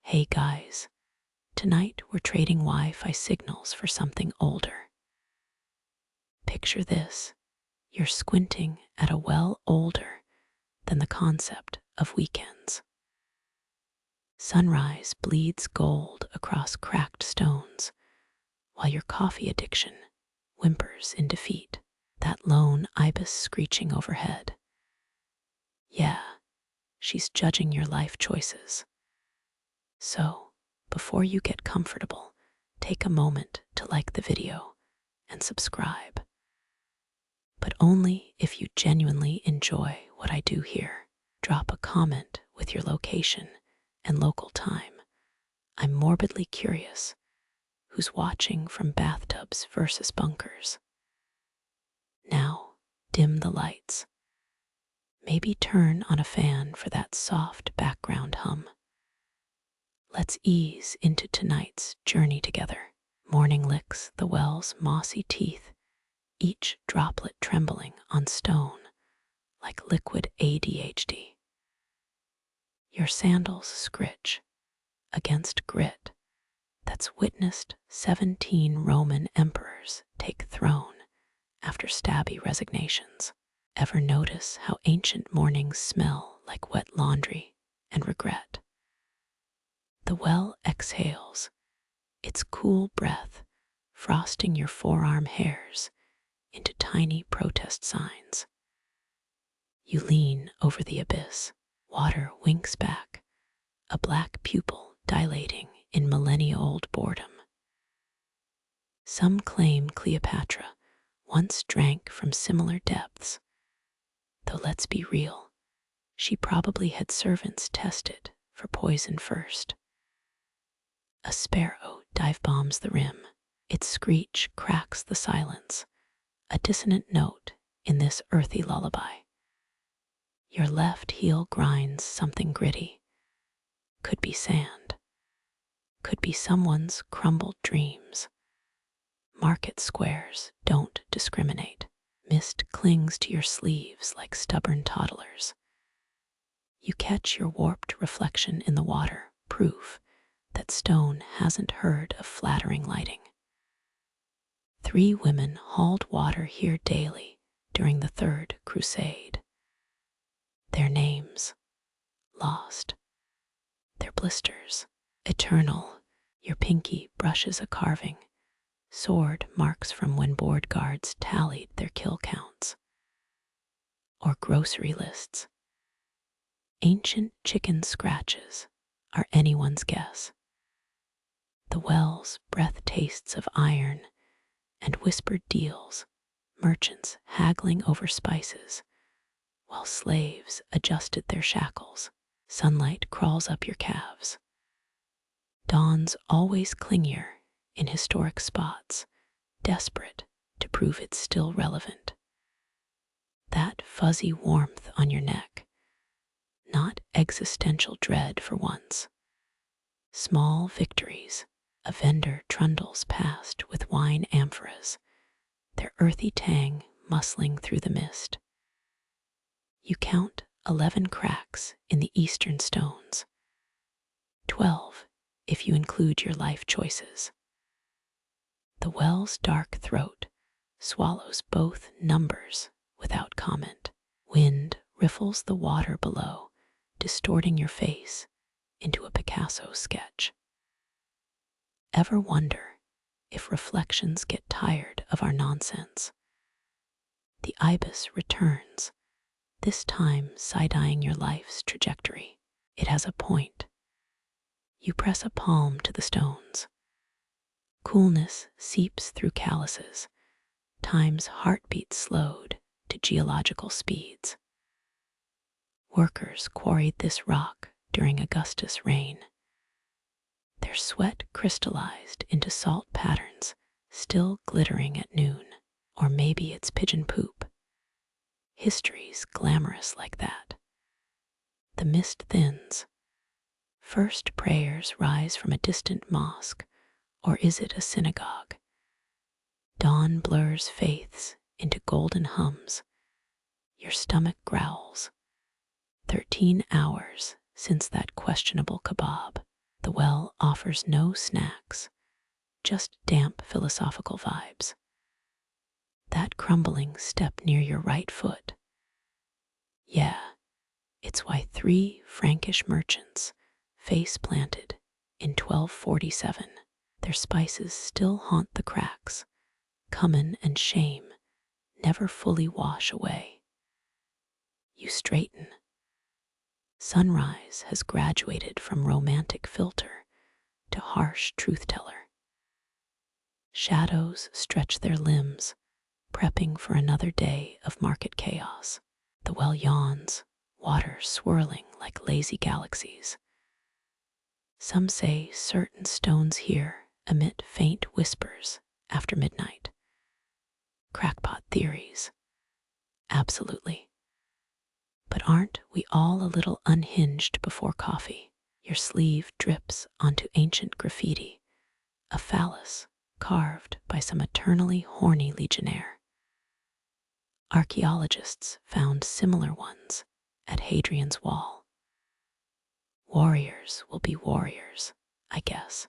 Hey guys, tonight we're trading Wi-Fi signals for something older. Picture this, you're squinting at a well older than the concept of weekends. Sunrise bleeds gold across cracked stones, while your coffee addiction whimpers in defeat, that lone ibis screeching overhead. Yeah, she's judging your life choices. So, before you get comfortable, take a moment to like the video and subscribe. But only if you genuinely enjoy what I do here. Drop a comment with your location and local time. I'm morbidly curious who's watching from bathtubs versus bunkers. Now, dim the lights. Maybe turn on a fan for that soft background hum. Let's ease into tonight's journey together. Morning licks the well's mossy teeth, each droplet trembling on stone like liquid ADHD. Your sandals scritch against grit that's witnessed 17 Roman emperors take throne after stabby resignations. Ever notice how ancient mornings smell like wet laundry and regret? The well exhales, its cool breath frosting your forearm hairs into tiny protest signs. You lean over the abyss. Water winks back, a black pupil dilating in millennia-old boredom. Some claim Cleopatra once drank from similar depths, though let's be real, she probably had servants tested for poison first. A sparrow dive-bombs the rim. Its screech cracks the silence, a dissonant note in this earthy lullaby. Your left heel grinds something gritty. Could be sand. Could be someone's crumbled dreams. Market squares don't discriminate. Mist clings to your sleeves like stubborn toddlers. You catch your warped reflection in the water, proof that stone hasn't heard of flattering lighting. 3 women hauled water here daily during the Third Crusade. Their names, lost. Their blisters, eternal. Your pinky brushes a carving, sword marks from when board guards tallied their kill counts. Or grocery lists. Ancient chicken scratches are anyone's guess. The well's breath tastes of iron and whispered deals, merchants haggling over spices, while slaves adjusted their shackles. Sunlight crawls up your calves. Dawn's always clingier in historic spots, desperate to prove it's still relevant. That fuzzy warmth on your neck, not existential dread for once. Small victories. A vendor trundles past with wine amphoras, their earthy tang muscling through the mist. You count 11 cracks in the eastern stones, 12 if you include your life choices. The well's dark throat swallows both numbers without comment. Wind riffles the water below, distorting your face into a Picasso sketch. Ever wonder if reflections get tired of our nonsense? The ibis returns, this time side-eyeing your life's trajectory. It has a point. You press a palm to the stones. Coolness seeps through calluses, time's heartbeat slowed to geological speeds. Workers quarried this rock during Augustus' reign. Their sweat crystallized into salt patterns, still glittering at noon. Or maybe it's pigeon poop. History's glamorous like that. The mist thins. First prayers rise from a distant mosque, or is it a synagogue? Dawn blurs faiths into golden hums. Your stomach growls. 13 hours since that questionable kebab. The well offers no snacks, just damp philosophical vibes. That crumbling step near your right foot. Yeah, it's why 3 Frankish merchants face planted in 1247. Their spices still haunt the cracks. Cumin and shame never fully wash away. You straighten. Sunrise has graduated from romantic filter to harsh truth-teller. Shadows stretch their limbs, prepping for another day of market chaos. The well yawns, water swirling like lazy galaxies. Some say certain stones here emit faint whispers after midnight. Crackpot theories. Absolutely. But aren't we all a little unhinged before coffee? Your sleeve drips onto ancient graffiti, a phallus carved by some eternally horny legionnaire. Archaeologists found similar ones at Hadrian's Wall. Warriors will be warriors, I guess.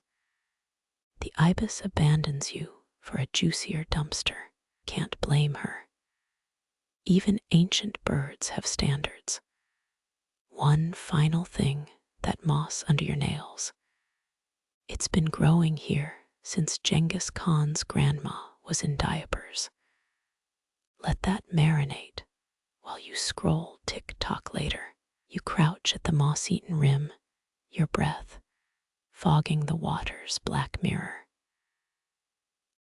The ibis abandons you for a juicier dumpster. Can't blame her. Even ancient birds have standards. One final thing, that moss under your nails. It's been growing here since Genghis Khan's grandma was in diapers. Let that marinate while you scroll TikTok later. You crouch at the moss-eaten rim, your breath fogging the water's black mirror.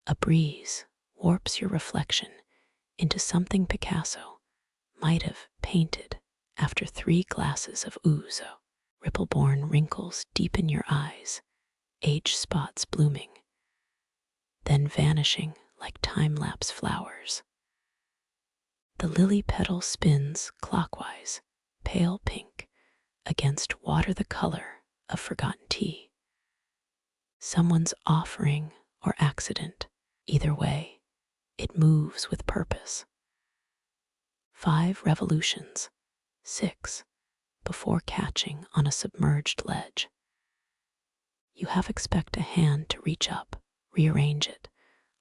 A breeze warps your reflection into something Picasso might have painted after 3 glasses of ouzo. Ripple-born wrinkles deepen your eyes, age spots blooming, then vanishing like time-lapse flowers. The lily petal spins clockwise, pale pink, against water the color of forgotten tea. Someone's offering or accident, either way, it moves with purpose. 5 revolutions, 6, before catching on a submerged ledge. You half expect a hand to reach up, rearrange it,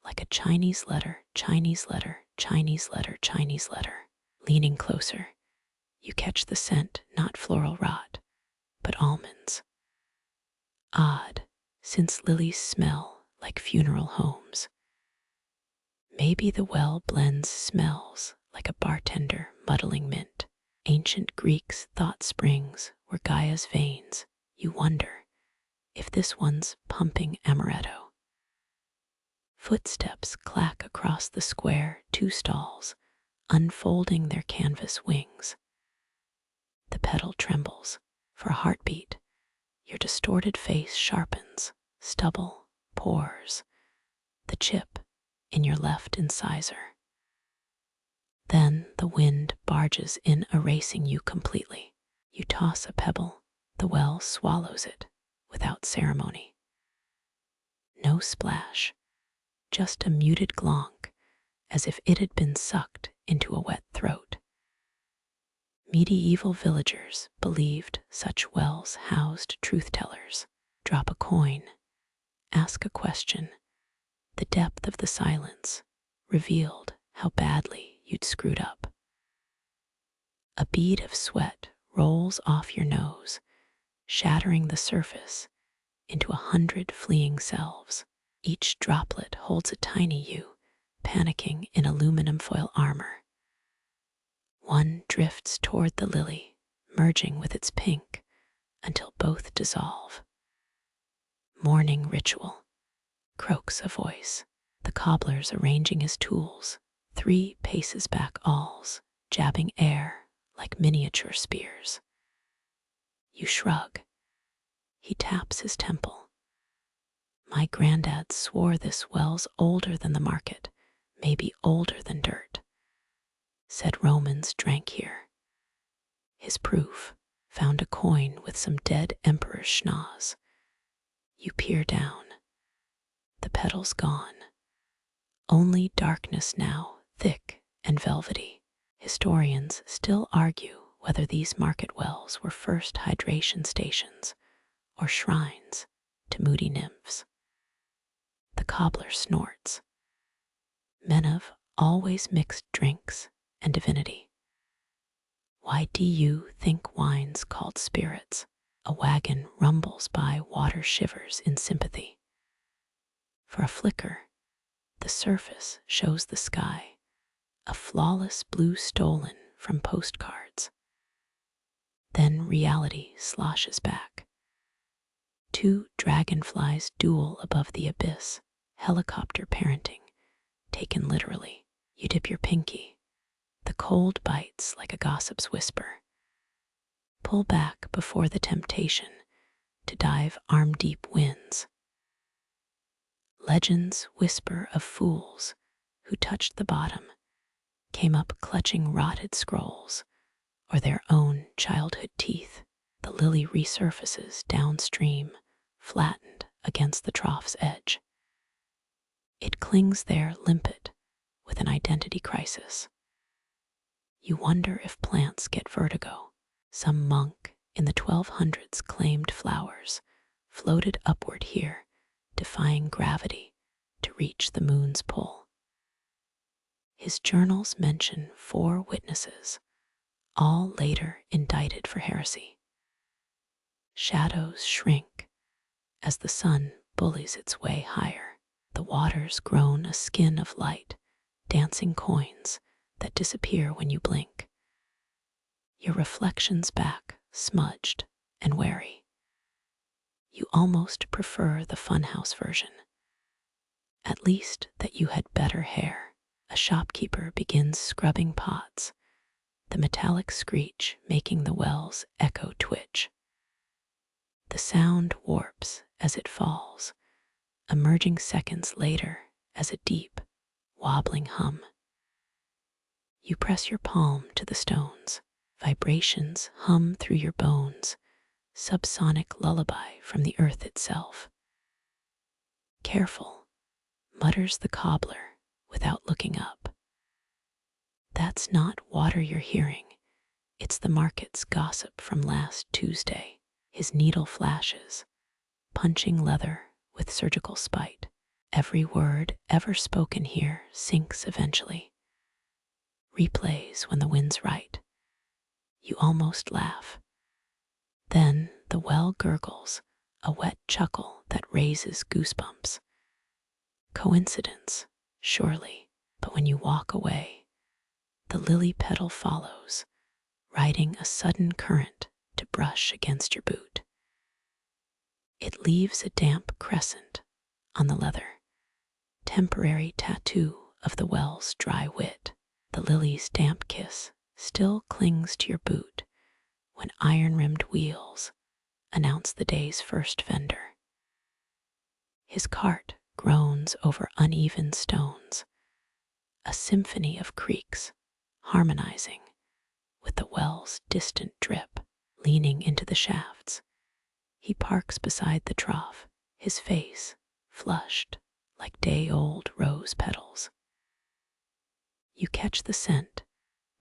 like a Chinese letter, Chinese letter, Chinese letter, Chinese letter. Leaning closer, you catch the scent, not floral rot, but almonds. Odd, since lilies smell like funeral homes. Maybe the well blends smells like a bartender muddling mint. Ancient Greeks thought springs were Gaia's veins. You wonder if this one's pumping amaretto. Footsteps clack across the square, 2 stalls, unfolding their canvas wings. The pedal trembles. For a heartbeat, your distorted face sharpens, stubble pours, the chip in your left incisor. Then the wind barges in, erasing you completely. You toss a pebble, the well swallows it without ceremony. No splash, just a muted glonk, as if it had been sucked into a wet throat. Medieval villagers believed such wells housed truth-tellers. Drop a coin, ask a question. The depth of the silence revealed how badly you'd screwed up. A bead of sweat rolls off your nose, shattering the surface into 100 fleeing selves. Each droplet holds a tiny you, panicking in aluminum foil armor. One drifts toward the lily, merging with its pink until both dissolve. Morning ritual, croaks a voice. The cobbler's arranging his tools, 3 paces back awls, jabbing air like miniature spears. You shrug. He taps his temple. My granddad swore this well's older than the market, maybe older than dirt. Said Romans drank here. His proof, found a coin with some dead emperor's schnoz. You peer down. The petals gone. Only darkness now, thick and velvety. Historians still argue whether these market wells were first hydration stations or shrines to moody nymphs. The cobbler snorts. Men of always mixed drinks and divinity. Why do you think wine's called spirits? A wagon rumbles by, water shivers in sympathy. For a flicker, the surface shows the sky, a flawless blue stolen from postcards. Then reality sloshes back. Two dragonflies duel above the abyss, helicopter parenting, taken literally. You dip your pinky. The cold bites like a gossip's whisper. Pull back before the temptation to dive arm-deep wins. Legends whisper of fools who touched the bottom, came up clutching rotted scrolls, or their own childhood teeth. The lily resurfaces downstream, flattened against the trough's edge. It clings there limpid, with an identity crisis. You wonder if plants get vertigo. Some monk in the 1200s claimed flowers floated upward here, defying gravity to reach the moon's pull. His journals mention 4 witnesses, all later indicted for heresy. Shadows shrink as the sun bullies its way higher. The water's grown a skin of light, dancing coins that disappear when you blink. Your reflections back, smudged and wary. You almost prefer the funhouse version. At least that you had better hair. A shopkeeper begins scrubbing pots, the metallic screech making the wells echo twitch. The sound warps as it falls, emerging seconds later as a deep, wobbling hum. You press your palm to the stones. Vibrations hum through your bones, subsonic lullaby from the earth itself. Careful, mutters the cobbler without looking up. That's not water you're hearing. It's the market's gossip from last Tuesday. His needle flashes, punching leather with surgical spite. Every word ever spoken here sinks eventually. Replays when the wind's right. You almost laugh. Then the well gurgles, a wet chuckle that raises goosebumps. Coincidence, surely, but when you walk away, the lily petal follows, riding a sudden current to brush against your boot. It leaves a damp crescent on the leather, temporary tattoo of the well's dry wit. The lily's damp kiss still clings to your boot when iron-rimmed wheels announce the day's first vendor. His cart groans over uneven stones, a symphony of creaks harmonizing with the well's distant drip. Leaning into the shafts, he parks beside the trough, his face flushed like day-old rose petals. You catch the scent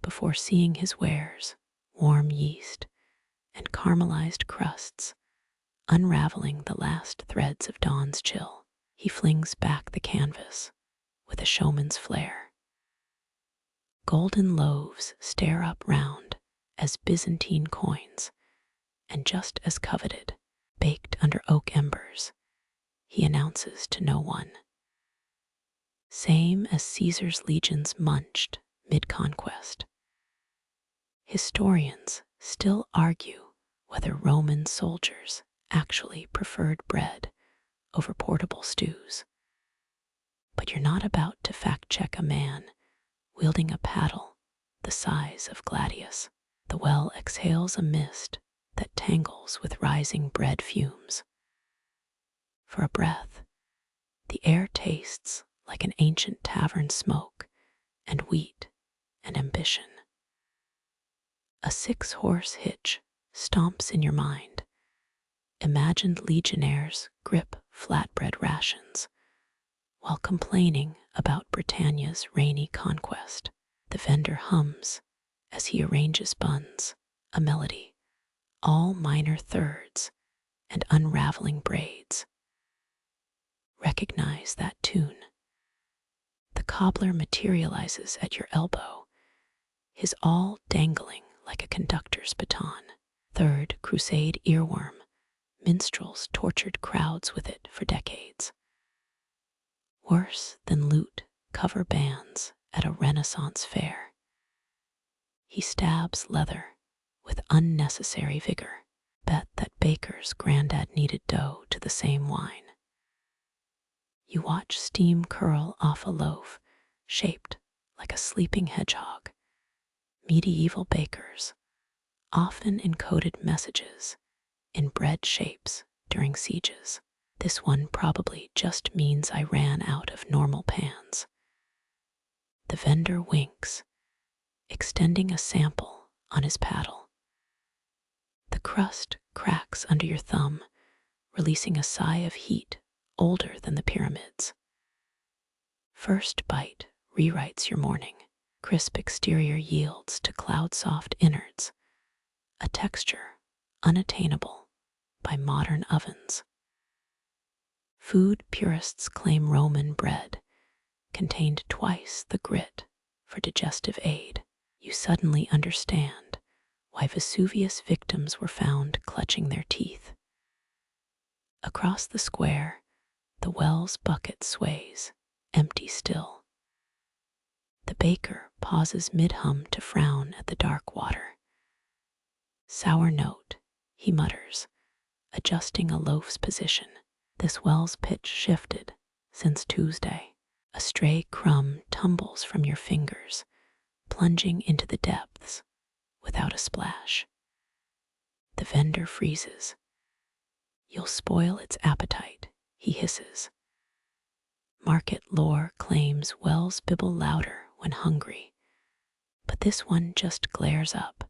before seeing his wares, warm yeast and caramelized crusts, unraveling the last threads of dawn's chill. He flings back the canvas with a showman's flair. Golden loaves stare up round as Byzantine coins, and just as coveted, baked under oak embers, he announces to no one. Same as Caesar's legions munched mid-conquest. Historians still argue whether Roman soldiers actually preferred bread over portable stews. But you're not about to fact-check a man wielding a paddle the size of Gladius. The well exhales a mist that tangles with rising bread fumes. For a breath, the air tastes like an ancient tavern smoke and wheat and ambition. A 6-horse hitch stomps in your mind. Imagined legionnaires grip flatbread rations while complaining about Britannia's rainy conquest. The vendor hums as he arranges buns, a melody, all minor thirds and unraveling braids. Recognize that tune. The cobbler materializes at your elbow, his awl dangling like a conductor's baton. Third, Crusade earworm. Minstrels tortured crowds with it for decades. Worse than loot cover bands at a Renaissance fair. He stabs leather with unnecessary vigor. Bet that baker's granddad kneaded dough to the same wine. You watch steam curl off a loaf shaped like a sleeping hedgehog. Medieval bakers often encoded messages in bread shapes during sieges. This one probably just means I ran out of normal pans. The vendor winks, extending a sample on his paddle. The crust cracks under your thumb, releasing a sigh of heat older than the pyramids. First bite rewrites your morning. Crisp exterior yields to cloud-soft innards, a texture unattainable by modern ovens. Food purists claim Roman bread contained twice the grit for digestive aid. You suddenly understand why Vesuvius victims were found clutching their teeth. Across the square, the well's bucket sways, empty still. The baker pauses mid-hum to frown at the dark water. Sour note, he mutters, adjusting a loaf's position. This well's pitch shifted since Tuesday. A stray crumb tumbles from your fingers, plunging into the depths without a splash. The vendor freezes. You'll spoil its appetite, he hisses. Market lore claims wells bibble louder when hungry, but this one just glares up,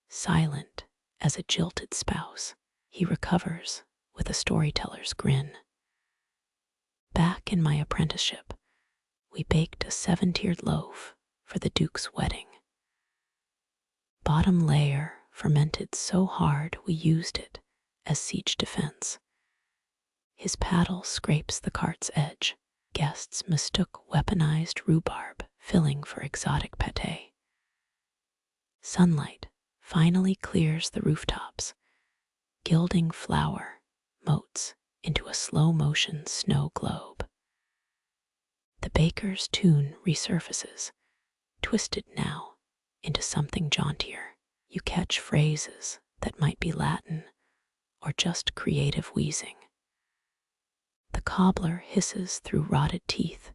silent as a jilted spouse. He recovers with a storyteller's grin. Back in my apprenticeship, we baked a 7-tiered loaf for the Duke's wedding. Bottom layer fermented so hard we used it as siege defense. His paddle scrapes the cart's edge. Guests mistook weaponized rhubarb filling for exotic pâté. Sunlight finally clears the rooftops, gilding flour motes into a slow-motion snow globe. The baker's tune resurfaces, twisted now into something jauntier. You catch phrases that might be Latin or just creative wheezing. The cobbler hisses through rotted teeth,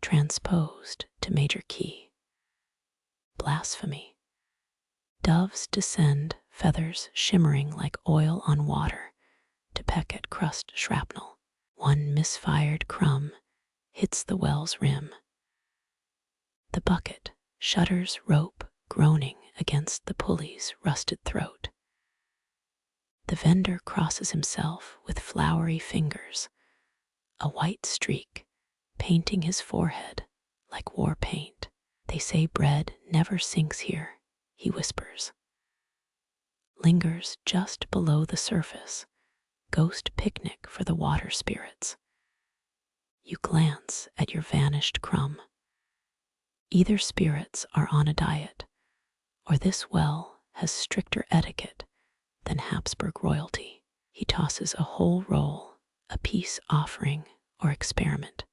transposed to major key. Blasphemy. Doves descend, feathers shimmering like oil on water, to peck at crust shrapnel. One misfired crumb hits the well's rim. The bucket shudders rope groaning against the pulley's rusted throat. The vendor crosses himself with floury fingers, a white streak painting his forehead like war paint. They say bread never sinks here, he whispers. Lingers just below the surface, ghost picnic for the water spirits. You glance at your vanished crumb. Either spirits are on a diet, or this well has stricter etiquette than Habsburg royalty. He tosses a whole roll, a peace offering or experiment.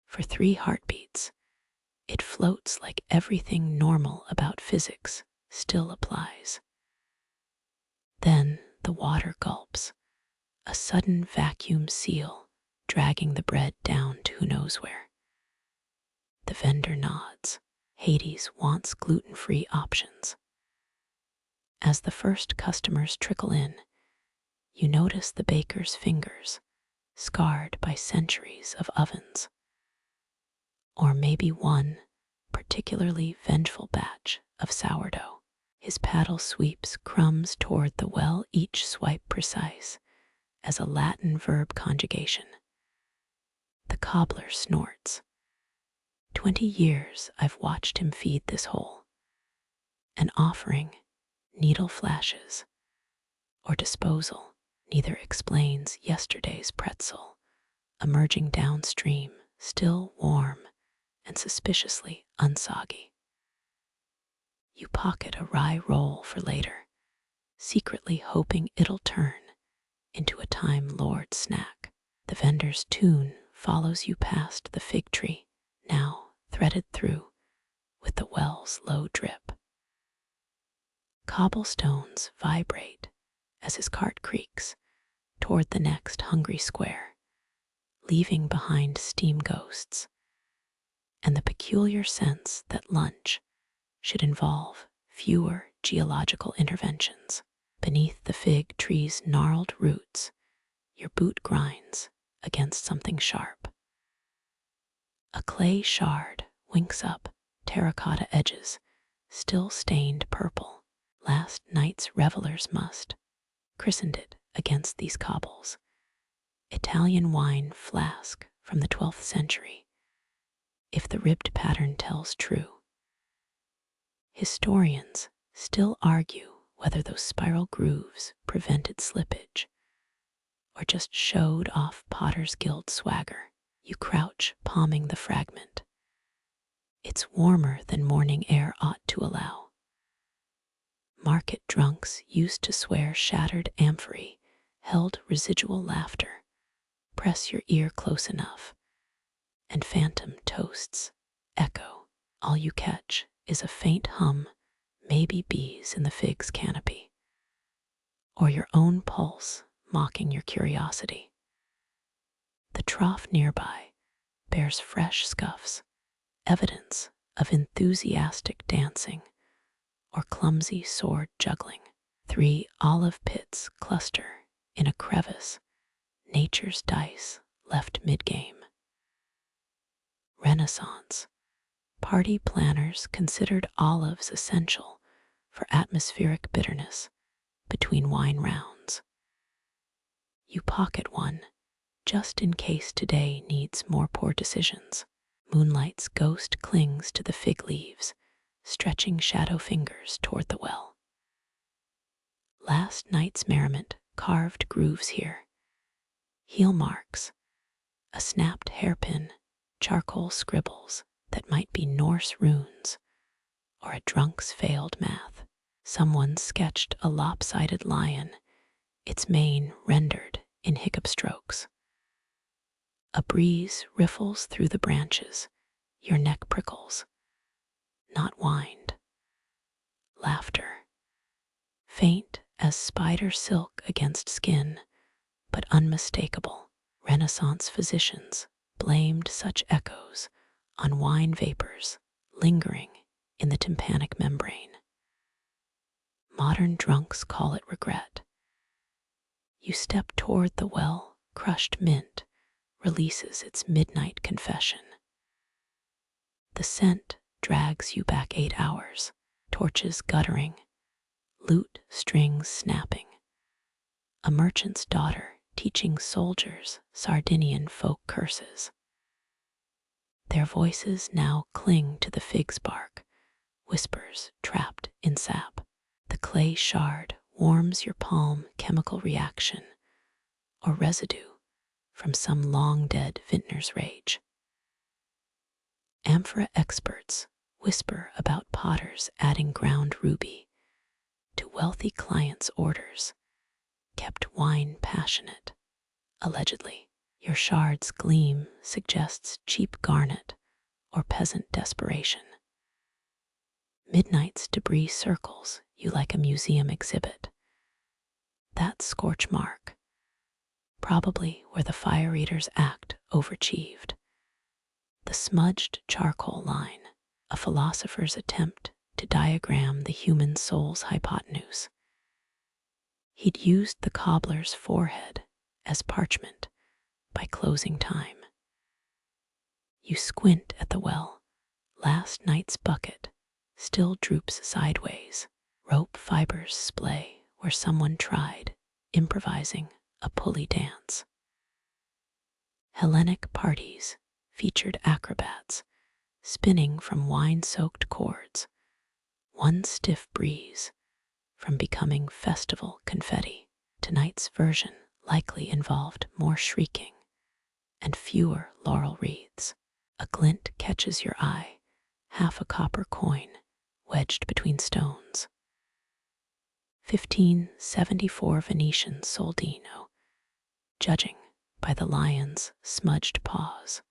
For 3 heartbeats, it floats like everything normal about physics still applies. Then the water gulps, a sudden vacuum seal dragging the bread down to who knows where. The vendor nods. Hades wants gluten-free options. As the first customers trickle in, you notice the baker's fingers, scarred by centuries of ovens. Or maybe one particularly vengeful batch of sourdough. His paddle sweeps crumbs toward the well, each swipe precise as a Latin verb conjugation. The cobbler snorts. 20 years I've watched him feed this hole. An offering, needle flashes, or disposal neither explains yesterday's pretzel emerging downstream, still warm and suspiciously unsoggy. You pocket a rye roll for later, secretly hoping it'll turn into a Time Lord snack. The vendor's tune follows you past the fig tree, now threaded through with the well's low drip. Cobblestones vibrate as his cart creaks toward the next hungry square, leaving behind steam ghosts and the peculiar sense that lunch should involve fewer geological interventions. Beneath the fig tree's gnarled roots, your boot grinds against something sharp. A clay shard winks up terracotta edges, still stained purple. Last night's revelers must christened it against these cobbles. Italian wine flask from the 12th century, if the ribbed pattern tells true. Historians still argue whether those spiral grooves prevented slippage or just showed off Potter's Guild swagger. You crouch, palming the fragment. It's warmer than morning air ought to allow. Market drunks used to swear shattered amphorae held residual laughter. Press your ear close enough, and phantom toasts echo. All you catch is a faint hum, maybe bees in the fig's canopy, or your own pulse mocking your curiosity. The trough nearby bears fresh scuffs, evidence of enthusiastic dancing or clumsy sword juggling. 3 olive pits cluster in a crevice, nature's dice left mid-game. Renaissance. Party planners considered olives essential for atmospheric bitterness between wine rounds. You pocket one just in case today needs more poor decisions. Moonlight's ghost clings to the fig leaves, stretching shadow fingers toward the well. Last night's merriment carved grooves here. Heel marks, a snapped hairpin, charcoal scribbles that might be Norse runes or a drunk's failed math. Someone sketched a lopsided lion, its mane rendered in hiccup strokes. A breeze riffles through the branches, your neck prickles. Not whined. Laughter. Faint as spider silk against skin, but unmistakable. Renaissance physicians blamed such echoes on wine vapors lingering in the tympanic membrane. Modern drunks call it regret. You step toward the well, crushed mint releases its midnight confession. The scent drags you back 8 hours, torches guttering, lute strings snapping. A merchant's daughter teaching soldiers Sardinian folk curses. Their voices now cling to the fig's bark, whispers trapped in sap. The clay shard warms your palm, chemical reaction or residue from some long-dead vintner's rage. Amphora experts whisper about potters adding ground ruby to wealthy clients' orders, kept wine passionate. Allegedly, your shard's gleam suggests cheap garnet or peasant desperation. Midnight's debris circles you like a museum exhibit. That scorch mark, probably where the fire eater's act overachieved. The smudged charcoal line, a philosopher's attempt to diagram the human soul's hypotenuse. He'd used the cobbler's forehead as parchment by closing time. You squint at the well. Last night's bucket still droops sideways. Rope fibers splay where someone tried improvising a pulley dance. Hellenic parties featured acrobats spinning from wine-soaked cords, one stiff breeze from becoming festival confetti. Tonight's version likely involved more shrieking and fewer laurel wreaths. A glint catches your eye, half a copper coin wedged between stones. 1574 Venetian soldino, judging by the lion's smudged paws.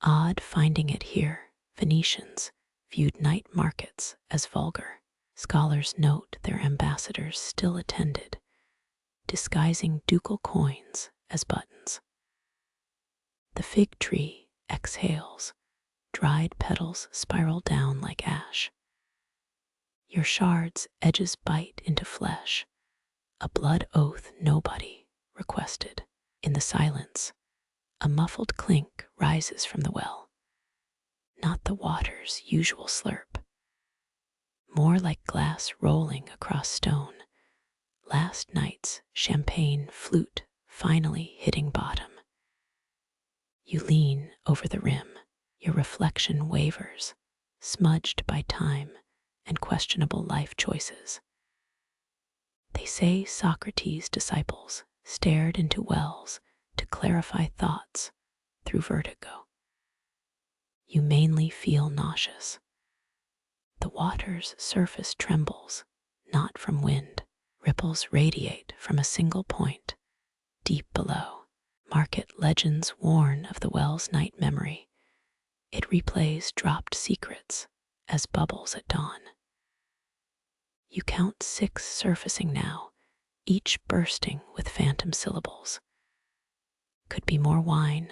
Odd finding it here, Venetians viewed night markets as vulgar. Scholars note their ambassadors still attended, disguising ducal coins as buttons. The fig tree exhales, dried petals spiral down like ash. Your shard's edges bite into flesh, a blood oath nobody requested. In the silence, a muffled clink rises from the well, not the water's usual slurp, more like glass rolling across stone, last night's champagne flute finally hitting bottom. You lean over the rim, your reflection wavers, smudged by time and questionable life choices. They say Socrates' disciples stared into wells to clarify thoughts through vertigo. You mainly feel nauseous. The water's surface trembles, not from wind. Ripples radiate from a single point, deep below. Market legends warn of the well's night memory. It replays dropped secrets as bubbles at dawn. You count 6 surfacing now, each bursting with phantom syllables. Could be more wine,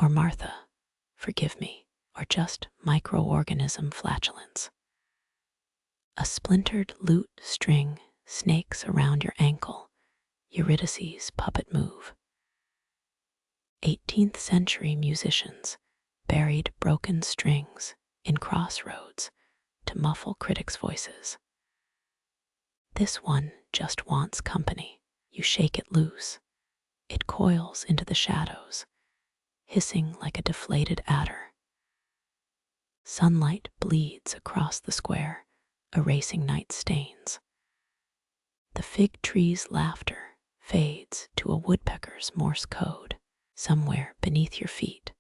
or Martha, forgive me, or just microorganism flatulence. A splintered lute string snakes around your ankle, Eurydice's puppet move. 18th century musicians buried broken strings in crossroads to muffle critics' voices. This one just wants company. You shake it loose. It coils into the shadows, hissing like a deflated adder. Sunlight bleeds across the square, erasing night stains. The fig tree's laughter fades to a woodpecker's Morse code. Somewhere beneath your feet,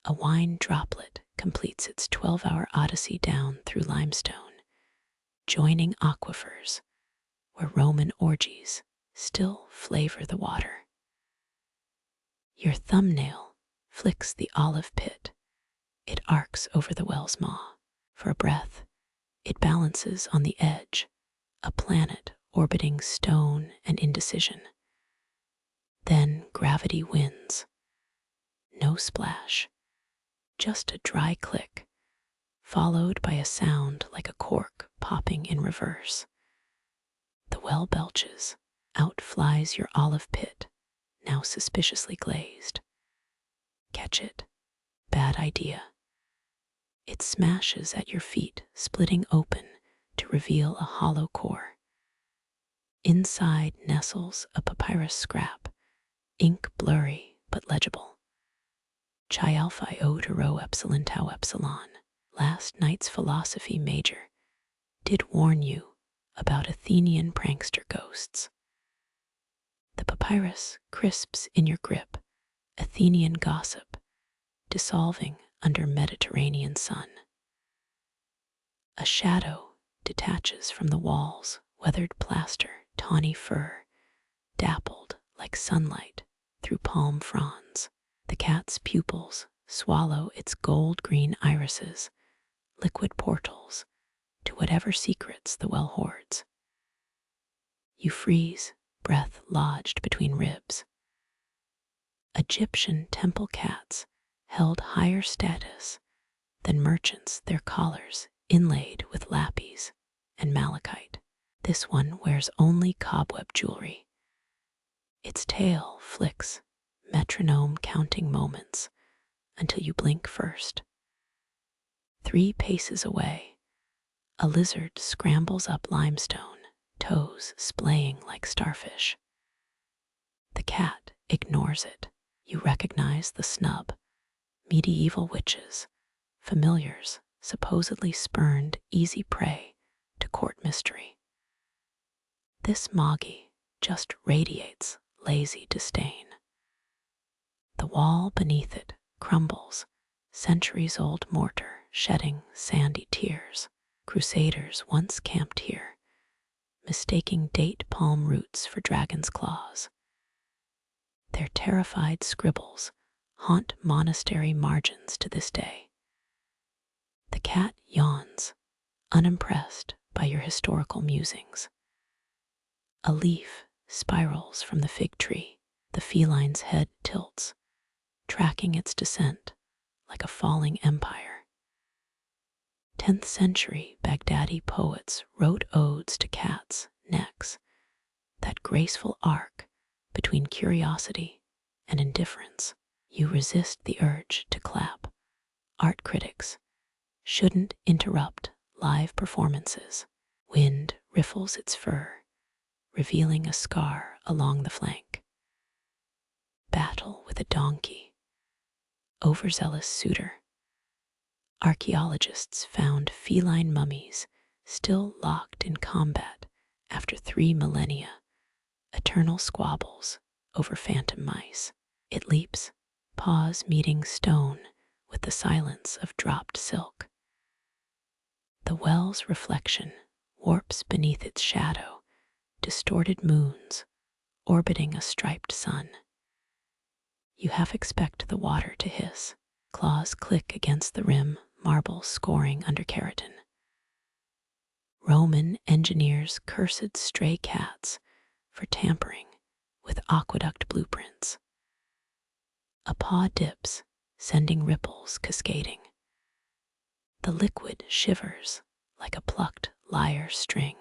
a wine droplet completes its 12-hour odyssey down through limestone, joining aquifers where Roman orgies still flavor the water. Your thumbnail flicks the olive pit. It arcs over the well's maw. For a breath, it balances on the edge, a planet orbiting stone and indecision. Then gravity wins. No splash, just a dry click, followed by a sound like a cork popping in reverse. The well belches. Out flies your olive pit, now suspiciously glazed. Catch it. Bad idea. It smashes at your feet, splitting open to reveal a hollow core. Inside nestles a papyrus scrap, ink blurry but legible. Chi alpha iota rho epsilon tau epsilon. Last night's philosophy major did warn you about Athenian prankster ghosts. The papyrus crisps in your grip, Athenian gossip, dissolving under Mediterranean sun. A shadow detaches from the walls, weathered plaster, tawny fur, dappled like sunlight through palm fronds. The cat's pupils swallow its gold-green irises, liquid portals to whatever secrets the well hoards. You freeze, breath lodged between ribs. Egyptian temple cats held higher status than merchants, their collars inlaid with lapis and malachite. This one wears only cobweb jewelry. Its tail flicks, metronome counting moments until you blink first. 3 paces away, a lizard scrambles up limestone, toes splaying like starfish. The cat ignores it. You recognize the snub. Medieval witches, familiars supposedly spurned easy prey to court mystery. This moggy just radiates lazy disdain. wall beneath it crumbles, centuries-old mortar shedding sandy tears. Crusaders once camped here, mistaking date palm roots for dragon's claws. Their terrified scribbles haunt monastery margins to this day. The cat yawns, unimpressed by your historical musings. A leaf spirals from the fig tree. The feline's head tilts, tracking its descent like a falling empire. 10th century Baghdadi poets wrote odes to cats' necks, that graceful arc between curiosity and indifference. You resist the urge to clap. Art critics shouldn't interrupt live performances. Wind riffles its fur, revealing a scar along the flank. Battle with a donkey. Overzealous suitor. Archaeologists found feline mummies still locked in combat after 3 millennia. Eternal squabbles over phantom mice. It leaps, paws meeting stone with the silence of dropped silk. The well's reflection warps beneath its shadow, distorted moons orbiting a striped sun. You half expect the water to hiss, claws click against the rim, marble scoring under keratin. Roman engineers cursed stray cats for tampering with aqueduct blueprints. A paw dips, sending ripples cascading. The liquid shivers like a plucked lyre string.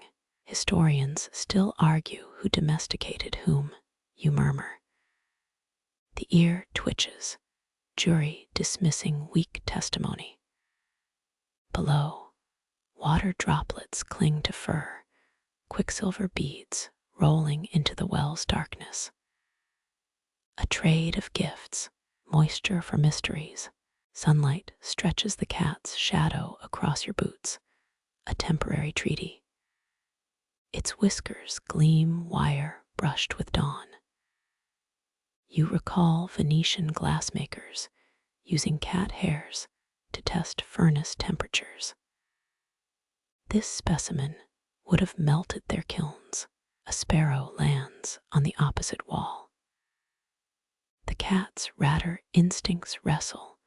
Historians still argue who domesticated whom, you murmur. The ear twitches, jury dismissing weak testimony. Below, water droplets cling to fur, quicksilver beads rolling into the well's darkness. A trade of gifts, moisture for mysteries. Sunlight stretches the cat's shadow across your boots, a temporary treaty. Its whiskers gleam wire brushed with dawn. You recall Venetian glassmakers using cat hairs to test furnace temperatures. This specimen would have melted their kilns. A sparrow lands on the opposite wall. The cat's ratter instincts wrestle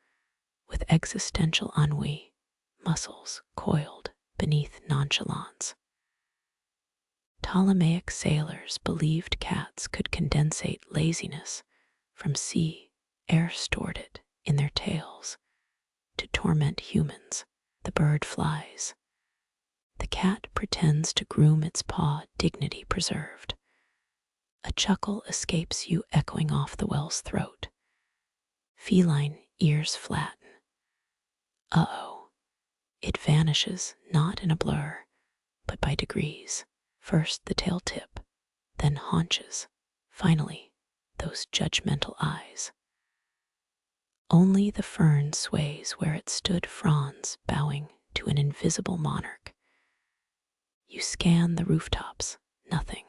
with existential ennui, muscles coiled beneath nonchalance. Ptolemaic sailors believed cats could condensate laziness from sea. Air stored it in their tails to torment humans. The bird flies. The cat pretends to groom its paw, dignity preserved. A chuckle escapes you, echoing off the well's throat. Feline ears flatten. Uh-oh. It vanishes, not in a blur, but by degrees. First the tail tip, then haunches, finally those judgmental eyes. Only the fern sways where it stood, fronds bowing to an invisible monarch. You scan the rooftops, nothing.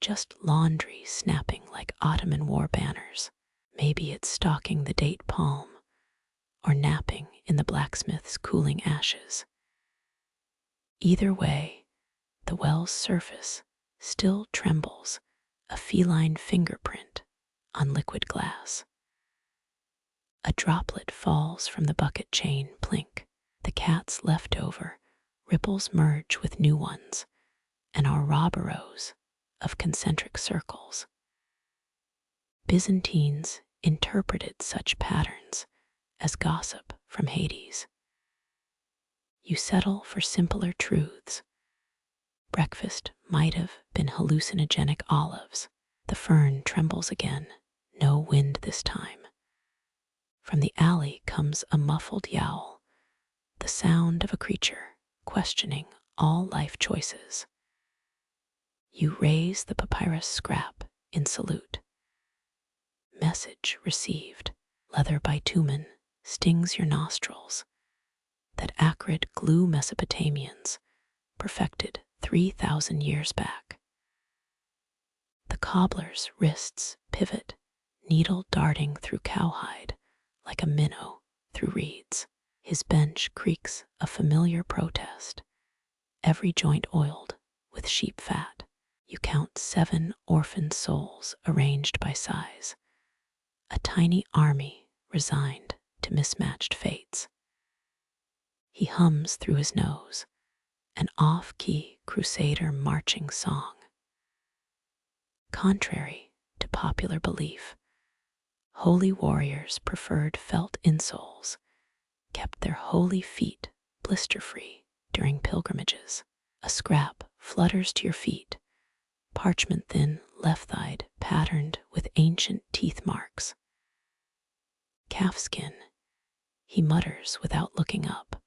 Just laundry snapping like Ottoman war banners. Maybe it's stalking the date palm, or napping in the blacksmith's cooling ashes. Either way, the well's surface still trembles, a feline fingerprint on liquid glass. A droplet falls from the bucket chain, plink. The cat's leftover ripples merge with new ones, an ouroboros of concentric circles. Byzantines interpreted such patterns as gossip from Hades. You settle for simpler truths. Breakfast might have been hallucinogenic olives. The fern trembles again, no wind this time. From the alley comes a muffled yowl, the sound of a creature questioning all life choices. You raise the papyrus scrap in salute. Message received. Leather bitumen stings your nostrils. That acrid glue Mesopotamians perfected 3,000 years back. The cobbler's wrists pivot, needle darting through cowhide like a minnow through reeds. His bench creaks a familiar protest, every joint oiled with sheep fat. You count 7 orphaned souls arranged by size, a tiny army resigned to mismatched fates. He hums through his nose, an off-key Crusader marching song. Contrary to popular belief, holy warriors preferred felt insoles, kept their holy feet blister-free during pilgrimages. A scrap flutters to your feet, parchment-thin, left-thighed, patterned with ancient teeth marks. Calfskin, he mutters without looking up.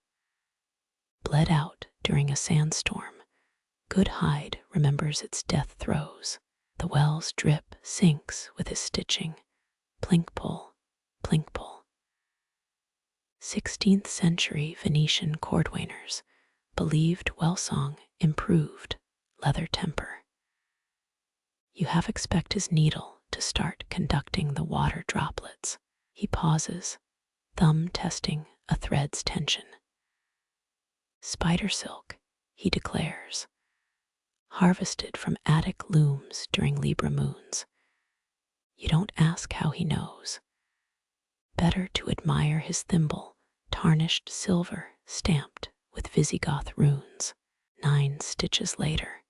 Bled out during a sandstorm, good hide remembers its death throes. The well's drip sinks with his stitching, plink-pull, plink-pull. 16th century Venetian cordwainers believed well song improved leather temper. You half expect his needle to start conducting the water droplets. He pauses, thumb testing a thread's tension. Spider silk, he declares, harvested from attic looms during Libra moons. You don't ask how he knows. Better to admire his thimble, tarnished silver stamped with Visigoth runes. 9 stitches later,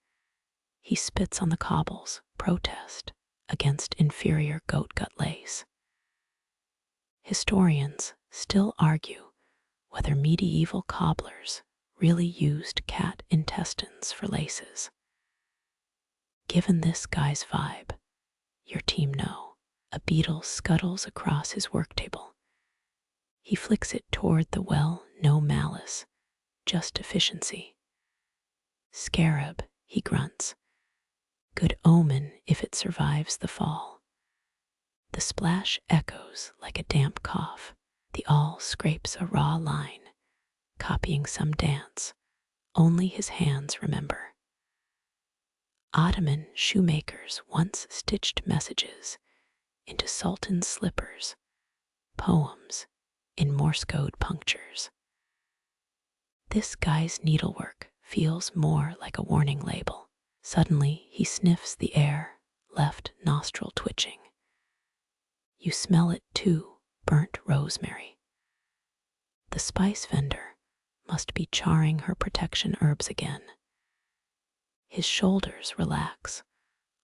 he spits on the cobbles, protest against inferior goat gut lace. Historians still argue whether medieval cobblers really used cat intestines for laces. Given this guy's vibe, your team know. A beetle scuttles across his work table. He flicks it toward the well, no malice, just efficiency. Scarab, he grunts. Good omen if it survives the fall. The splash echoes like a damp cough. The awl scrapes a raw line, copying some dance only his hands remember. Ottoman shoemakers once stitched messages into sultan slippers, poems in Morse code punctures. This guy's needlework feels more like a warning label. Suddenly, he sniffs the air, left nostril twitching. You smell it too, burnt rosemary. The spice vendor must be charring her protection herbs again. His shoulders relax.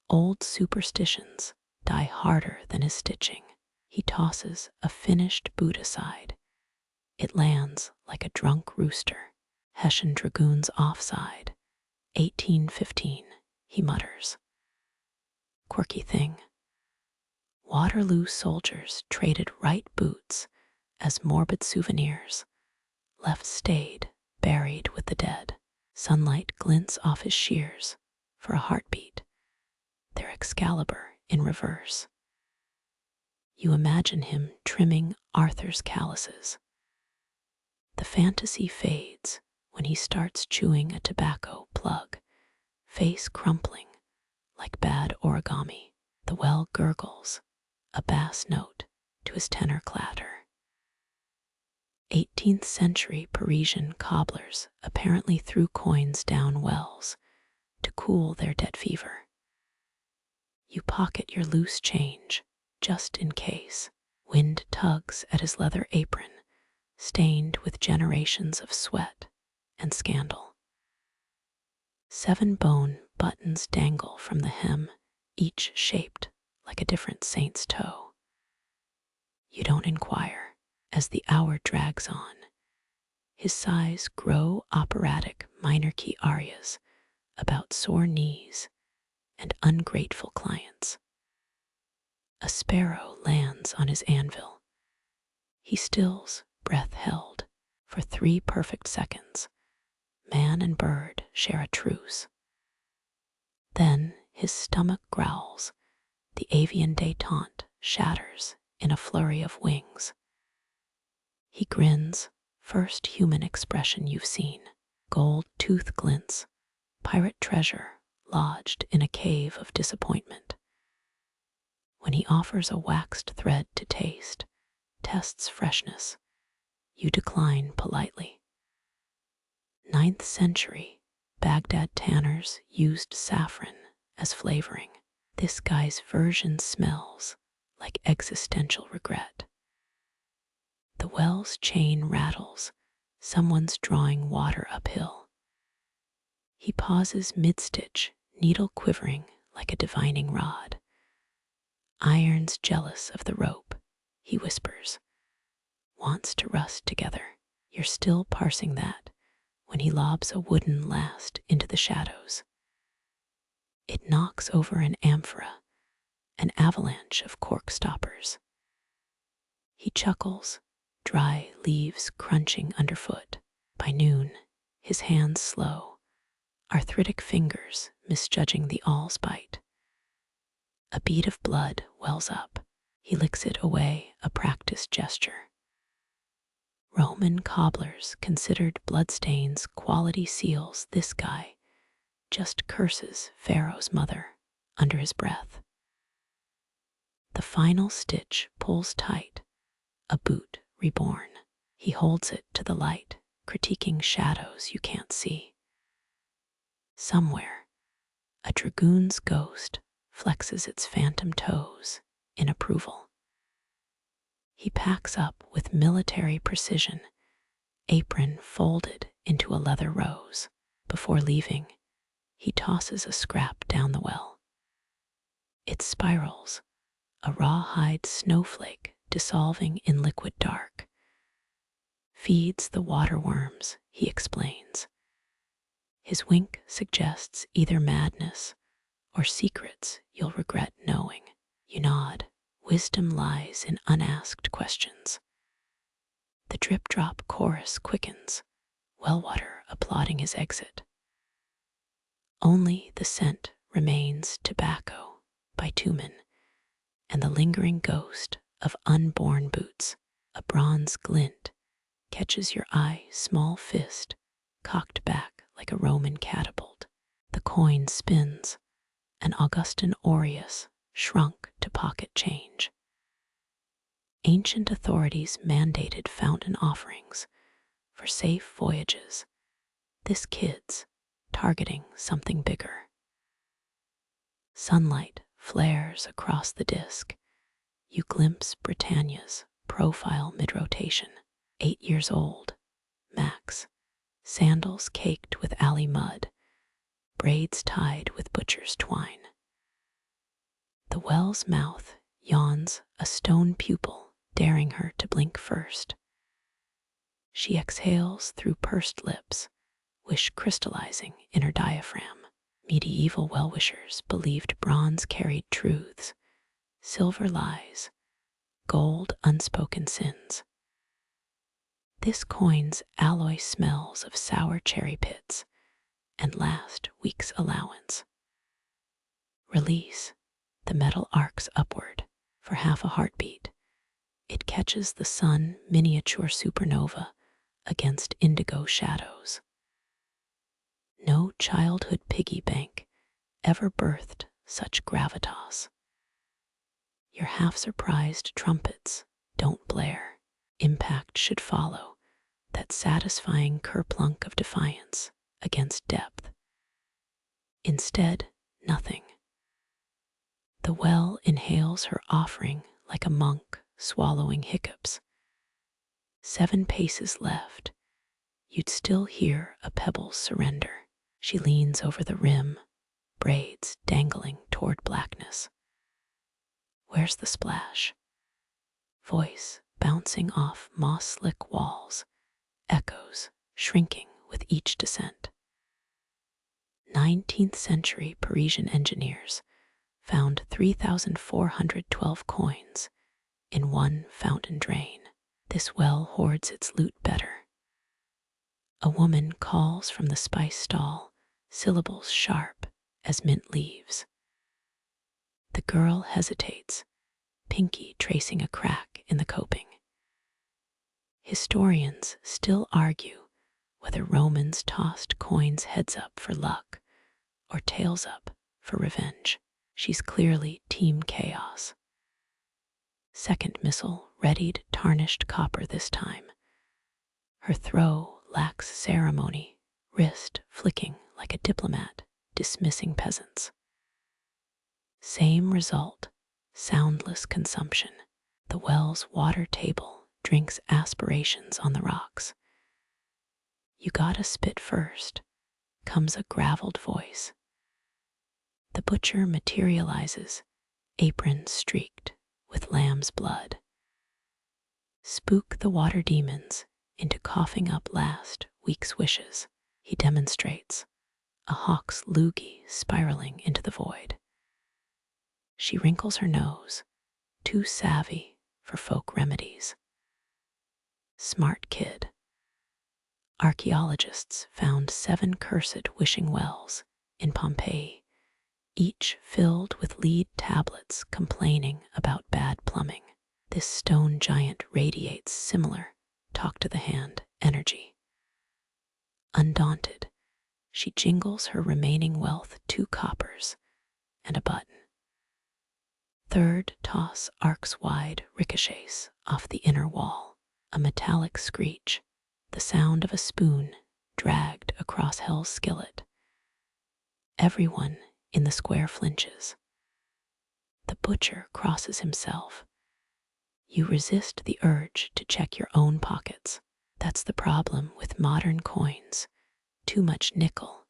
Old superstitions die harder than his stitching. He tosses a finished boot aside. It lands like a drunk rooster. Hessian dragoons offside. 1815, he mutters. Quirky thing. Waterloo soldiers traded right boots as morbid souvenirs. Left stayed, buried with the dead. Sunlight glints off his shears for a heartbeat. Their Excalibur in reverse. You imagine him trimming Arthur's calluses. The fantasy fades when he starts chewing a tobacco plug, face crumpling like bad origami. The well gurgles, a bass note to his tenor clatter. 18th century Parisian cobblers apparently threw coins down wells to cool their dead fever. You pocket your loose change, just in case. Wind tugs at his leather apron, stained with generations of sweat and scandal. 7 bone buttons dangle from the hem, each shaped like a different saint's toe. You don't inquire. As the hour drags on, his sighs grow operatic minor key arias about sore knees and ungrateful clients. A sparrow lands on his anvil. He stills, breath held, for 3 perfect seconds. Man and bird share a truce. Then his stomach growls. The avian détente shatters in a flurry of wings. He grins, first human expression you've seen. Gold tooth glints, pirate treasure lodged in a cave of disappointment. When he offers a waxed thread to taste, tests freshness, you decline politely. 9th century, Baghdad tanners used saffron as flavoring. This guy's version smells like existential regret. The well's chain rattles, someone's drawing water uphill. He pauses mid-stitch, needle quivering like a divining rod. Iron's jealous of the rope, he whispers. Wants to rust together. You're still parsing that when he lobs a wooden last into the shadows. It knocks over an amphora, an avalanche of cork stoppers. He chuckles, dry leaves crunching underfoot. By noon, his hands slow, arthritic fingers misjudging the awl's bite. A bead of blood wells up. He licks it away, a practiced gesture. Roman cobblers considered bloodstains quality seals. This guy just curses Pharaoh's mother under his breath. The final stitch pulls tight, a boot reborn. He holds it to the light, critiquing shadows you can't see. Somewhere, a dragoon's ghost flexes its phantom toes in approval. He packs up with military precision, apron folded into a leather rose. Before leaving, he tosses a scrap down the well. It spirals, a rawhide snowflake dissolving in liquid dark. Feeds the waterworms, he explains. His wink suggests either madness or secrets you'll regret knowing. You nod. Wisdom lies in unasked questions. The drip-drop chorus quickens, Wellwater applauding his exit. Only the scent remains tobacco, bitumen, and the lingering ghost of unborn boots. A bronze glint catches your eye, small fist, cocked back like a Roman catapult. The coin spins, an Augustan aureus shrunk to pocket change. Ancient authorities mandated fountain offerings for safe voyages. This kid's targeting something bigger. Sunlight flares across the disk. You glimpse Britannia's profile mid-rotation. 8 years old, Max, sandals caked with alley mud, braids tied with butcher's twine. The well's mouth yawns, a stone pupil daring her to blink first. She exhales through pursed lips, wish crystallizing in her diaphragm. Medieval well-wishers believed bronze carried truths, silver lies, gold unspoken sins. This coin's alloy smells of sour cherry pits and last week's allowance. Release. The metal arcs upward for half a heartbeat. It catches the sun, miniature supernova, against indigo shadows. No childhood piggy bank ever birthed such gravitas. Your half-surprised trumpets don't blare. Impact should follow, that satisfying kerplunk of defiance against depth. Instead, nothing. The well inhales her offering like a monk swallowing hiccups. 7 paces left. You'd still hear a pebble surrender. She leans over the rim, braids dangling toward blackness. Where's the splash? Voice bouncing off moss-slick walls, echoes shrinking with each descent. 19th century Parisian engineers found 3,412 coins in one fountain drain. This well hoards its loot better. A woman calls from the spice stall, syllables sharp as mint leaves. The girl hesitates, pinky tracing a crack in the coping. Historians still argue whether Romans tossed coins heads up for luck or tails up for revenge. She's clearly team chaos. second missile readied tarnished copper this time. Her throw lacks ceremony, wrist flicking like a diplomat dismissing peasants. Same result, soundless consumption. The well's water table drinks aspirations on the rocks. You gotta spit first, comes a graveled voice. The butcher materializes, apron streaked with lamb's blood. Spook the water demons into coughing up last week's wishes. He demonstrates, a hawk's loogie spiraling into the void. She wrinkles her nose, too savvy for folk remedies. Smart kid. Archaeologists found 7 cursed wishing wells in Pompeii, each filled with lead tablets complaining about bad plumbing. This stone giant radiates similar talk to the hand energy. Undaunted, she jingles her remaining wealth 2 coppers and a button. Third toss arcs wide ricochets off the inner wall, a metallic screech, the sound of a spoon dragged across hell's skillet. Everyone in the square flinches. The butcher crosses himself. You resist the urge to check your own pockets. That's the problem with modern coins. Too much nickel,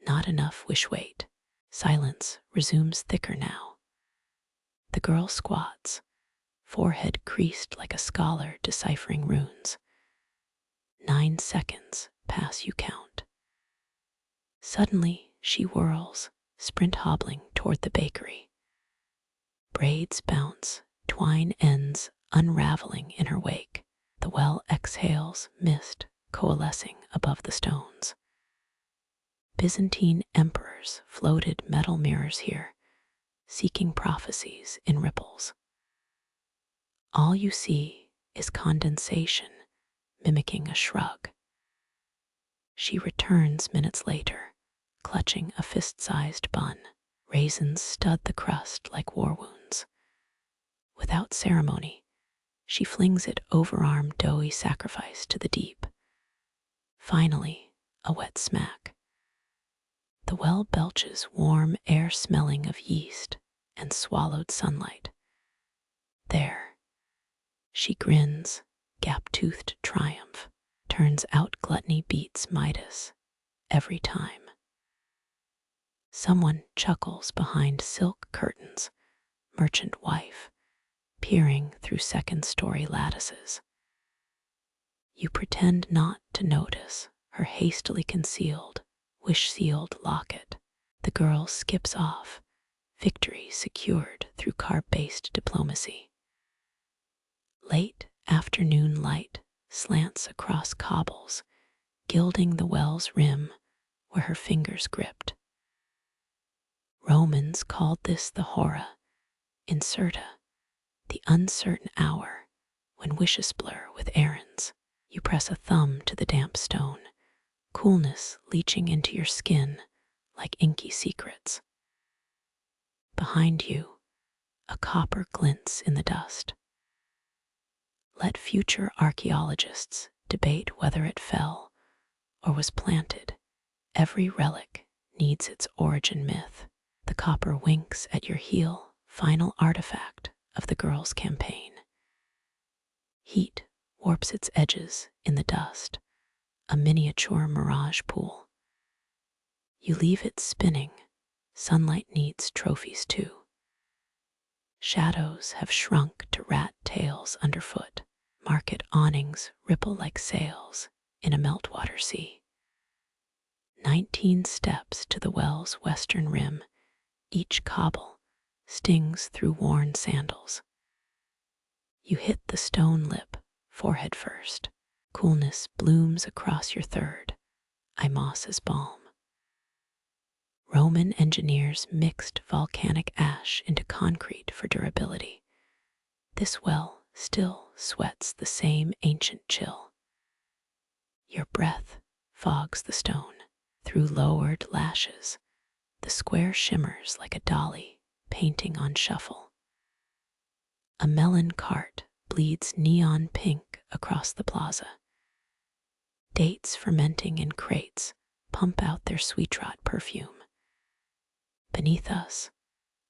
not enough wish weight. Silence resumes thicker now. The girl squats, forehead creased like a scholar deciphering runes. 9 seconds pass you count. Suddenly she whirls, sprint hobbling toward the bakery. Braids bounce, twine ends unraveling in her wake. The well exhales mist coalescing above the stones. Byzantine emperors floated metal mirrors here, seeking prophecies in ripples. All you see is condensation, mimicking a shrug. She returns minutes later, clutching a fist-sized bun. Raisins stud the crust like war wounds. Without ceremony, she flings it overarm doughy sacrifice to the deep. Finally, a wet smack. The well belches warm air smelling of yeast and swallowed sunlight. There, she grins, gap-toothed triumph. Turns out gluttony beats Midas every time. Someone chuckles behind silk curtains, merchant wife, peering through second-story lattices. You pretend not to notice her hastily concealed, wish-sealed locket. The girl skips off, victory secured through carb-based diplomacy. Late afternoon light slants across cobbles, gilding the well's rim where her fingers gripped. Romans called this the hora, incerta, the uncertain hour when wishes blur with errands. You press a thumb to the damp stone, coolness leaching into your skin like inky secrets. Behind you, a copper glints in the dust. Let future archaeologists debate whether it fell or was planted. Every relic needs its origin myth. The copper winks at your heel, final artifact of the girl's campaign. Heat warps its edges in the dust, a miniature mirage pool. You leave it spinning. Sunlight needs trophies too. Shadows have shrunk to rat tails underfoot. Market awnings ripple like sails in a meltwater sea. 19 steps to the well's western rim. Each cobble stings through worn sandals. You hit the stone lip, forehead first. Coolness blooms across your third. Imos's balm. Roman engineers mixed volcanic ash into concrete for durability. This well still sweats the same ancient chill. Your breath fogs the stone. Through lowered lashes, the square shimmers like a dolly painting on shuffle. A melon cart bleeds neon pink across the plaza. Dates fermenting in crates pump out their sweet-rot perfume. Beneath us,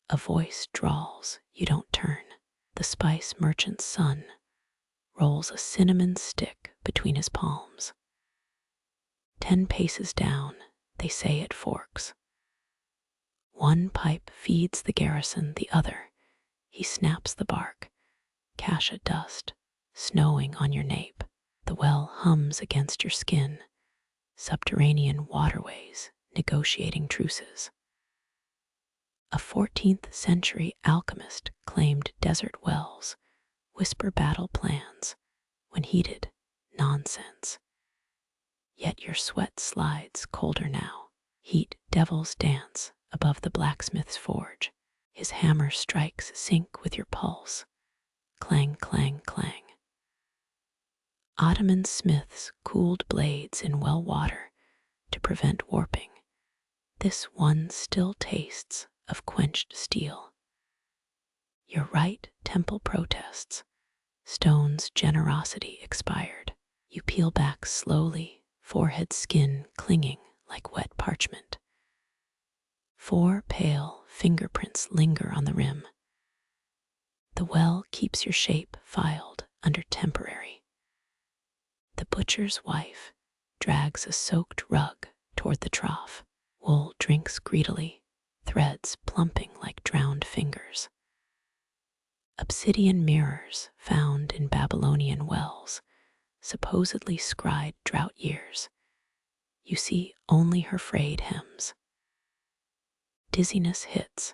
a voice drawls, you don't turn. The spice merchant's son rolls a cinnamon stick between his palms. 10 paces down, they say it forks. One pipe feeds the garrison, the other, he snaps the bark. Cassia dust, snowing on your nape. The well hums against your skin. Subterranean waterways negotiating truces. A 14th century alchemist claimed desert wells, whisper battle plans, when heated, nonsense. Yet your sweat slides colder now. Heat devils dance above the blacksmith's forge. His hammer strikes sync with your pulse. Clang, clang, clang. Ottoman smiths cooled blades in well water to prevent warping. This one still tastes of quenched steel. Your right temple protests. Stone's generosity expired. You peel back slowly, forehead skin clinging like wet parchment. 4 pale fingerprints linger on the rim. The well keeps your shape filed under temporary. The butcher's wife drags a soaked rug toward the trough. Wool drinks greedily, threads plumping like drowned fingers. Obsidian mirrors found in Babylonian wells supposedly scried drought years. You see only her frayed hems. Dizziness hits,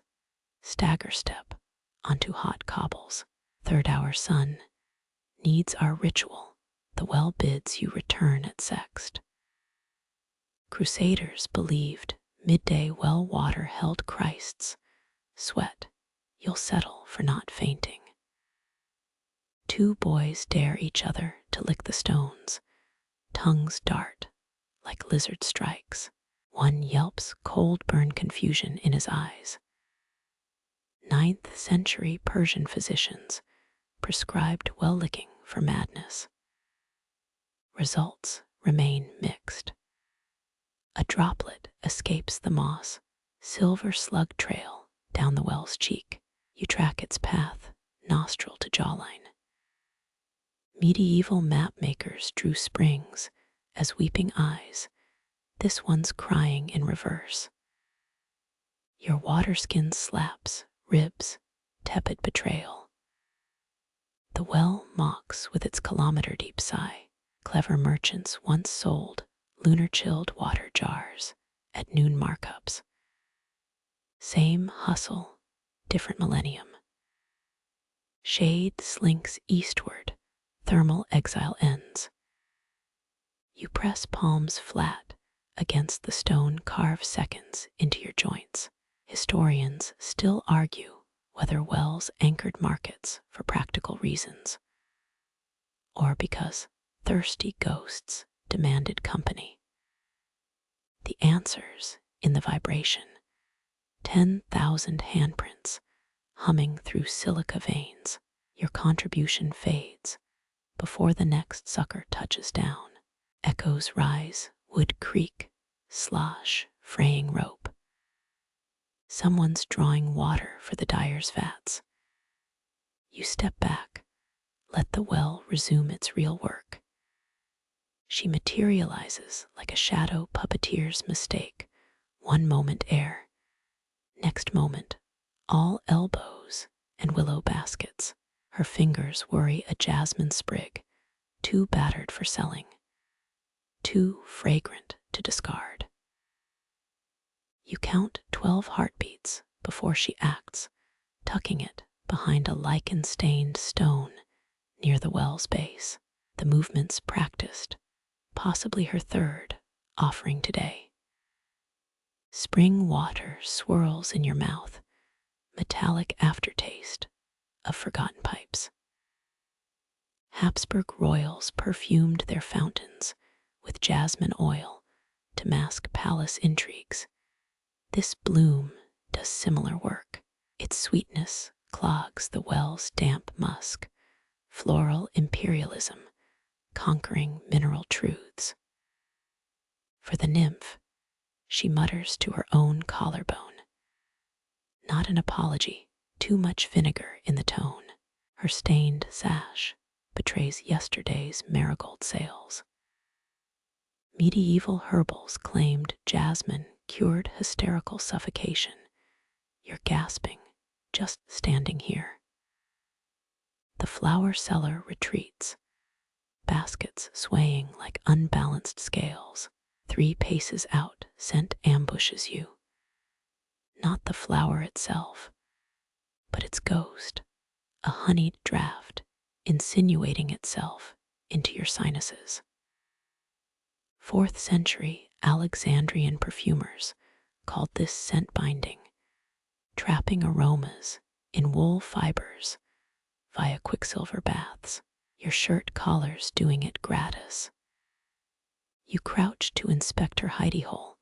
stagger step onto hot cobbles. 3rd hour sun needs our ritual. The well bids you return at sext. Crusaders believed midday well water held Christ's sweat. You'll settle for not fainting. 2 boys dare each other to lick the stones. Tongues dart like lizard strikes. One yelps cold burn confusion in his eyes. 9th century Persian physicians prescribed well licking for madness. Results remain mixed. A droplet escapes the moss, silver slug trail down the well's cheek. You track its path, nostril to jawline. Medieval map makers drew springs as weeping eyes. This one's crying in reverse. Your water skin slaps, ribs, tepid betrayal. The well mocks with its kilometer-deep sigh. Clever merchants once sold lunar-chilled water jars at noon markups. Same hustle, different millennium. Shade slinks eastward, thermal exile ends. You press palms flat against the stone, carve seconds into your joints. Historians still argue whether wells anchored markets for practical reasons, or because thirsty ghosts demanded company. The answer's in the vibration. 10,000 handprints humming through silica veins. Your contribution fades before the next sucker touches down. Echoes rise, wood creak, slosh, fraying rope. Someone's drawing water for the dyer's vats. You step back, let the well resume its real work. She materializes like a shadow puppeteer's mistake. One moment air, next moment all elbows and willow baskets. Her fingers worry a jasmine sprig, too battered for selling, too fragrant to discard. You count 12 heartbeats before she acts, tucking it behind a lichen-stained stone near the well's base. The movement's practiced, possibly her 3rd offering today. Spring water swirls in your mouth, metallic aftertaste of forgotten pipes. Habsburg royals perfumed their fountains with jasmine oil to mask palace intrigues. This bloom does similar work. Its sweetness clogs the well's damp musk, floral imperialism, conquering mineral truths. For the nymph, she mutters to her own collarbone. Not an apology, too much vinegar in the tone. Her stained sash betrays yesterday's marigold sails. Medieval herbals claimed jasmine cured hysterical suffocation. You're gasping, just standing here. The flower seller retreats, baskets swaying like unbalanced scales. 3 paces out, scent ambushes you. Not the flower itself, but its ghost, a honeyed draught insinuating itself into your sinuses. 4th century Alexandrian perfumers called this scent binding, trapping aromas in wool fibers via quicksilver baths, your shirt collars doing it gratis. You crouch to inspect her hidey hole,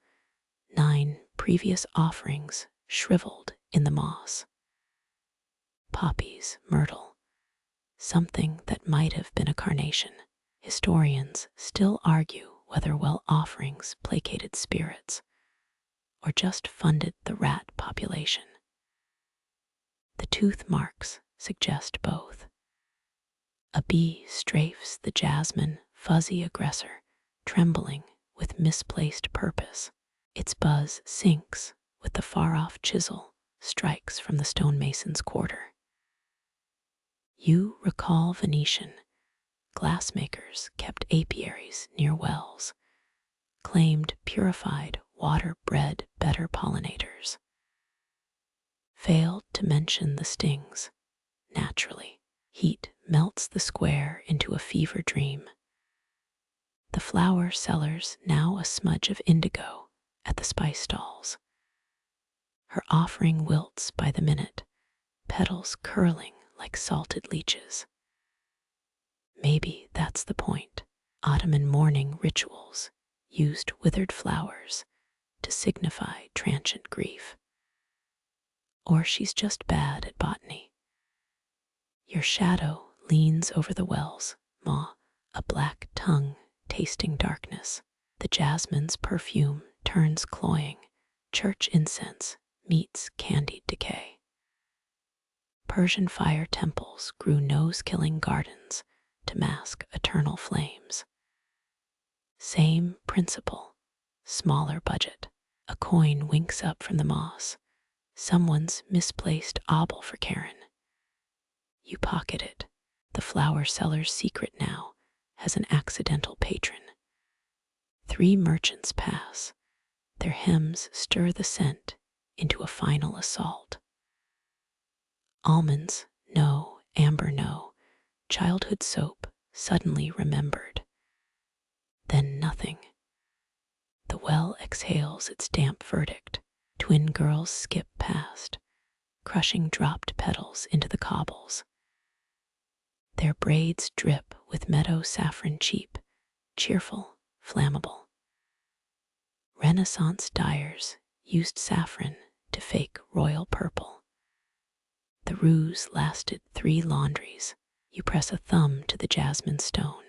9 previous offerings shriveled in the moss. Poppies, myrtle, something that might have been a carnation. Historians still argue whether well offerings placated spirits or just funded the rat population. The tooth marks suggest both. A bee strafes the jasmine fuzzy aggressor, trembling with misplaced purpose. Its buzz syncs with the far-off chisel strikes from the stonemason's quarter. You recall Venetian glassmakers kept apiaries near wells, claimed purified water bred better pollinators. Failed to mention the stings. Naturally, heat melts the square into a fever dream. The flower seller's now a smudge of indigo at the spice stalls. Her offering wilts by the minute, petals curling like salted leeches. Maybe that's the point. Autumn and morning rituals used withered flowers to signify transient grief. Or she's just bad at botany. Your shadow leans over the well's maw, a black tongue tasting darkness. The jasmine's perfume turns cloying. Church incense meets candied decay. Persian fire temples grew nose-killing gardens to mask eternal flames. Same principle, smaller budget. A coin winks up from the moss. Someone's misplaced obol for Karen. You pocket it. The flower seller's secret now has an accidental patron. 3 merchants pass. Their hems stir the scent into a final assault. Almonds, no. Amber, no. Childhood soap, suddenly remembered. Then nothing. The well exhales its damp verdict. Twin girls skip past, crushing dropped petals into the cobbles. Their braids drip with meadow saffron cheap, cheerful, flammable. Renaissance dyers used saffron to fake royal purple. The ruse lasted 3 laundries. You press a thumb to the jasmine stone.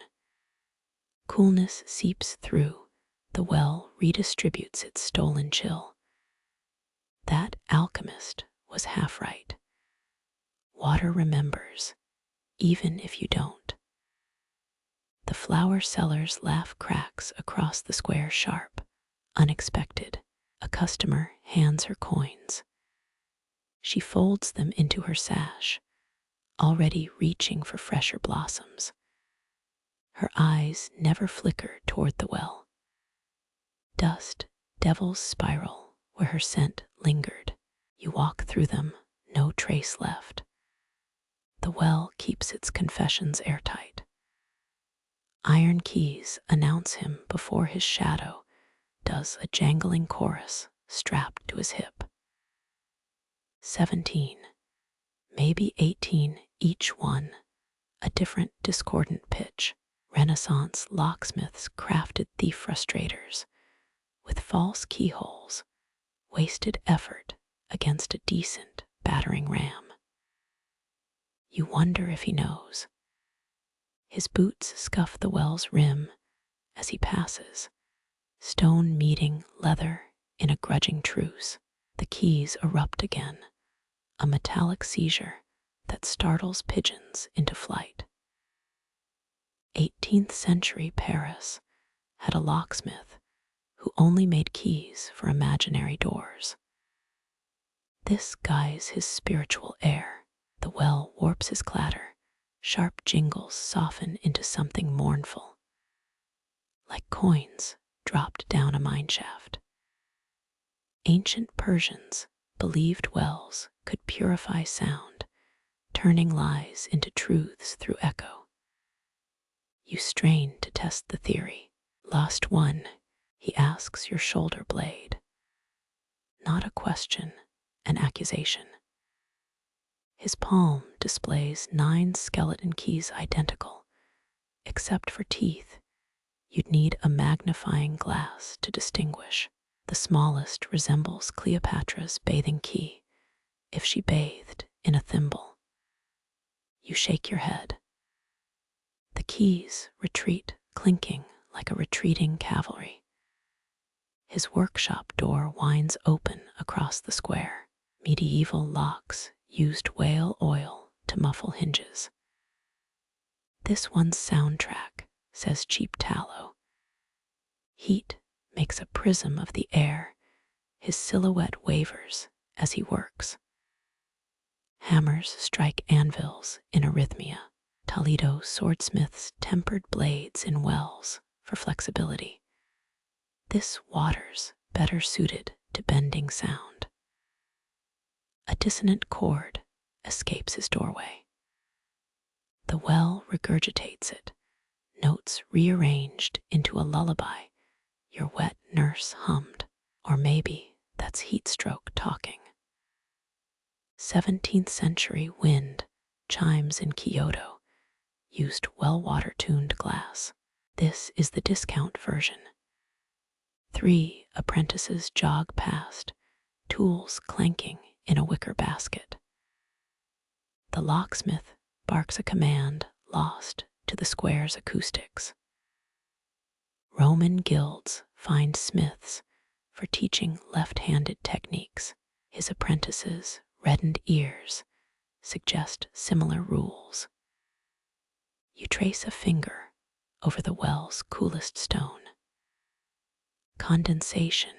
Coolness seeps through. The well redistributes its stolen chill. That alchemist was half right. Water remembers, even if you don't. The flower seller's laugh cracks across the square sharp, unexpected. A customer hands her coins. She folds them into her sash, already reaching for fresher blossoms. Her eyes never flicker toward the well. Dust, devil's spiral where her scent lingered. You walk through them, no trace left. The well keeps its confessions airtight. Iron keys announce him before his shadow does a jangling chorus strapped to his hip. 17, maybe 18 each one, a different discordant pitch. Renaissance locksmiths crafted thief frustrators with false keyholes, wasted effort against a decent battering ram. You wonder if he knows. His boots scuff the well's rim as he passes, stone meeting leather in a grudging truce. The keys erupt again, a metallic seizure that startles pigeons into flight. 18th century Paris had a locksmith who only made keys for imaginary doors. This guise his spiritual air. The well warps his clatter, sharp jingles soften into something mournful, like coins dropped down a mineshaft. Ancient Persians believed wells could purify sound, turning lies into truths through echo. You strain to test the theory. Lost one, he asks your shoulder blade. Not a question, an accusation. His palm displays 9 skeleton keys identical. Except for teeth, you'd need a magnifying glass to distinguish. The smallest resembles Cleopatra's bathing key, if she bathed in a thimble. You shake your head. The keys retreat, clinking like a retreating cavalry. His workshop door winds open across the square. Medieval locks used whale oil to muffle hinges. This one's soundtrack, says cheap tallow. Heat makes a prism of the air. His silhouette wavers as he works. Hammers strike anvils in arrhythmia. Toledo swordsmiths tempered blades in wells for flexibility. This water's better suited to bending sound. A dissonant chord escapes his doorway. The well regurgitates it, notes rearranged into a lullaby your wet nurse hummed, or maybe that's heat stroke talking. 17th century wind chimes in Kyoto used well-water tuned glass. This is the discount version. 3 apprentices jog past, tools clanking in a wicker basket. The locksmith barks a command lost to the square's acoustics. Roman guilds find smiths for teaching left-handed techniques. His apprentices' reddened ears suggest similar rules. You trace a finger over the well's coolest stone. Condensation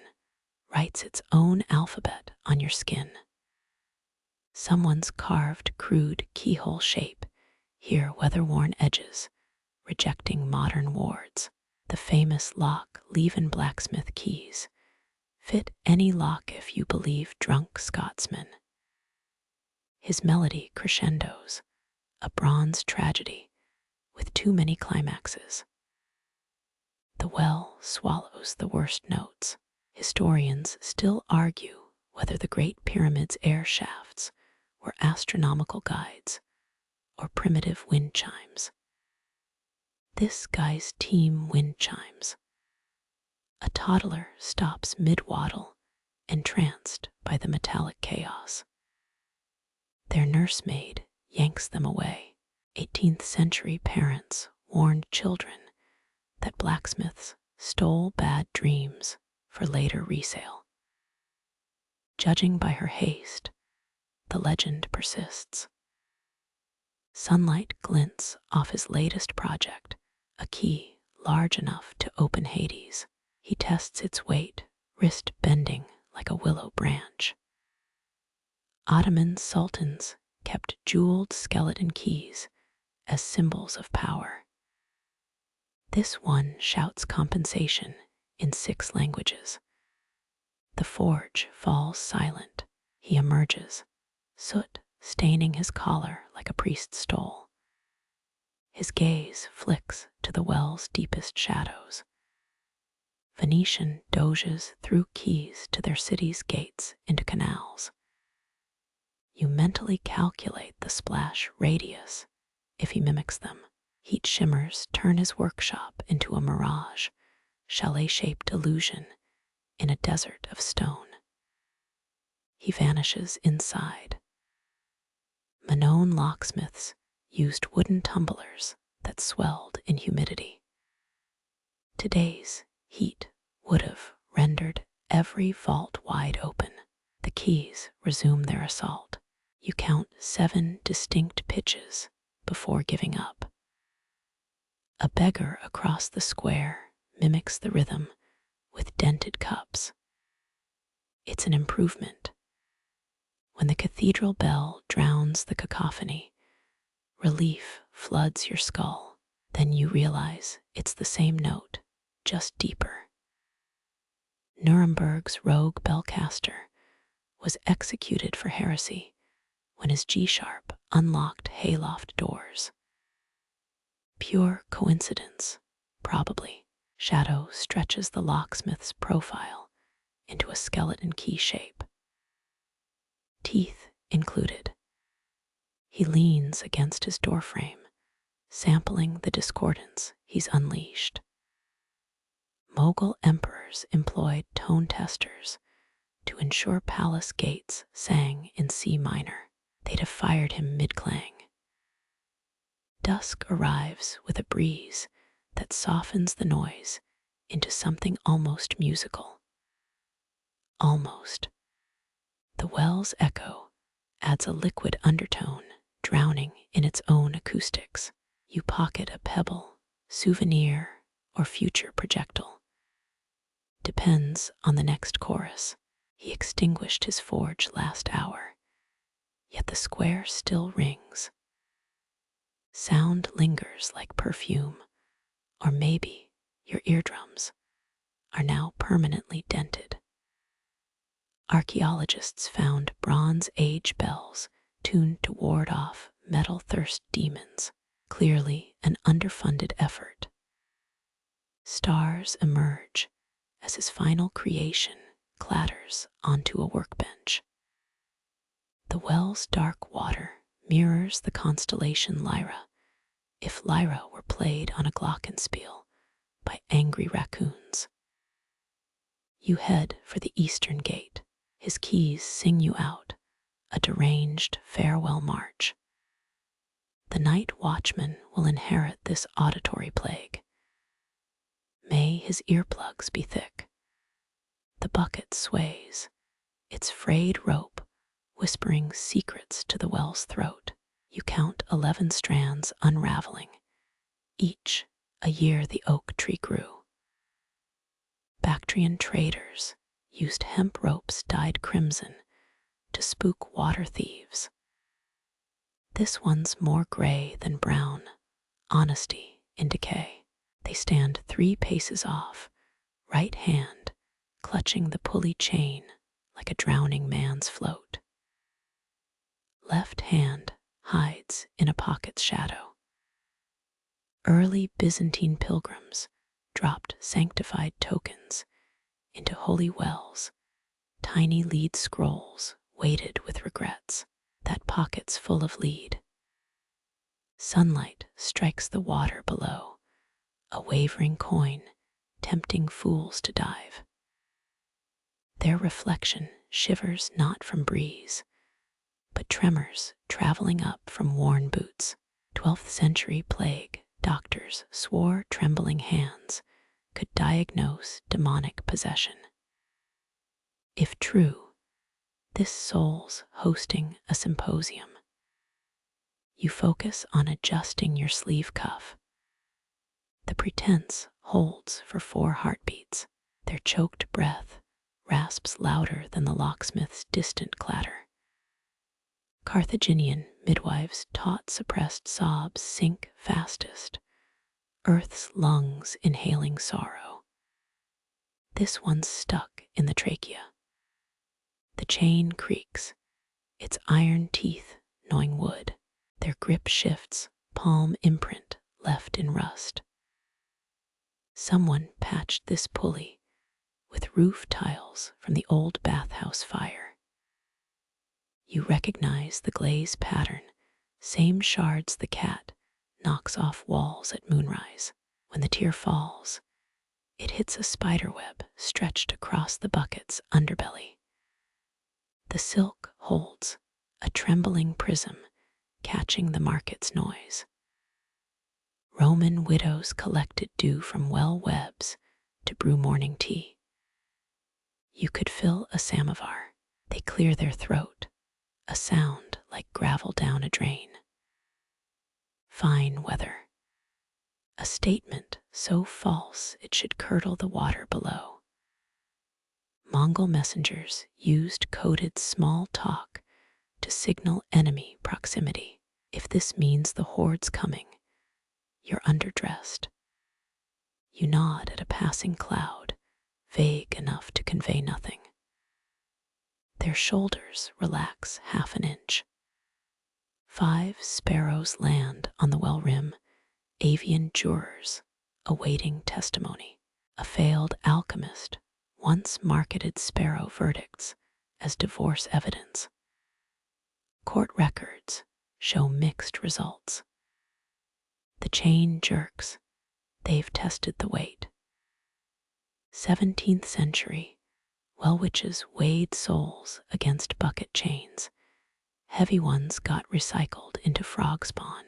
writes its own alphabet on your skin. Someone's carved crude keyhole shape, here weather-worn edges, rejecting modern wards. The famous lock Leven blacksmith keys fit any lock if you believe drunk Scotsmen. His melody crescendos, a bronze tragedy with too many climaxes. The well swallows the worst notes. Historians still argue whether the Great Pyramid's air shafts were astronomical guides or primitive wind chimes. This guy's team wind chimes. A toddler stops mid-waddle, entranced by the metallic chaos. Their nursemaid yanks them away. 18th century parents warned children that blacksmiths stole bad dreams for later resale. Judging by her haste, the legend persists. Sunlight glints off his latest project, a key large enough to open Hades. He tests its weight, wrist bending like a willow branch. Ottoman sultans kept jeweled skeleton keys as symbols of power. This one shouts compensation in 6 languages. The forge falls silent. He emerges, soot staining his collar like a priest's stole. His gaze flicks to the well's deepest shadows. Venetian doges threw keys to their city's gates into canals. You mentally calculate the splash radius if he mimics them. Heat shimmers turn his workshop into a mirage, chalet-shaped illusion in a desert of stone. He vanishes inside. Minoan locksmiths used wooden tumblers that swelled in humidity. Today's heat would have rendered every vault wide open. The keys resume their assault. You count 7 distinct pitches before giving up. A beggar across the square mimics the rhythm with dented cups. It's an improvement. When the cathedral bell drowns the cacophony, relief floods your skull. Then you realize it's the same note, just deeper. Nuremberg's rogue bellcaster was executed for heresy when his G-sharp unlocked hayloft doors. Pure coincidence, probably. Shadow stretches the locksmith's profile into a skeleton key shape. Teeth included. He leans against his doorframe, sampling the discordance he's unleashed. Mughal emperors employed tone testers to ensure palace gates sang in C minor. They'd have fired him mid-clang. Dusk arrives with a breeze that softens the noise into something almost musical. Almost. The well's echo adds a liquid undertone, drowning in its own acoustics. You pocket a pebble, souvenir, or future projectile. Depends on the next chorus. He extinguished his forge last hour, yet the square still rings. Sound lingers like perfume, or maybe your eardrums are now permanently dented. Archaeologists found Bronze Age bells tuned to ward off metal-thirst demons, clearly an underfunded effort. Stars emerge as his final creation clatters onto a workbench. The well's dark water mirrors the constellation Lyra, if Lyra were played on a glockenspiel by angry raccoons. You head for the eastern gate. His keys sing you out, a deranged farewell march. The night watchman will inherit this auditory plague. May his earplugs be thick. The bucket sways, its frayed rope whispering secrets to the well's throat. You count 11 strands unraveling, each a year the oak tree grew. Bactrian traders used hemp ropes dyed crimson to spook water thieves. This one's more gray than brown, honesty in decay. They stand 3 paces off, right hand clutching the pulley chain like a drowning man's float. Left hand hides in a pocket's shadow. Early Byzantine pilgrims dropped sanctified tokens into holy wells, tiny lead scrolls weighted with regrets. That pocket's full of lead. Sunlight strikes the water below, a wavering coin tempting fools to dive. Their reflection shivers not from breeze, but tremors traveling up from worn boots. 12th century plague doctors swore trembling hands could diagnose demonic possession. If true, this soul's hosting a symposium. You focus on adjusting your sleeve cuff. The pretense holds for 4 heartbeats. Their choked breath rasps louder than the locksmith's distant clatter. Carthaginian midwives taught suppressed sobs sink fastest, Earth's lungs inhaling sorrow. This one's stuck in the trachea. The chain creaks, its iron teeth gnawing wood. Their grip shifts, palm imprint left in rust. Someone patched this pulley with roof tiles from the old bathhouse fire. You recognize the glaze pattern, same shards the cat knocks off walls at moonrise. When the tear falls, it hits a spiderweb stretched across the bucket's underbelly. The silk holds a trembling prism catching the market's noise. Roman widows collected dew from well webs to brew morning tea. You could fill a samovar. They clear their throat, a sound like gravel down a drain. Fine weather. A statement so false it should curdle the water below. Mongol messengers used coded small talk to signal enemy proximity. If this means the horde's coming, you're underdressed. You nod at a passing cloud, vague enough to convey nothing. Their shoulders relax half an inch. 5 sparrows land on the well rim, avian jurors awaiting testimony. A failed alchemist once marketed sparrow verdicts as divorce evidence. Court records show mixed results. The chain jerks. They've tested the weight. 17th century, well witches weighed souls against bucket chains. Heavy ones got recycled into frog spawn.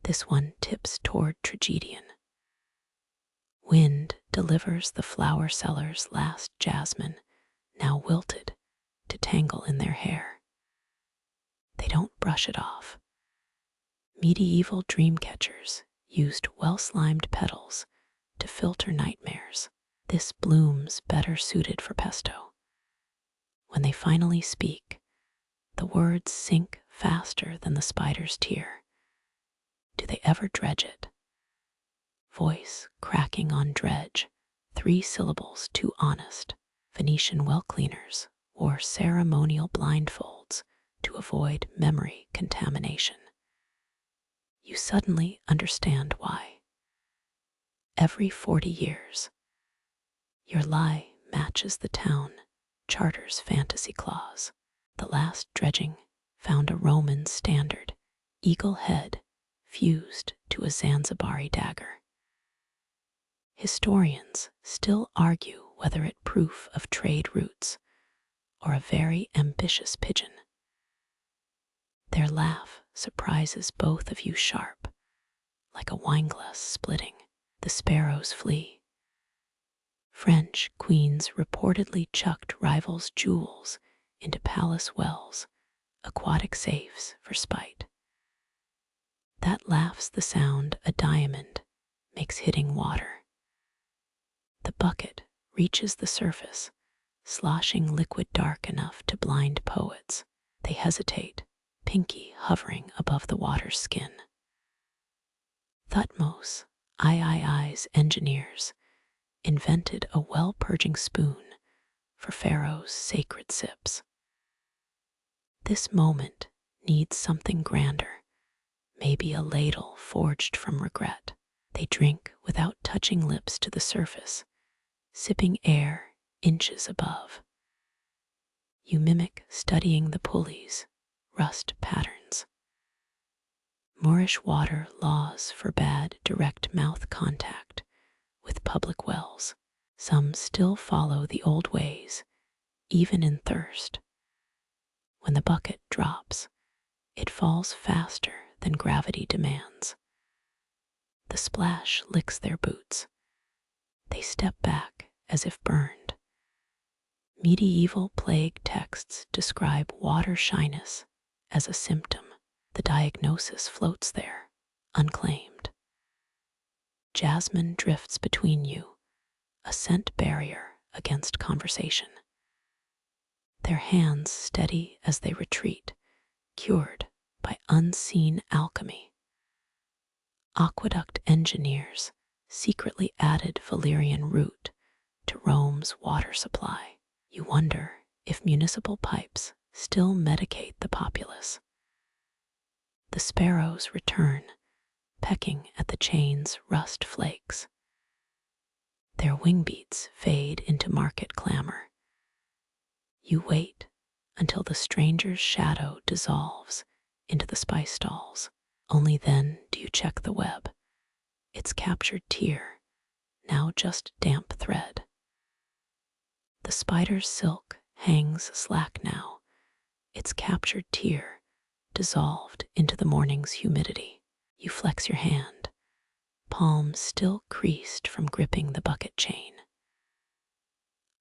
This one tips toward tragedian. Wind delivers the flower seller's last jasmine, now wilted, to tangle in their hair. They don't brush it off. Medieval dream catchers used well-slimed petals to filter nightmares. This bloom's better suited for pesto. When they finally speak, the words sink faster than the spider's tear. Do they ever dredge it? Voice cracking on dredge, 3 syllables too honest. Venetian well cleaners wore ceremonial blindfolds to avoid memory contamination. You suddenly understand why. Every 40 years, your lie matches the town charter's fantasy clause. The last dredging found a Roman standard, eagle head fused to a Zanzibari dagger. Historians still argue whether it proof of trade routes or a very ambitious pigeon. Their laugh surprises both of you sharp, like a wineglass splitting. The sparrows flee. French queens reportedly chucked rivals' jewels into palace wells, aquatic safes for spite. That laughs the sound a diamond makes hitting water. The bucket reaches the surface, sloshing liquid dark enough to blind poets. They hesitate, pinky hovering above the water's skin. Thutmose, III's engineers, invented a well-purging spoon for Pharaoh's sacred sips. This moment needs something grander, maybe a ladle forged from regret. They drink without touching lips to the surface, sipping air inches above. You mimic studying the pulleys, rust patterns. Moorish water laws forbade direct mouth contact with public wells. Some still follow the old ways, even in thirst. When the bucket drops, it falls faster than gravity demands. The splash licks their boots. They step back as if burned. Medieval plague texts describe water shyness as a symptom. The diagnosis floats there, unclaimed. Jasmine drifts between you, a scent barrier against conversation. Their hands steady as they retreat, cured by unseen alchemy. Aqueduct engineers secretly added valerian root to Rome's water supply. You wonder if municipal pipes still medicate the populace. The sparrows return, pecking at the chain's rust flakes. Their wing beats fade into market clamor. You wait until the stranger's shadow dissolves into the spice stalls. Only then do you check the web. Its captured tear, now just damp thread. The spider's silk hangs slack now, its captured tear dissolved into the morning's humidity. You flex your hand, palms still creased from gripping the bucket chain.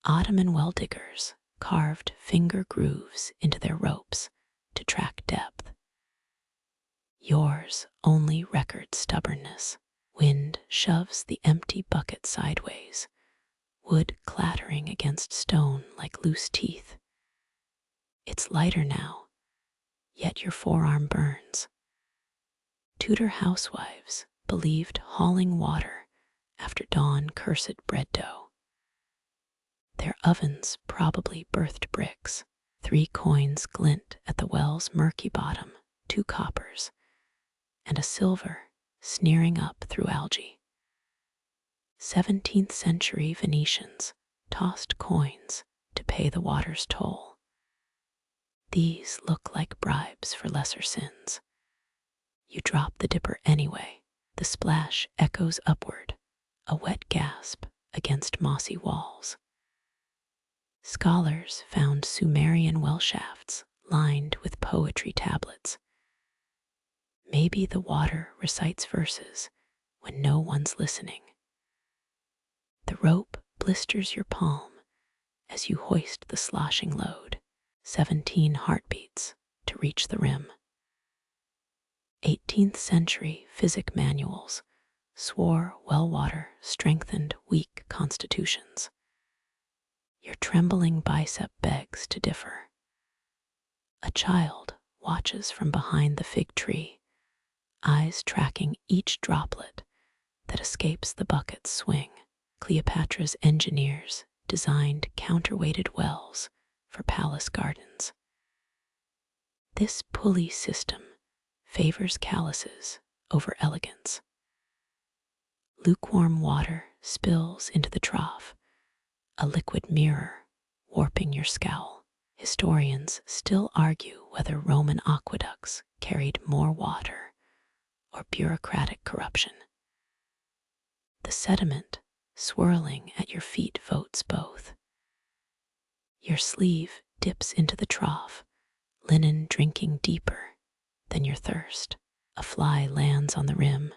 Ottoman well diggers carved finger grooves into their ropes to track depth. Yours only record stubbornness. Wind shoves the empty bucket sideways, wood clattering against stone like loose teeth. It's lighter now, yet your forearm burns. Tudor housewives believed hauling water after dawn cursed bread dough. Their ovens probably birthed bricks. 3 coins glint at the well's murky bottom, 2 coppers, and a silver sneering up through algae. 17th century Venetians tossed coins to pay the water's toll. These look like bribes for lesser sins. You drop the dipper anyway. The splash echoes upward, a wet gasp against mossy walls. Scholars found Sumerian well shafts lined with poetry tablets. Maybe the water recites verses when no one's listening. The rope blisters your palm as you hoist the sloshing load, 17 heartbeats to reach the rim. 18th century physic manuals swore well water strengthened weak constitutions. Your trembling bicep begs to differ. A child watches from behind the fig tree, eyes tracking each droplet that escapes the bucket's swing. Cleopatra's engineers designed counterweighted wells for palace gardens. This pulley system favors calluses over elegance. Lukewarm water spills into the trough, a liquid mirror warping your scowl. Historians still argue whether Roman aqueducts carried more water or bureaucratic corruption. The sediment swirling at your feet votes both. Your sleeve dips into the trough, linen drinking deeper than your thirst. A fly lands on the rim,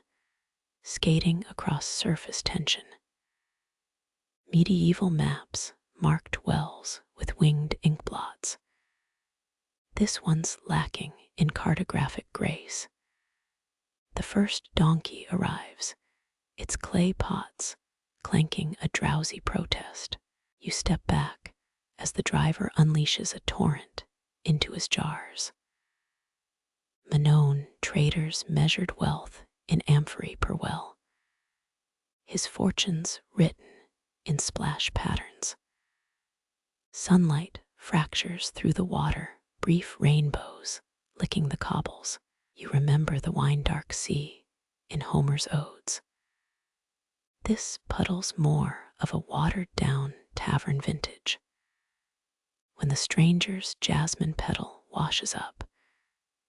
skating across surface tension. Medieval maps marked wells with winged ink blots. This one's lacking in cartographic grace. The first donkey arrives, its clay pots clanking a drowsy protest. You step back as the driver unleashes a torrent into his jars. Manon traders measured wealth in amphorae per well, his fortunes written in splash patterns. Sunlight fractures through the water, brief rainbows licking the cobbles. You remember the wine-dark sea in Homer's odes. This puddle's more of a watered-down tavern vintage. When the stranger's jasmine petal washes up,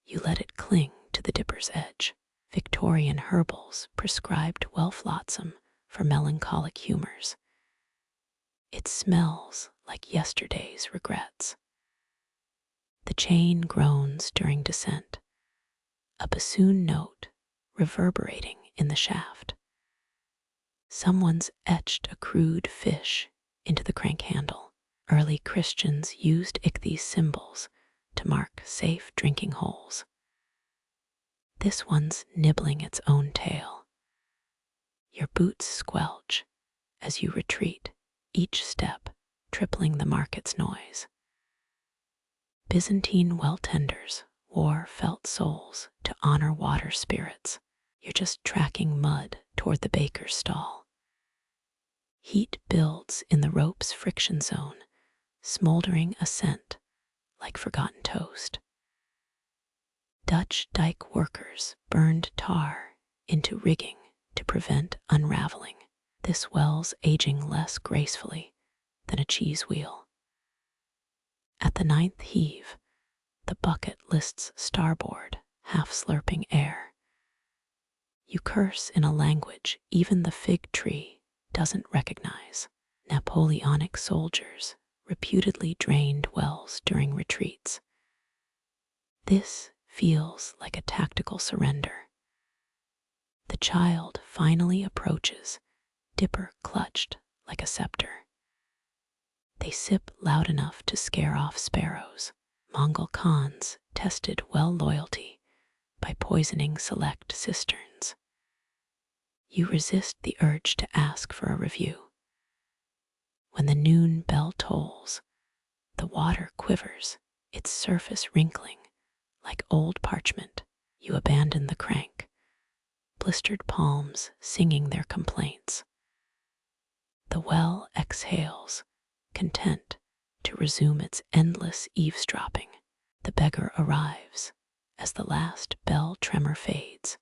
you let it cling to the dipper's edge. Victorian herbals prescribed well flotsam for melancholic humors. It smells like yesterday's regrets. The chain groans during descent, a bassoon note reverberating in the shaft. Someone's etched a crude fish into the crank handle. Early Christians used ichthys symbols to mark safe drinking holes. This one's nibbling its own tail. Your boots squelch as you retreat, each step tripling the market's noise. Byzantine well tenders wore felt soles to honor water spirits. You're just tracking mud toward the baker's stall. Heat builds in the rope's friction zone, smoldering a scent like forgotten toast. Dutch dike workers burned tar into rigging to prevent unraveling. This well's aging less gracefully than a cheese wheel. At the 9th heave, the bucket lists starboard, half slurping air. You curse in a language even the fig tree doesn't recognize. Napoleonic soldiers reputedly drained wells during retreats. This feels like a tactical surrender. The child finally approaches, dipper clutched like a scepter. They sip loud enough to scare off sparrows. Mongol Khans tested well loyalty by poisoning select cisterns. You resist the urge to ask for a review. When the noon bell tolls, the water quivers, its surface wrinkling like old parchment. You abandon the crank, blistered palms singing their complaints. The well exhales, content to resume its endless eavesdropping. The beggar arrives as the last bell tremor fades,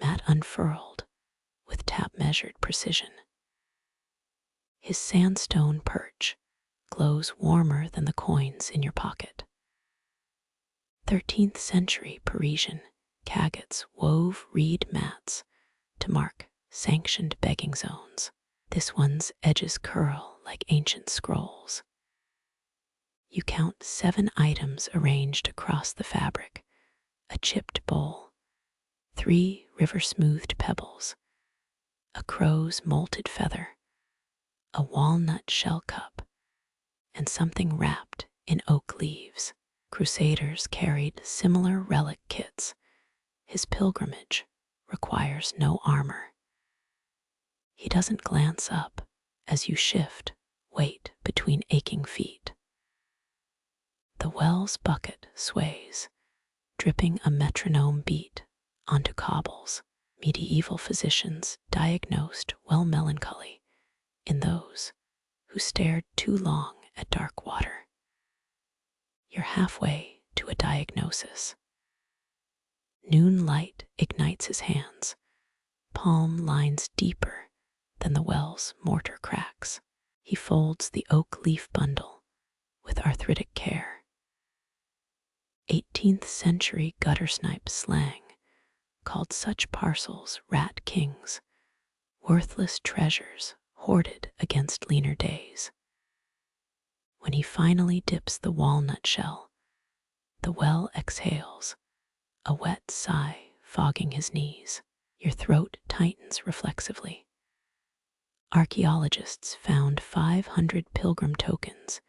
mat unfurled with tap-measured precision. His sandstone perch glows warmer than the coins in your pocket. 13th century Parisian Cagots wove reed mats to mark sanctioned begging zones. This one's edges curl like ancient scrolls. You count 7 items arranged across the fabric: a chipped bowl, 3 river-smoothed pebbles, a crow's molted feather, a walnut shell cup, and something wrapped in oak leaves. Crusaders carried similar relic kits. His pilgrimage requires no armor. He doesn't glance up as you shift weight between aching feet. The well's bucket sways, dripping a metronome beat onto cobbles. Medieval physicians diagnosed well melancholy in those who stared too long at dark water. You're halfway to a diagnosis. Noon light ignites his hands, palm lines deeper than the well's mortar cracks. He folds the oak leaf bundle with arthritic care. 18th century guttersnipe slang called such parcels rat kings, worthless treasures hoarded against leaner days. When he finally dips the walnut shell, the well exhales, a wet sigh fogging his knees. Your throat tightens reflexively. Archaeologists found 500 pilgrim tokens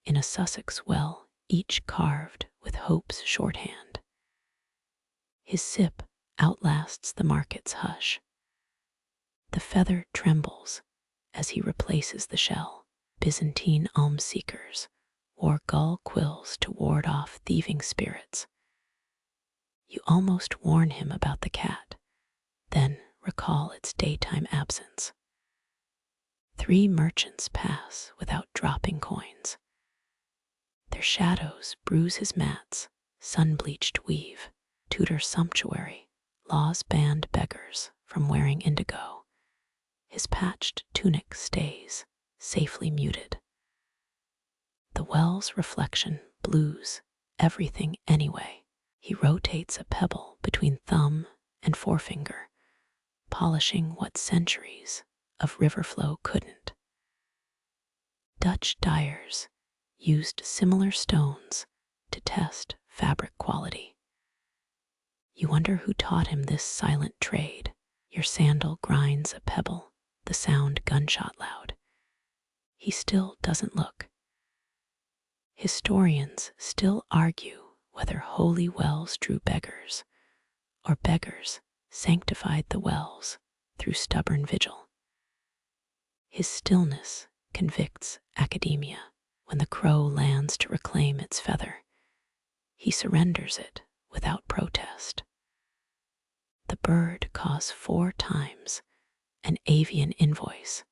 in a Sussex well, each carved with hope's shorthand. His sip outlasts the market's hush. The feather trembles as he replaces the shell. Byzantine alms seekers wore gull quills to ward off thieving spirits. You almost warn him about the cat, then recall its daytime absence. 3 merchants pass without dropping coins. Their shadows bruise his mats, sun-bleached weave. Tudor sumptuary laws banned beggars from wearing indigo. His patched tunic stays safely muted. The well's reflection blues everything anyway. He rotates a pebble between thumb and forefinger, polishing what centuries of river flow couldn't. Dutch dyers used similar stones to test fabric quality. You wonder who taught him this silent trade. Your sandal grinds a pebble, the sound gunshot loud. He still doesn't look. Historians still argue whether holy wells drew beggars, or beggars sanctified the wells through stubborn vigil. His stillness convicts academia. When the crow lands to reclaim its feather, he surrenders it without protest. The bird costs 4 times an avian invoice.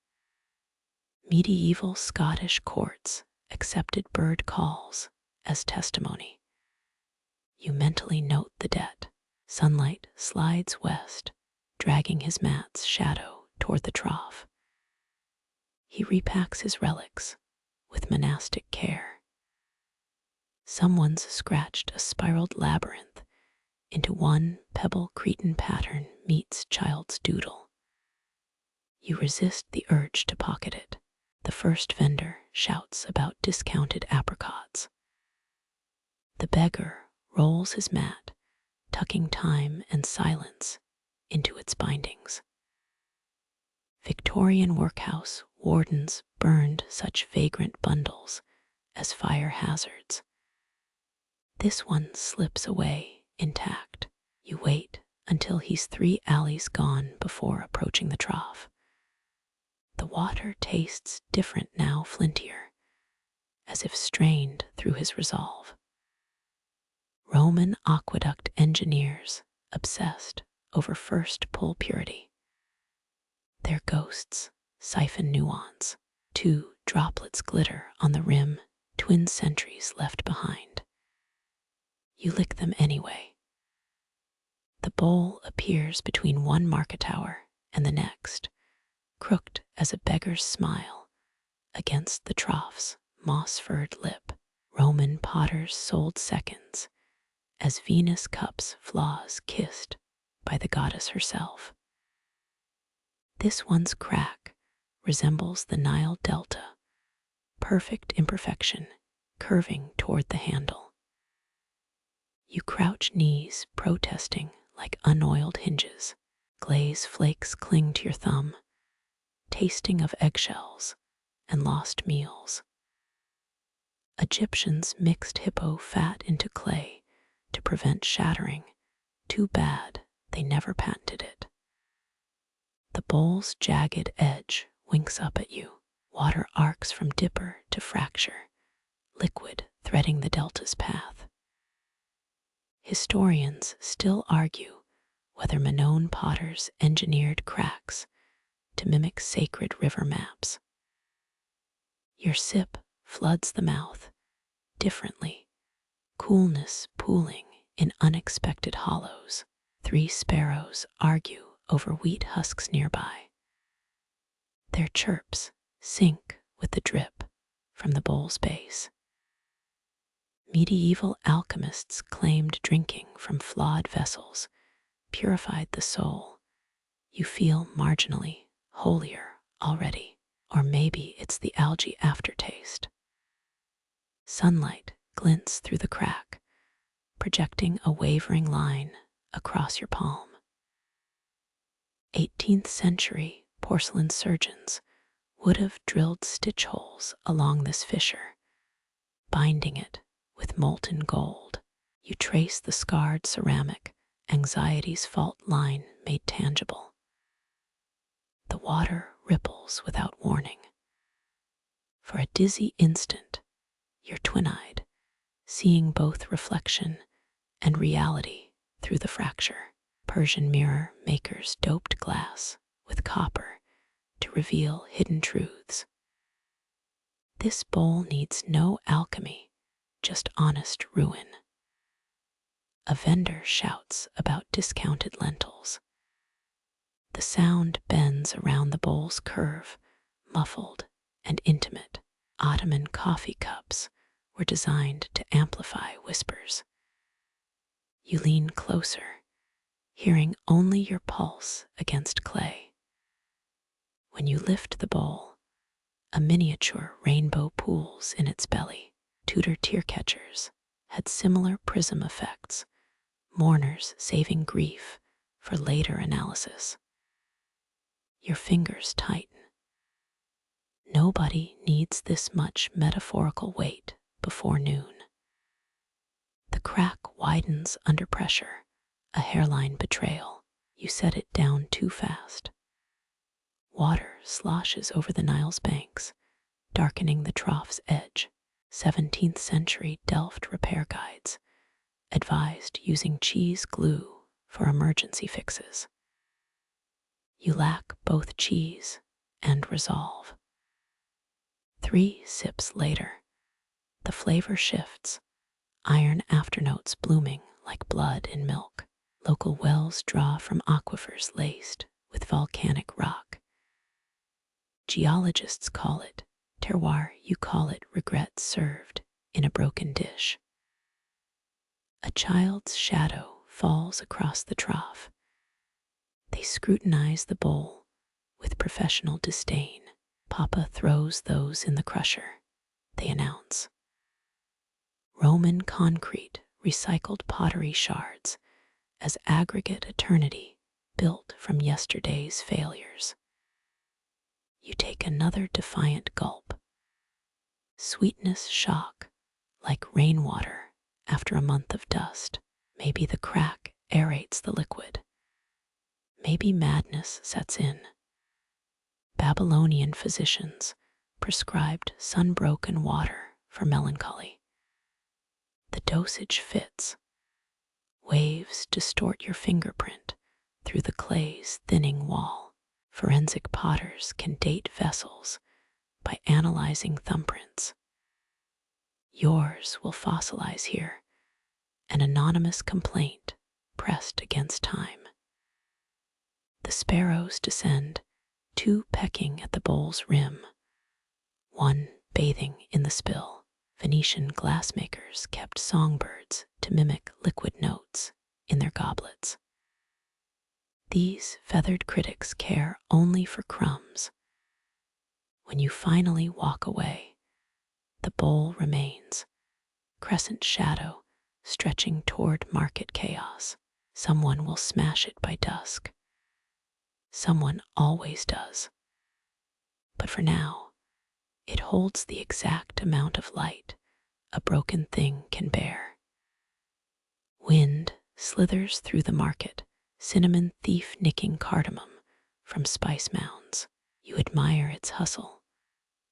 Medieval Scottish courts accepted bird calls as testimony. You mentally note the debt. Sunlight slides west, dragging his mat's shadow toward the trough. He repacks his relics with monastic care. Someone's scratched a spiraled labyrinth into one pebble Cretan pattern meets child's doodle. You resist the urge to pocket it. The first vendor shouts about discounted apricots. The beggar rolls his mat, tucking time and silence into its bindings. Victorian workhouse wardens burned such vagrant bundles as fire hazards. This one slips away intact. You wait until he's 3 alleys gone before approaching the trough. The water tastes different now, flintier, as if strained through his resolve. Roman aqueduct engineers obsessed over first pull purity. Their ghosts siphon nuance. 2 droplets glitter on the rim, twin centuries left behind. You lick them anyway. The bowl appears between one market tower and the next, crooked as a beggar's smile against the trough's moss-furred lip. Roman potters sold seconds as Venus cups flaws kissed by the goddess herself. This one's crack resembles the Nile Delta, perfect imperfection curving toward the handle. You crouch knees, protesting like unoiled hinges. Glaze flakes cling to your thumb, tasting of eggshells and lost meals. Egyptians mixed hippo fat into clay to prevent shattering. Too bad they never patented it. The bowl's jagged edge winks up at you. Water arcs from dipper to fracture, liquid threading the delta's path. Historians still argue whether Minoan potters engineered cracks to mimic sacred river maps. Your sip floods the mouth differently, coolness pooling in unexpected hollows. 3 sparrows argue over wheat husks nearby. Their chirps sync with the drip from the bowl's base. Medieval alchemists claimed drinking from flawed vessels purified the soul. You feel marginally holier already, or maybe it's the algae aftertaste. Sunlight glints through the crack, projecting a wavering line across your palm. 18th century porcelain surgeons would have drilled stitch holes along this fissure, binding it with molten gold. You trace the scarred ceramic, anxiety's fault line made tangible. The water ripples without warning. For a dizzy instant, you're twin-eyed, seeing both reflection and reality through the fracture. Persian mirror makers doped glass with copper to reveal hidden truths. This bowl needs no alchemy, just honest ruin. A vendor shouts about discounted lentils. The sound bends around the bowl's curve, muffled and intimate. Ottoman coffee cups were designed to amplify whispers. You lean closer, hearing only your pulse against clay. When you lift the bowl, a miniature rainbow pools in its belly. Tudor tear catchers had similar prism effects, mourners saving grief for later analysis. Your fingers tighten. Nobody needs this much metaphorical weight before noon. The crack widens under pressure, a hairline betrayal. You set it down too fast. Water sloshes over the Nile's banks, darkening the trough's edge. 17th century Delft repair guides advised using cheese glue for emergency fixes. You lack both cheese and resolve. 3 sips later, the flavor shifts, iron afternotes blooming like blood in milk. Local wells draw from aquifers laced with volcanic rock. Geologists call it terroir, you call it regret served in a broken dish. A child's shadow falls across the trough. They scrutinize the bowl with professional disdain. Papa throws those in the crusher, they announce. Roman concrete recycled pottery shards as aggregate eternity built from yesterday's failures. You take another defiant gulp. Sweetness shock, like rainwater after a month of dust. Maybe the crack aerates the liquid. Maybe madness sets in. Babylonian physicians prescribed sun-broken water for melancholy. The dosage fits. Waves distort your fingerprint through the clay's thinning wall. Forensic potters can date vessels by analyzing thumbprints. Yours will fossilize here, an anonymous complaint pressed against time. The sparrows descend, two pecking at the bowl's rim, one bathing in the spill. Venetian glassmakers kept songbirds to mimic liquid notes in their goblets. These feathered critics care only for crumbs. When you finally walk away, the bowl remains, crescent shadow stretching toward market chaos. Someone will smash it by dusk. Someone always does. But for now, it holds the exact amount of light a broken thing can bear. Wind slithers through the market, cinnamon thief nicking cardamom from spice mounds. You admire its hustle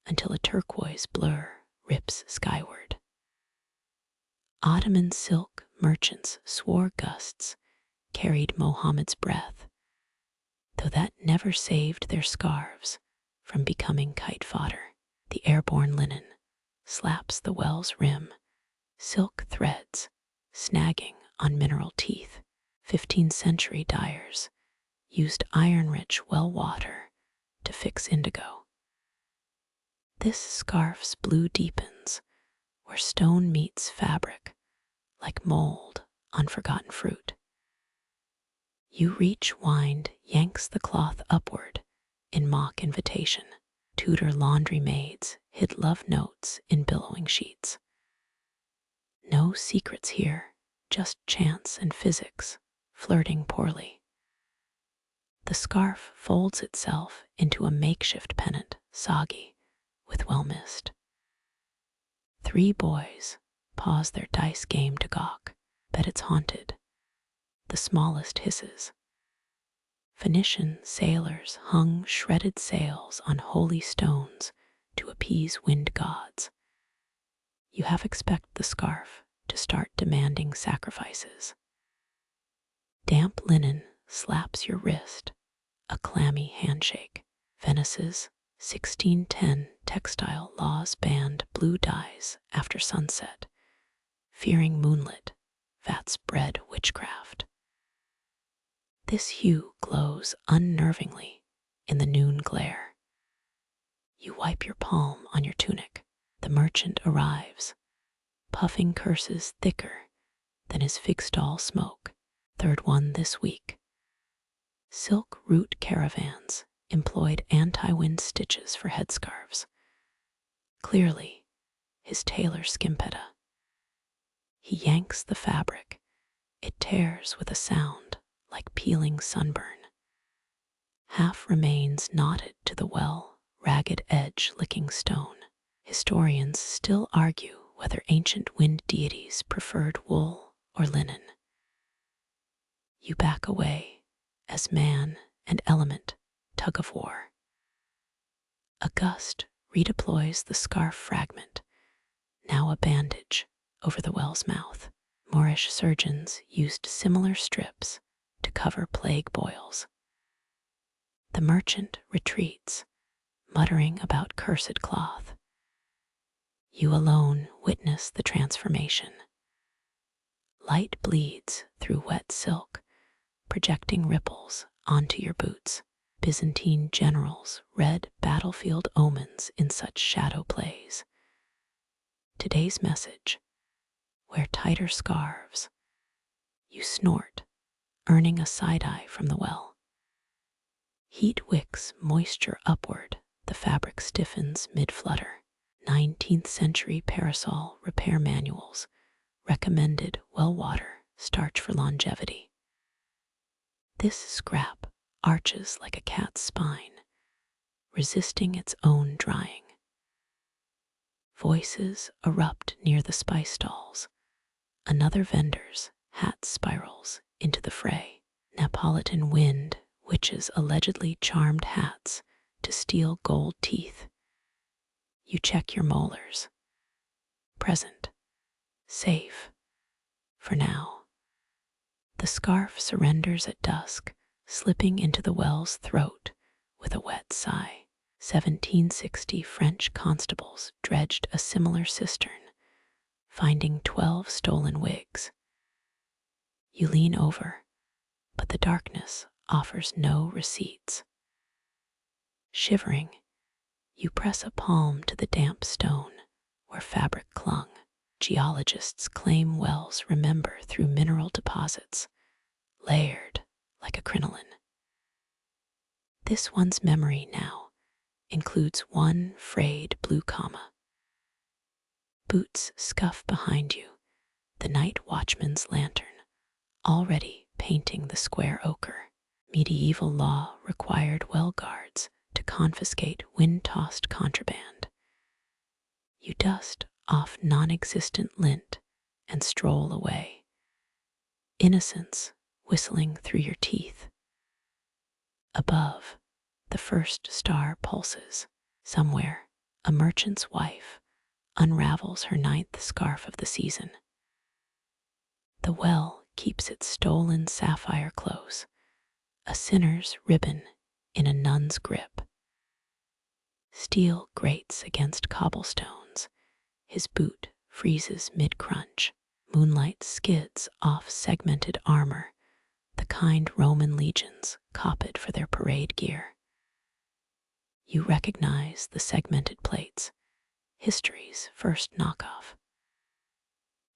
until a turquoise blur rips skyward. Ottoman silk merchants swore gusts carried Mohammed's breath, though that never saved their scarves from becoming kite fodder. The airborne linen slaps the well's rim, silk threads snagging on mineral teeth. 15th century dyers used iron-rich well water to fix indigo. This scarf's blue deepens where stone meets fabric, like mold on forgotten fruit. You reach wind yanks the cloth upward in mock invitation. Tudor laundry maids hid love notes in billowing sheets. No secrets here, just chance and physics flirting poorly. The scarf folds itself into a makeshift pennant, soggy with well mist. 3 boys pause their dice game to gawk. Bet it's haunted. The smallest hisses. Phoenician sailors hung shredded sails on holy stones to appease wind gods. You half expect the scarf to start demanding sacrifices. Damp linen slaps your wrist, a clammy handshake. Venice's 1610 textile laws banned blue dyes after sunset, fearing moonlit vats bred witchcraft. This hue glows unnervingly in the noon glare. You wipe your palm on your tunic. The merchant arrives, puffing curses thicker than his fig stall smoke. 3rd one this week. Silk root caravans employed anti-wind stitches for headscarves. Clearly, his tailor Skimpetta. He yanks the fabric. It tears with a sound like peeling sunburn. Half remains knotted to the ragged edge-licking stone. Historians still argue whether ancient wind deities preferred wool or linen. You back away as man and element tug of war. A gust redeploys the scarf fragment, now a bandage over the well's mouth. Moorish surgeons used similar strips to cover plague boils. The merchant retreats, muttering about cursed cloth. You alone witness the transformation. Light bleeds through wet silk, projecting ripples onto your boots. Byzantine generals read battlefield omens in such shadow plays. Today's message: wear tighter scarves. You snort, earning a side-eye from the well. Heat wicks moisture upward, the fabric stiffens mid-flutter. 19th century parasol repair manuals recommended well water, starch for longevity. This scrap arches like a cat's spine, resisting its own drying. Voices erupt near the spice stalls. Another vendor's hat spirals into the fray. Neapolitan wind witches allegedly charmed hats to steal gold teeth. You check your molars. Present. Safe. For now. The scarf surrenders at dusk, slipping into the well's throat with a wet sigh. 1760 French constables dredged a similar cistern, finding 12 stolen wigs. You lean over, but the darkness offers no receipts. Shivering, you press a palm to the damp stone where fabric clung. Geologists claim wells remember through mineral deposits, layered like a crinoline. This one's memory now includes one frayed blue comma. Boots scuff behind you, the night watchman's lantern, already painting the square ochre. Medieval law required well guards to confiscate wind-tossed contraband. You dust off non-existent lint and stroll away. Innocence whistling through your teeth. Above, the first star pulses. Somewhere, a merchant's wife unravels her 9th scarf of the season. The well keeps its stolen sapphire close, a sinner's ribbon in a nun's grip. Steel grates against cobblestones. His boot freezes mid-crunch. Moonlight skids off segmented armor, the kind Roman legions copied for their parade gear. You recognize the segmented plates, history's first knockoff.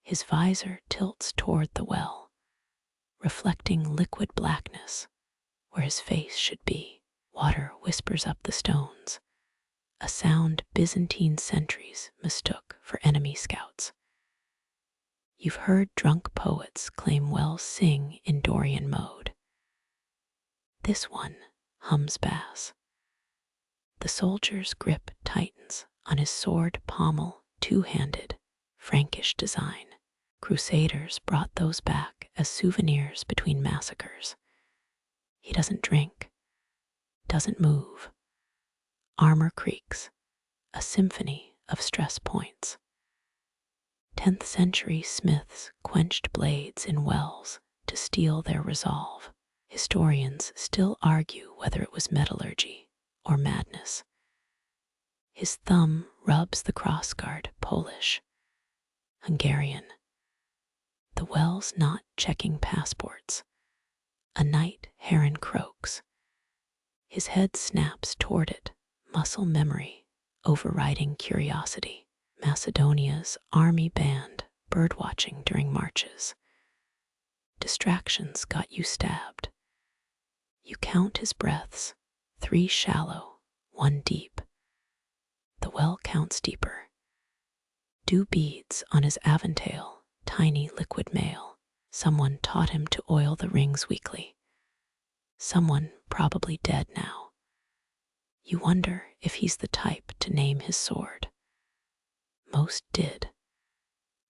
His visor tilts toward the well, reflecting liquid blackness where his face should be. Water whispers up the stones, a sound Byzantine sentries mistook for enemy scouts. You've heard drunk poets claim wells sing in Dorian mode. This one hums bass. The soldier's grip tightens on his sword pommel, two-handed, Frankish design. Crusaders brought those back as souvenirs between massacres. He doesn't drink, doesn't move. Armor creaks, a symphony of stress points. 10th century smiths quenched blades in wells to steel their resolve. Historians still argue whether it was metallurgy or madness. His thumb rubs the crossguard, Polish, Hungarian. The well's not checking passports. A night heron croaks. His head snaps toward it, muscle memory overriding curiosity. Macedonia's army band birdwatching during marches. Distractions got you stabbed. You count his breaths, 3 shallow, 1 deep. The well counts deeper. Dew beads on his aventail, tiny liquid mail. Someone taught him to oil the rings weekly. Someone probably dead now. You wonder if he's the type to name his sword. Most did.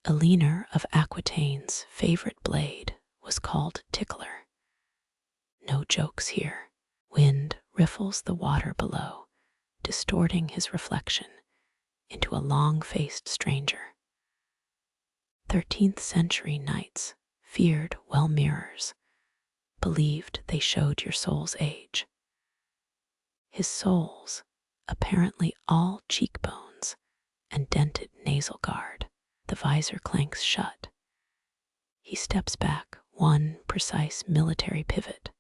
Eleanor of Aquitaine's favorite blade was called Tickler. No jokes here. Wind riffles the water below, distorting his reflection into a long-faced stranger. 13th century knights feared well mirrors, believed they showed your soul's age. His soul's apparently all cheekbones and dented nasal guard. The visor clanks shut. He steps back, one precise military pivot.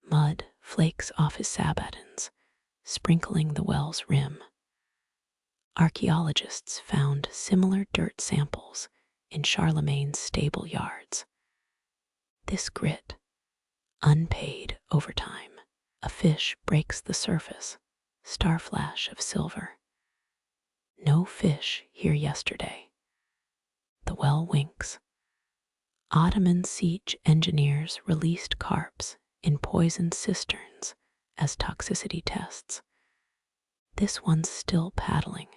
Mud flakes off his sabatons, sprinkling the well's rim. Archaeologists found similar dirt samples in Charlemagne's stable yards. This grit, unpaid overtime. A fish breaks the surface, starflash of silver. No fish here yesterday. The well winks. Ottoman siege engineers released carps in poisoned cisterns as toxicity tests. This one's still paddling,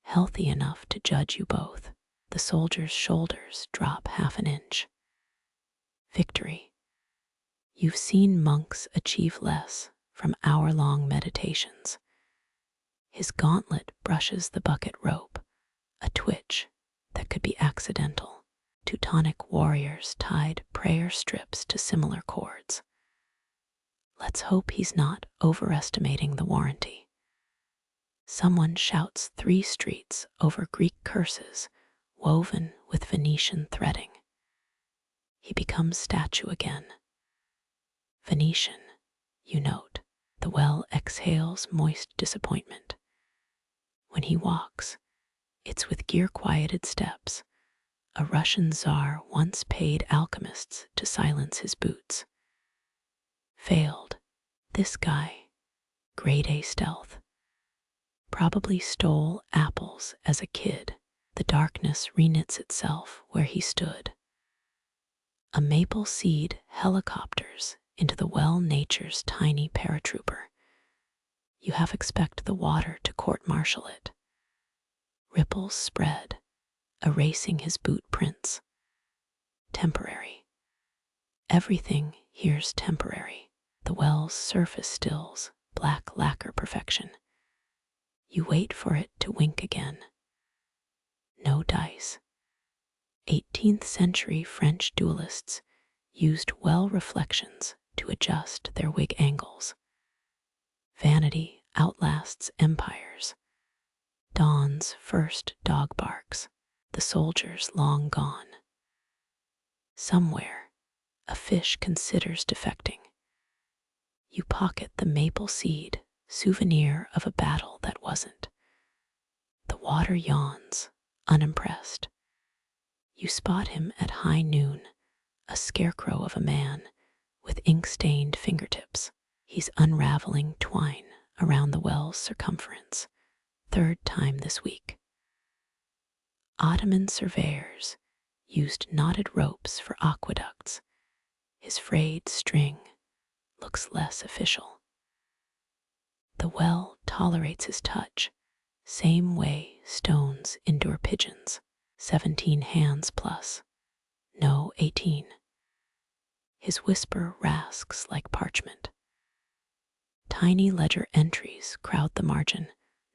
healthy enough to judge you both. The soldier's shoulders drop half an inch. Victory. You've seen monks achieve less from hour-long meditations. His gauntlet brushes the bucket rope, a twitch that could be accidental. Teutonic warriors tied prayer strips to similar cords. Let's hope he's not overestimating the warranty. Someone shouts 3 streets over Greek curses woven with Venetian threading. He becomes statue again. Venetian, you note. The well exhales moist disappointment. When he walks, it's with gear-quieted steps. A Russian czar once paid alchemists to silence his boots. Failed. This guy, grade A stealth. Probably stole apples as a kid. The darkness reknits itself where he stood. A maple seed helicopters into the well nature's tiny paratrooper. You half expect the water to court-martial it. Ripples spread, erasing his boot prints. Temporary. Everything here's temporary. The well's surface stills, black lacquer perfection. You wait for it to wink again. No dice. 18th century French duelists used well reflections to adjust their wig angles. Vanity outlasts empires. Dawn's first dog barks. The soldier's long gone. Somewhere, a fish considers defecting. You pocket the maple seed, souvenir of a battle that wasn't. The water yawns, unimpressed. You spot him at high noon, a scarecrow of a man with ink-stained fingertips. He's unraveling twine around the well's circumference, 3rd time this week. Ottoman surveyors used knotted ropes for aqueducts. His frayed string looks less official. The well tolerates his touch, same way stones endure pigeons. 17 hands plus, no 18. His whisper rasks like parchment. Tiny ledger entries crowd the margin,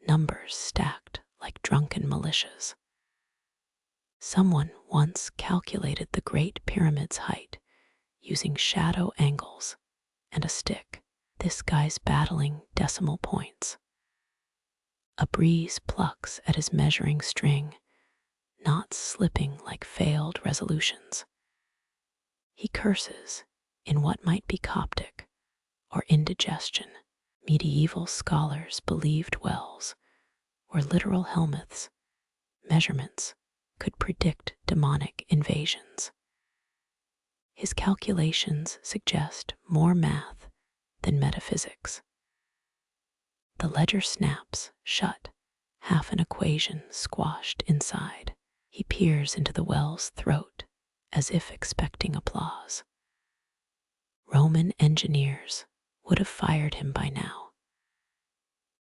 numbers stacked like drunken militias. Someone once calculated the Great Pyramid's height using shadow angles and a stick. This guy's battling decimal points. A breeze plucks at his measuring string, knots slipping like failed resolutions. He curses in what might be Coptic or indigestion. Medieval scholars believed wells were literal helmets. Measurements could predict demonic invasions. His calculations suggest more math than metaphysics. The ledger snaps shut, half an equation squashed inside. He peers into the well's throat as if expecting applause. Roman engineers would have fired him by now.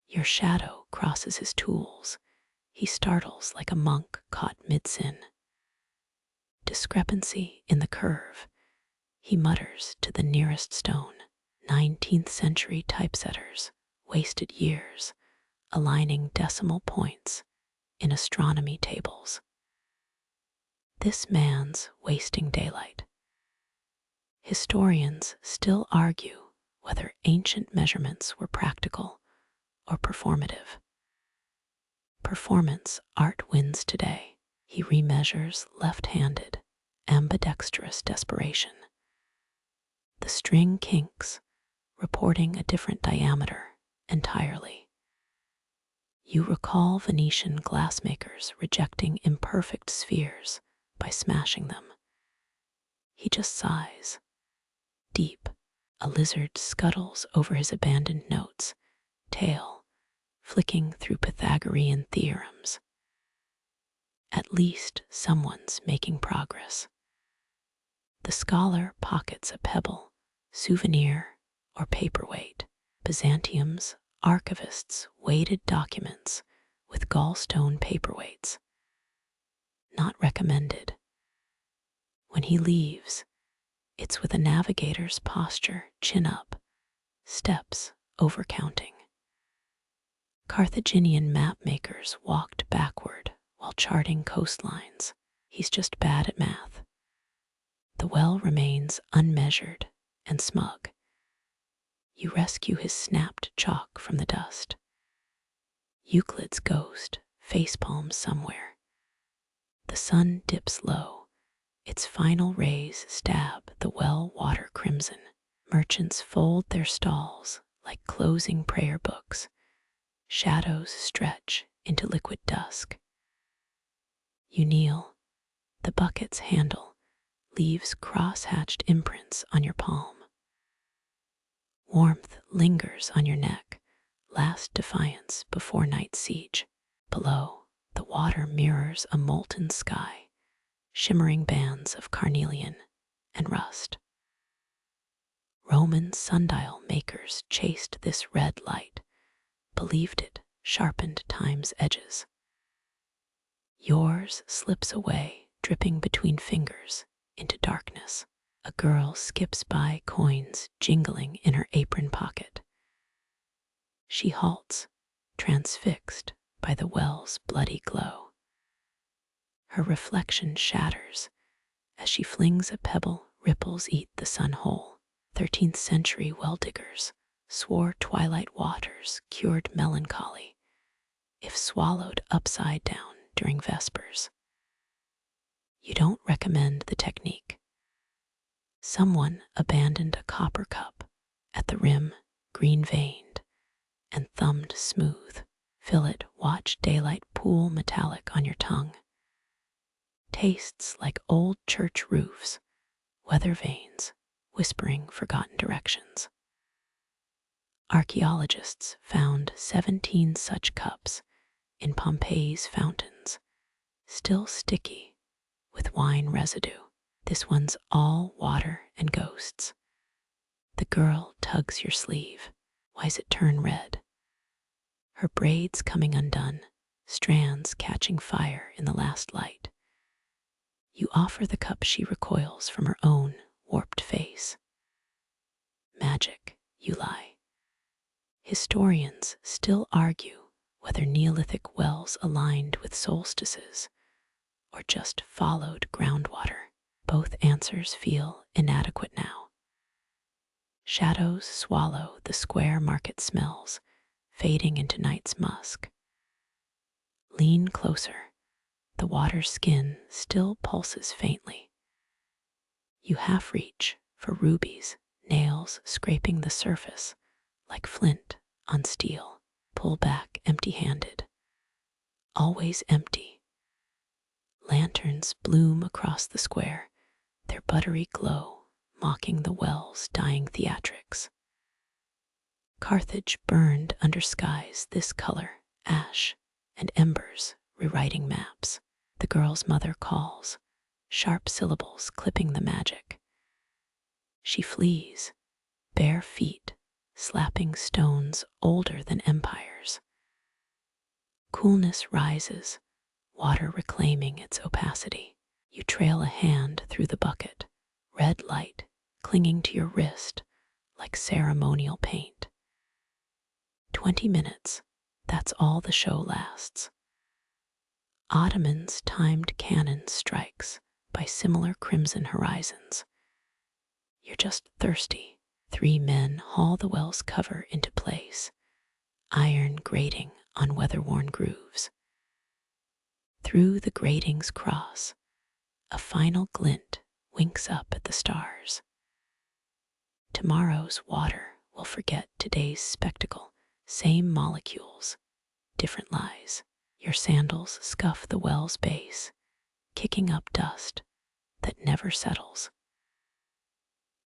Your shadow crosses his tools. He startles like a monk caught mid-sin. Discrepancy in the curve. He mutters to the nearest stone. 19th century typesetters wasted years aligning decimal points in astronomy tables. This man's wasting daylight. Historians still argue whether ancient measurements were practical or performative. Performance art wins today. He remeasures left-handed, ambidextrous desperation. The string kinks, reporting a different diameter entirely. You recall Venetian glassmakers rejecting imperfect spheres by smashing them. He just sighs. Deep, a lizard scuttles over his abandoned notes, tail flicking through Pythagorean theorems. At least someone's making progress. The scholar pockets a pebble, souvenir, or paperweight. Byzantium's archivists weighted documents with gallstone paperweights. Not recommended. When he leaves, it's with a navigator's posture, chin up, steps over counting. Carthaginian mapmakers walked backward while charting coastlines. He's just bad at math. The well remains unmeasured and smug. You rescue his snapped chalk from the dust. Euclid's ghost facepalms somewhere. The sun dips low. Its final rays stab the well water crimson. Merchants fold their stalls like closing prayer books. Shadows stretch into liquid dusk. You kneel. The bucket's handle leaves cross-hatched imprints on your palm. Warmth lingers on your neck, last defiance before night's siege. Below, the water mirrors a molten sky, shimmering bands of carnelian and rust. Roman sundial makers chased this red light, believed it sharpened time's edges. Yours slips away, dripping between fingers, into darkness. A girl skips by, coins jingling in her apron pocket. She halts, transfixed by the well's bloody glow. Her reflection shatters as she flings a pebble. Ripples eat the sun whole. 13th century well diggers swore twilight waters cured melancholy if swallowed upside down during vespers. You don't recommend the technique. Someone abandoned a copper cup at the rim, green-veined and thumbed smooth. Fill it, watch daylight pool metallic on your tongue. Tastes like old church roofs, weather vanes, whispering forgotten directions. Archaeologists found 17 such cups in Pompeii's fountains, still sticky with wine residue. This one's all water and ghosts. The girl tugs your sleeve. Why's it turn red? Her braids coming undone, strands catching fire in the last light. You offer the cup, she recoils from her own warped face. Magic, you lie. Historians still argue whether Neolithic wells aligned with solstices or just followed groundwater. Both answers feel inadequate now. Shadows swallow the square market smells, fading into night's musk. Lean closer. The water's skin still pulses faintly. You half reach for rubies, nails scraping the surface like flint on steel. Pull back empty-handed. Always empty. Lanterns bloom across the square, their buttery glow mocking the well's dying theatrics. Carthage burned under skies this color, ash and embers rewriting maps. The girl's mother calls, sharp syllables clipping the magic. She flees, bare feet slapping stones older than empires. Coolness rises, water reclaiming its opacity. You trail a hand through the bucket, red light clinging to your wrist like ceremonial paint. 20 minutes, that's all the show lasts. Ottoman's timed cannon strikes by similar crimson horizons. You're just thirsty. 3 men haul the well's cover into place, iron grating on weather-worn grooves. Through the grating's cross, a final glint winks up at the stars. Tomorrow's water will forget today's spectacle. Same molecules, different lies. Your sandals scuff the well's base, kicking up dust that never settles.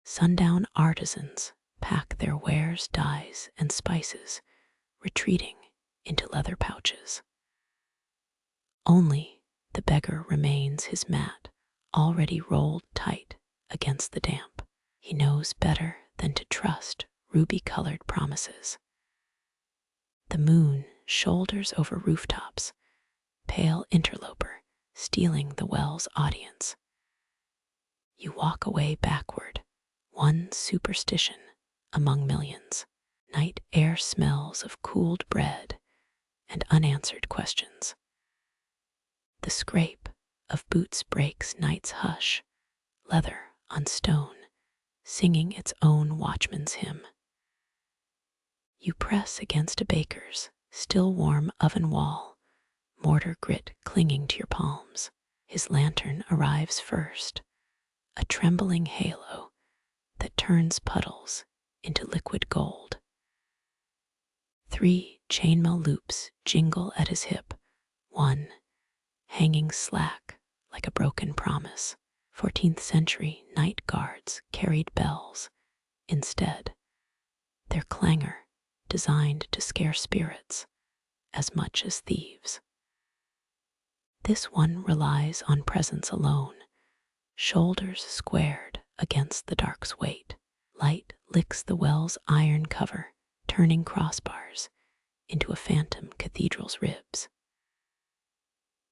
Sundown artisans pack their wares, dyes, and spices, retreating into leather pouches. Only The beggar remains his mat, already rolled tight against the damp. He knows better than to trust ruby-colored promises. The moon shoulders over rooftops, pale interloper, stealing the well's audience. You walk away backward, one superstition among millions. Night air smells of cooled bread and unanswered questions. The scrape of boots breaks night's hush, leather on stone, singing its own watchman's hymn. You press against a baker's still warm oven wall, mortar grit clinging to your palms. His lantern arrives first, a trembling halo that turns puddles into liquid gold. 3 chainmail loops jingle at his hip, one hanging slack like a broken promise. 14th century night guards carried bells instead, their clangor designed to scare spirits as much as thieves. This one relies on presence alone, shoulders squared against the dark's weight. Light licks the well's iron cover, turning crossbars into a phantom cathedral's ribs.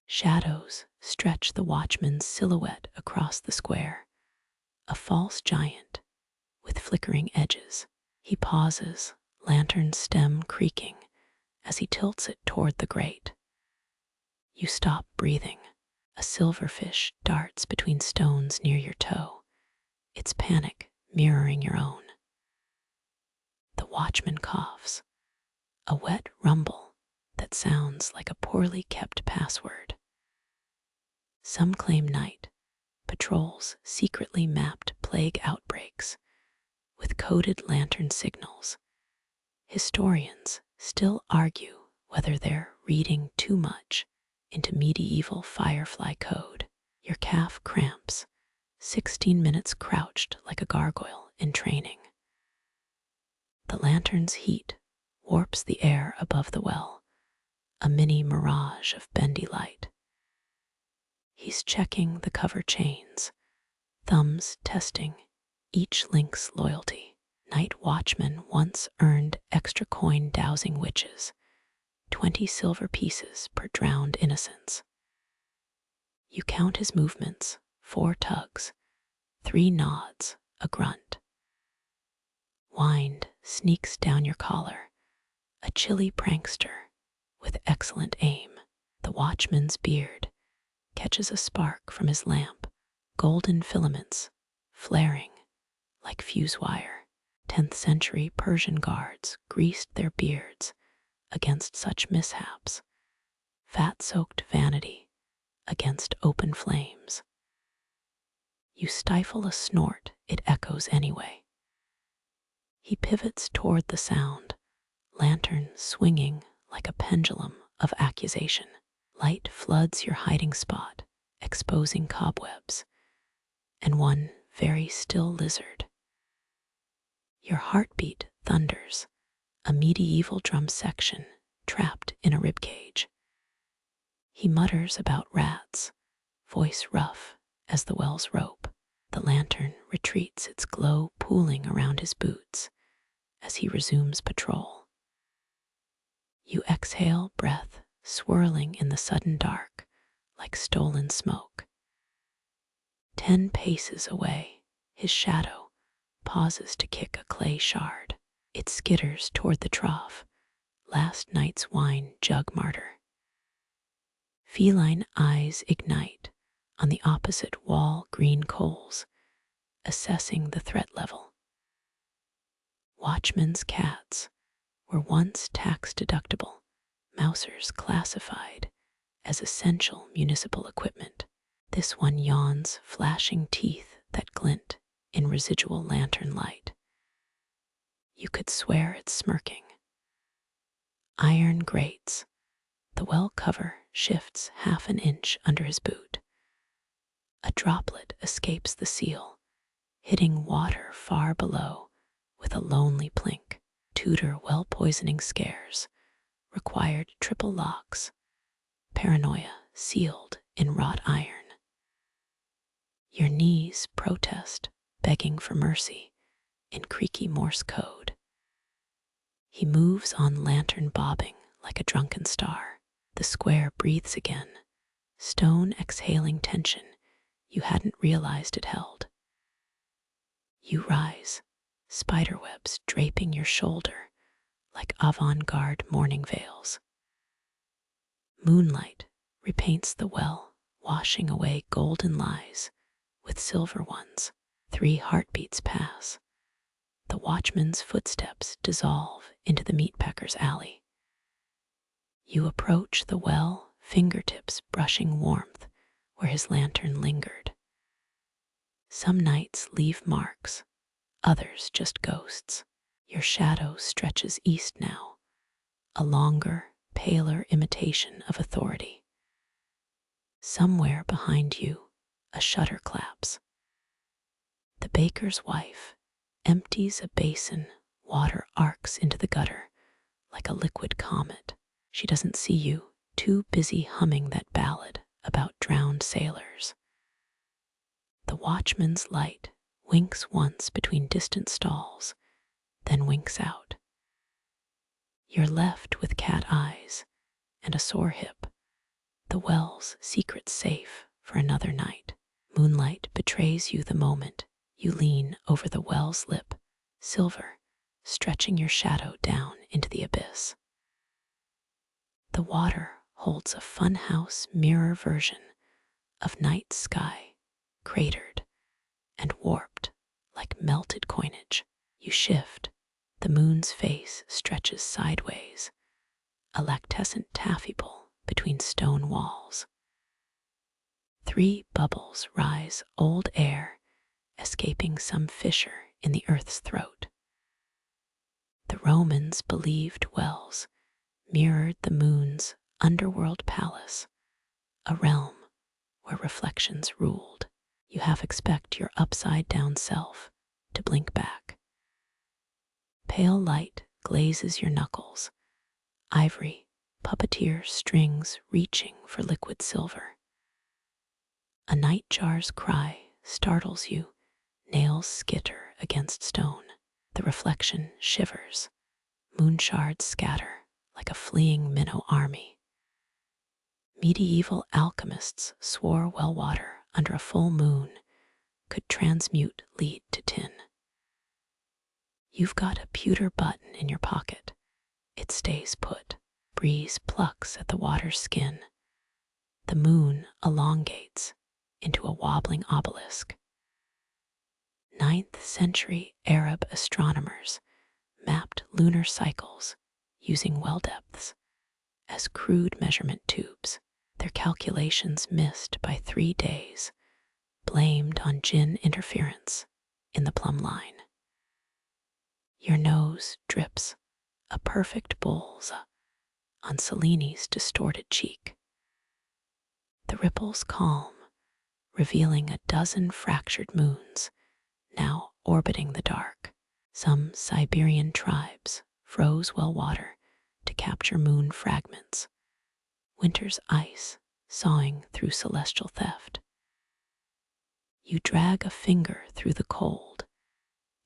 Shadows stretch the watchman's silhouette across the square, a false giant with flickering edges. He pauses, lantern stem creaking, as he tilts it toward the grate. You stop breathing. A silverfish darts between stones near your toe, its panic mirroring your own. The watchman coughs, a wet rumble that sounds like a poorly kept password. Some claim night patrols secretly mapped plague outbreaks with coded lantern signals. Historians still argue whether they're reading too much into medieval firefly code. Your calf cramps, 16 minutes crouched like a gargoyle in training. The lantern's heat warps the air above the well, a mini mirage of bendy light. He's checking the cover chains, thumbs testing each link's loyalty. Night watchmen once earned extra coin dowsing witches, 20 silver pieces per drowned innocence. You count his movements, 4 tugs, 3 nods, a grunt. Wind sneaks down your collar, a chilly prankster with excellent aim. The watchman's beard catches a spark from his lamp, golden filaments flaring like fuse wire. 10th century Persian guards greased their beards against such mishaps, fat-soaked vanity against open flames. You stifle a snort, it echoes anyway. He pivots toward the sound, lantern swinging like a pendulum of accusation. Light floods your hiding spot, exposing cobwebs, and one very still lizard. Your heartbeat thunders, a medieval drum section trapped in a ribcage. He mutters about rats, voice rough as the well's rope. The lantern retreats, its glow pooling around his boots as he resumes patrol. You exhale breath swirling in the sudden dark like stolen smoke. 10 paces away, his shadow pauses to kick a clay shard. It skitters toward the trough, last night's wine jug martyr. Feline eyes ignite on the opposite wall, green coals, assessing the threat level. Watchmen's cats were once tax-deductible, mousers classified as essential municipal equipment. This one yawns, flashing teeth that glint in residual lantern light. You could swear it's smirking. Iron grates. The well cover shifts half an inch under his boot. A droplet escapes the seal, hitting water far below with a lonely plink. Tudor well poisoning scares required triple locks, paranoia sealed in wrought iron. Your knees protest, begging for mercy in creaky Morse code. He moves on, lantern bobbing like a drunken star. The square breathes again, stone exhaling tension you hadn't realized it held. You rise, spiderwebs draping your shoulder like avant-garde morning veils. Moonlight repaints the well, washing away golden lies with silver ones. 3 heartbeats pass. The watchman's footsteps dissolve into the meatpacker's alley. You approach the well, fingertips brushing warmth where his lantern lingered. Some nights leave marks, others just ghosts. Your shadow stretches east now, a longer, paler imitation of authority. Somewhere behind you, a shutter claps. The baker's wife empties a basin, water arcs into the gutter like a liquid comet. She doesn't see you, too busy humming that ballad about drowned sailors. The watchman's light winks once between distant stalls, then winks out. You're left with cat eyes and a sore hip, the well's secret safe for another night. Moonlight betrays you the moment you lean over the well's lip, silver, stretching your shadow down into the abyss. The water holds a funhouse mirror version of night sky, cratered and warped like melted coinage. You shift, the moon's face stretches sideways, a lactescent taffy pull between stone walls. 3 bubbles rise, old air escaping some fissure in the earth's throat. The Romans believed wells mirrored the moon's underworld palace, a realm where reflections ruled. You half expect your upside-down self to blink back. Pale light glazes your knuckles, ivory, puppeteer strings reaching for liquid silver. A nightjar's cry startles you, nails skitter against stone. The reflection shivers, moon shards scatter like a fleeing minnow army. Medieval alchemists swore well water under a full moon could transmute lead to tin. You've got a pewter button in your pocket. It stays put. Breeze plucks at the water's skin. The moon elongates into a wobbling obelisk. 9th century Arab astronomers mapped lunar cycles using well depths as crude measurement tubes. Their calculations missed by 3 days, blamed on jinn interference in the plumb line. Your nose drips, a perfect bull's on Cellini's distorted cheek. The ripples calm, revealing a dozen fractured moons now orbiting the dark. Some Siberian tribes froze well water to capture moon fragments, winter's ice sawing through celestial theft. You drag a finger through the cold.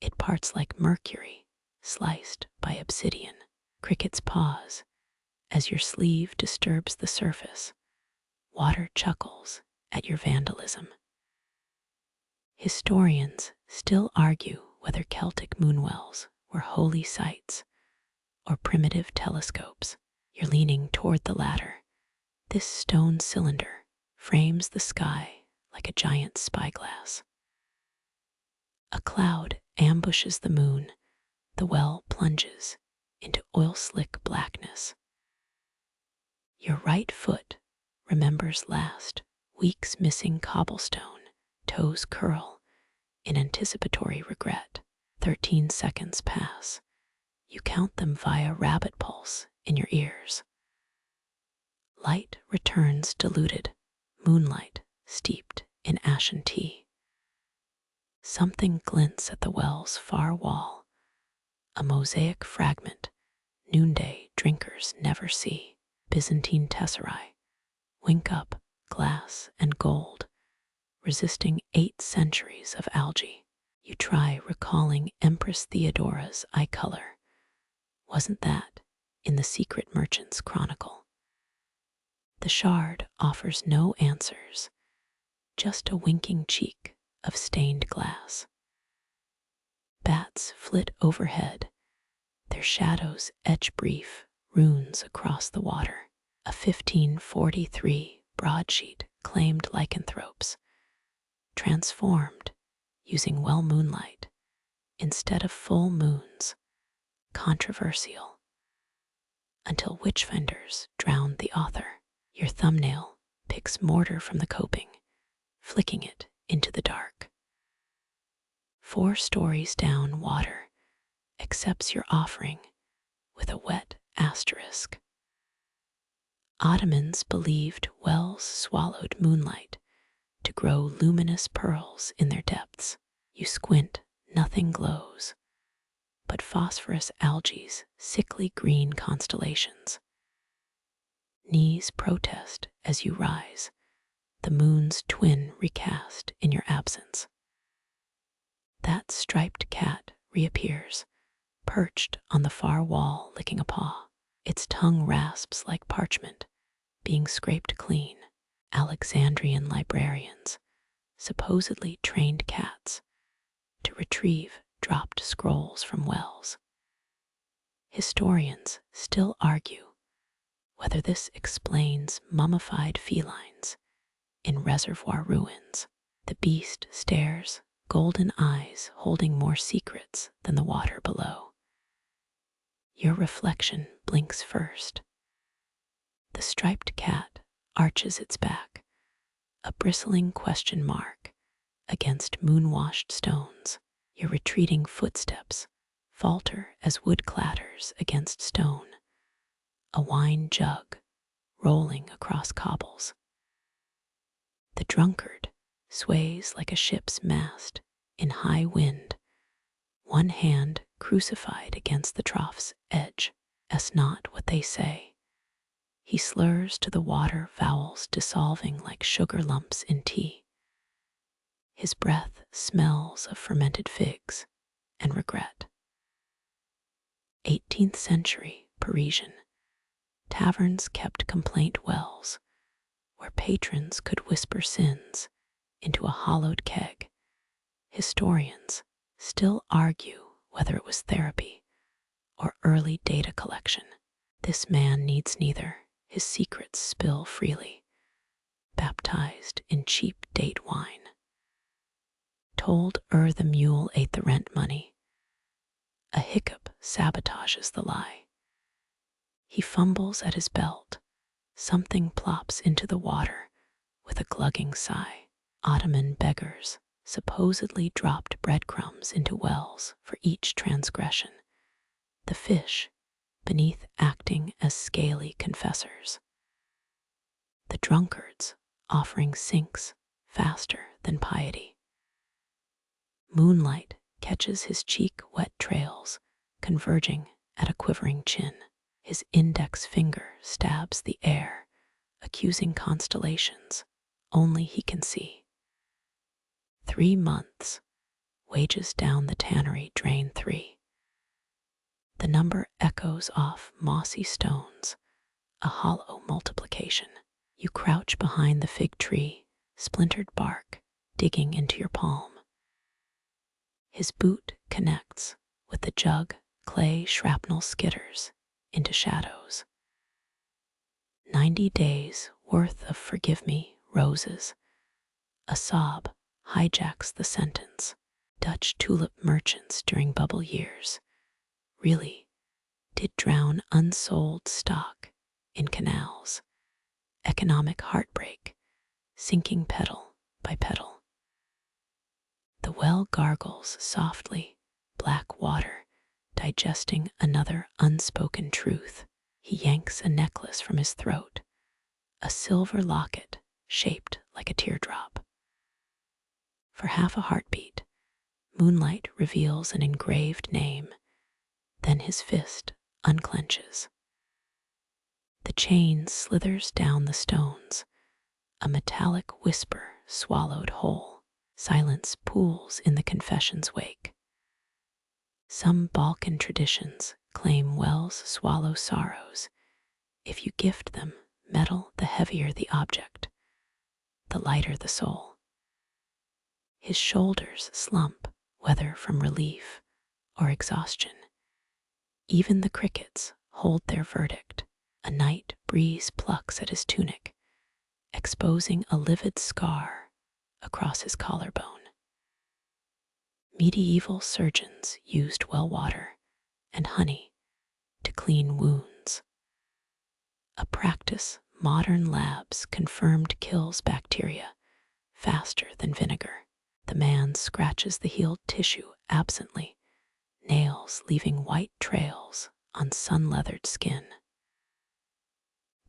It parts like mercury, sliced by obsidian. Crickets pause as your sleeve disturbs the surface. Water chuckles at your vandalism. Historians still argue whether Celtic moonwells were holy sites or primitive telescopes. You're leaning toward the latter. This stone cylinder frames the sky like a giant spyglass. A cloud ambushes the moon. The well plunges into oil-slick blackness. Your right foot remembers last week's missing cobblestone. Toes curl in anticipatory regret. 13 seconds pass. You count them via rabbit pulse in your ears. Light returns diluted, moonlight steeped in ashen tea. Something glints at the well's far wall, a mosaic fragment noonday drinkers never see. Byzantine tesserae wink up glass, and gold, resisting 8 centuries of algae. You try recalling Empress Theodora's eye color. Wasn't that in the Secret Merchant's Chronicle? The shard offers no answers, just a winking cheek of stained glass. Bats flit overhead, their shadows etch brief runes across the water. A 1543 broadsheet claimed lycanthropes, transformed using well moonlight instead of full moons. Controversial. Until witchfinders drowned the author. Your thumbnail picks mortar from the coping, flicking it into the dark. 4 stories down, water accepts your offering with a wet asterisk. Ottomans believed wells swallowed moonlight to grow luminous pearls in their depths. You squint, nothing glows, but phosphorus algae's sickly green constellations. Knees protest as you rise, the moon's twin recast in your absence. That striped cat reappears, perched on the far wall licking a paw. Its tongue rasps like parchment, being scraped clean. Alexandrian librarians supposedly trained cats to retrieve dropped scrolls from wells. Historians still argue whether this explains mummified felines in reservoir ruins. The beast stares, golden eyes holding more secrets than the water below. Your reflection blinks first. The striped cat arches its back, a bristling question mark against moon-washed stones. Your retreating footsteps falter as wood clatters against stone, a wine jug rolling across cobbles. The drunkard sways like a ship's mast in high wind, one hand crucified against the trough's edge. That's not what they say. He slurs to the water, vowels dissolving like sugar lumps in tea. His breath smells of fermented figs and regret. 18th century Parisian. Taverns kept complaint wells, where patrons could whisper sins into a hollowed keg. Historians still argue whether it was therapy or early data collection. This man needs neither. His secrets spill freely, baptized in cheap date wine. Told the mule ate the rent money. A hiccup sabotages the lie. He fumbles at his belt. Something plops into the water with a glugging sigh. Ottoman beggars supposedly dropped breadcrumbs into wells for each transgression. The fish beneath acting as scaly confessors. The drunkards offering sinks faster than piety. Moonlight catches his cheek wet trails, converging at a quivering chin. His index finger stabs the air, accusing constellations only he can see. 3 months, wages down the tannery drain 3. The number echoes off mossy stones, a hollow multiplication. You crouch behind the fig tree, splintered bark digging into your palm. His boot connects with the jug, clay shrapnel skitters into shadows. 90 days worth of forgive me roses. A sob hijacks the sentence. Dutch tulip merchants during bubble years really did drown unsold stock in canals. Economic heartbreak, sinking petal by petal. The well gargles softly, black water, digesting another unspoken truth. He yanks a necklace from his throat, a silver locket shaped like a teardrop. For half a heartbeat, moonlight reveals an engraved name, then his fist unclenches. The chain slithers down the stones, a metallic whisper swallowed whole. Silence pools in the confession's wake. Some Balkan traditions claim wells swallow sorrows. If you gift them metal, the heavier the object, the lighter the soul. His shoulders slump, whether from relief or exhaustion. Even the crickets hold their verdict. A night breeze plucks at his tunic, exposing a livid scar across his collarbone. Medieval surgeons used well water and honey to clean wounds. A practice modern labs confirmed kills bacteria faster than vinegar. The man scratches the healed tissue absently, nails leaving white trails on sun-leathered skin.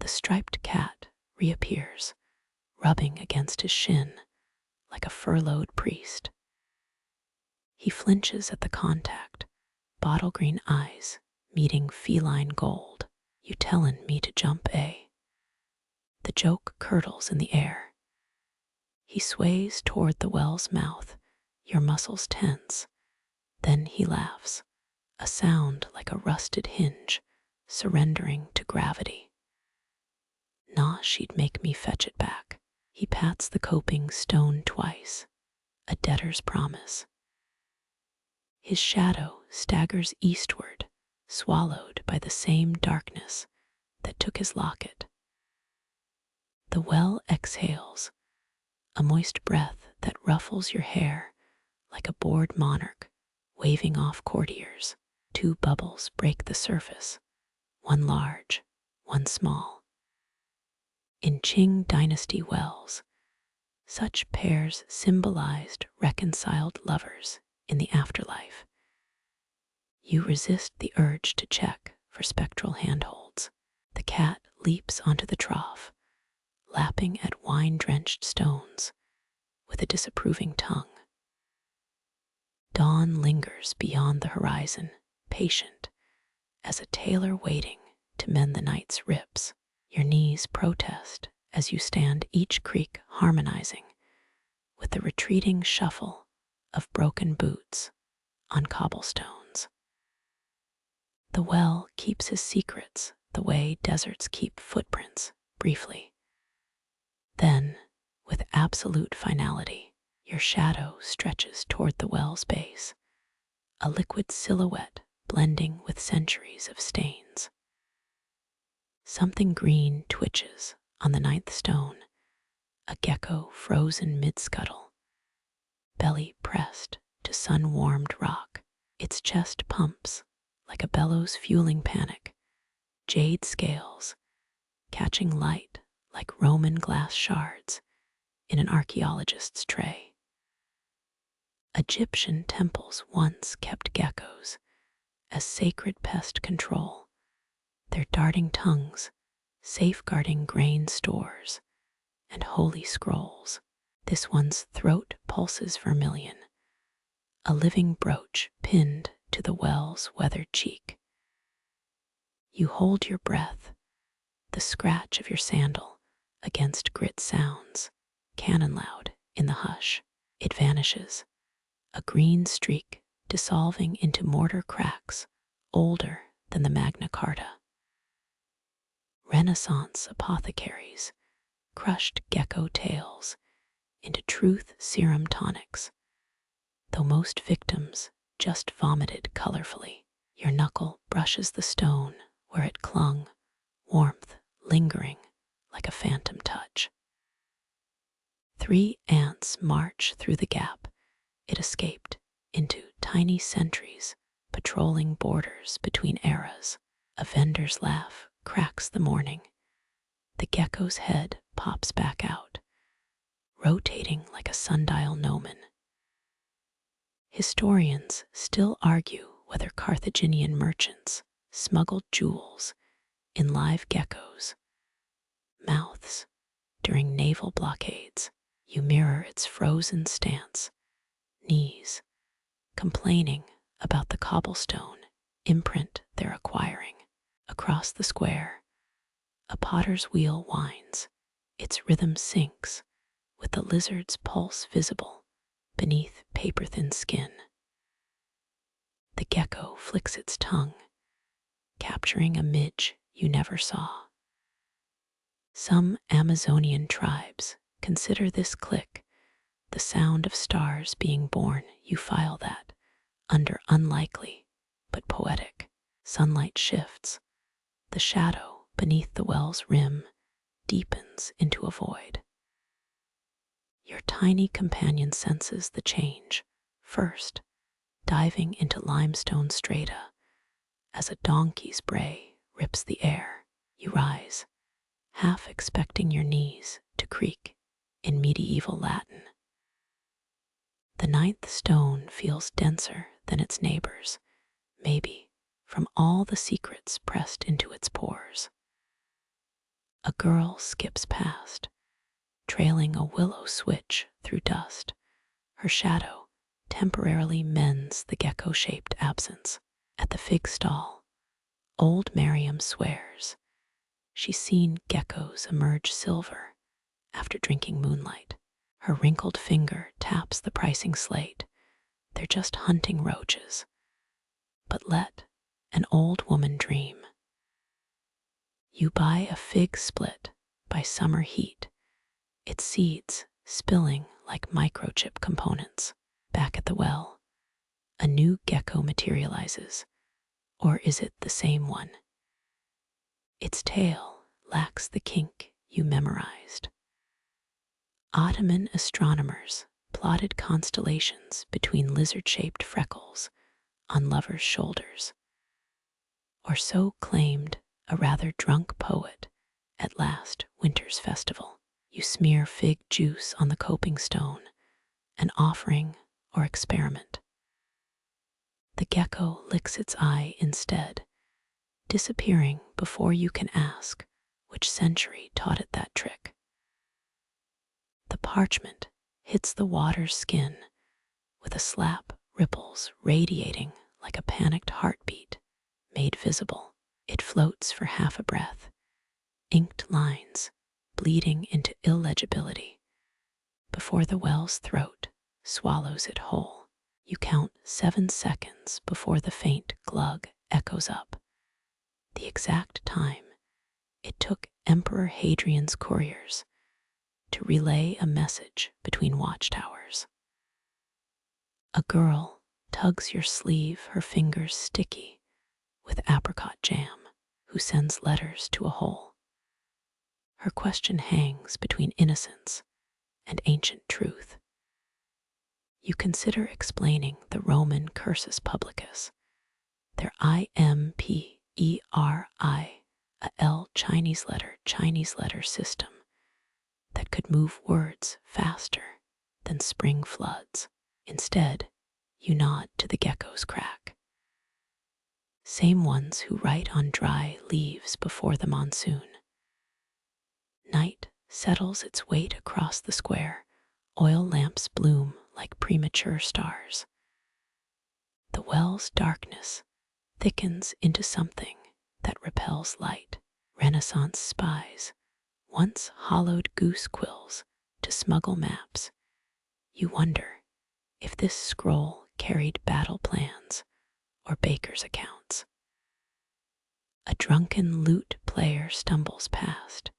The striped cat reappears, rubbing against his shin like a furloughed priest. He flinches at the contact, bottle green eyes meeting feline gold. You tellin' me to jump, eh? The joke curdles in the air. He sways toward the well's mouth, your muscles tense. Then he laughs, a sound like a rusted hinge, surrendering to gravity. Nah, she'd make me fetch it back. He pats the coping stone twice, a debtor's promise. His shadow staggers eastward, swallowed by the same darkness that took his locket. The well exhales, a moist breath that ruffles your hair like a bored monarch waving off courtiers. 2 bubbles break the surface, one large, one small. In Qing dynasty wells, such pairs symbolized reconciled lovers in the afterlife. You resist the urge to check for spectral handholds. The cat leaps onto the trough, lapping at wine-drenched stones with a disapproving tongue. Dawn lingers beyond the horizon, patient as a tailor waiting to mend the night's rips. Your knees protest as you stand each creak harmonizing with the retreating shuffle of broken boots on cobblestones. The well keeps his secrets the way deserts keep footprints, briefly. Then, with absolute finality, your shadow stretches toward the well's base, a liquid silhouette blending with centuries of stains. Something green twitches on the 9th stone, a gecko frozen mid-scuttle, belly pressed to sun-warmed rock. Its chest pumps like a bellows fueling panic, jade scales catching light like Roman glass shards in an archaeologist's tray. Egyptian temples once kept geckos as sacred pest control, their darting tongues safeguarding grain stores and holy scrolls. This one's throat pulses vermilion, a living brooch pinned to the well's weathered cheek. You hold your breath, the scratch of your sandal against grit sounds, cannon loud in the hush. It vanishes, a green streak dissolving into mortar cracks older than the Magna Carta. Renaissance apothecaries crushed gecko tails into truth serum tonics, though most victims just vomited colorfully. Your knuckle brushes the stone where it clung, warmth lingering like a phantom touch. 3 ants march through the gap it escaped into tiny sentries patrolling borders between eras. A vendor's laugh cracks the morning. The gecko's head pops back out, rotating like a sundial gnomon. Historians still argue whether Carthaginian merchants smuggled jewels in live geckos' mouths during naval blockades. You mirror its frozen stance, knees, complaining about the cobblestone imprint they're acquiring. Across the square, a potter's wheel winds, Its rhythm syncs with the lizard's pulse visible beneath paper-thin skin. The gecko flicks its tongue, capturing a midge you never saw. Some Amazonian tribes consider this click the sound of stars being born. You file that, under unlikely but poetic sunlight shifts, the shadow beneath the well's rim deepens into a void. Your tiny companion senses the change, first diving into limestone strata. As a donkey's bray rips the air, you rise, half expecting your knees to creak in medieval Latin. The ninth stone feels denser than its neighbors, maybe from all the secrets pressed into its pores. A girl skips past, trailing a willow switch through dust. Her shadow temporarily mends the gecko-shaped absence. At the fig stall, old Miriam swears she's seen geckos emerge silver after drinking moonlight. Her wrinkled finger taps the pricing slate. They're just hunting roaches. But let an old woman dream. You buy a fig split by summer heat, its seeds spilling like microchip components. Back at the well, a new gecko materializes. Or is it the same one? Its tail lacks the kink you memorized. Ottoman astronomers plotted constellations between lizard-shaped freckles on lovers' shoulders. Or so claimed a rather drunk poet at last winter's festival. You smear fig juice on the coping stone, an offering or experiment. The gecko licks its eye instead, disappearing before you can ask which century taught it that trick. The parchment hits the water's skin with a slap, ripples radiating like a panicked heartbeat made visible. It floats for half a breath, inked lines bleeding into illegibility before the well's throat swallows it whole. You count 7 seconds before the faint glug echoes up, the exact time it took Emperor Hadrian's couriers to relay a message between watchtowers. A girl tugs your sleeve, her fingers sticky with apricot jam, who sends letters to a hole. Her question hangs between innocence and ancient truth. You consider explaining the Roman cursus publicus, their IMPERI, a L Chinese letter system that could move words faster than spring floods. Instead, you nod to the gecko's crack. Same ones who write on dry leaves before the monsoon. Night settles its weight across the square. Oil lamps bloom like premature stars. The well's darkness thickens into something that repels light. Renaissance spies once hollowed goose quills to smuggle maps. You wonder if this scroll carried battle plans or baker's accounts. A drunken lute player stumbles past,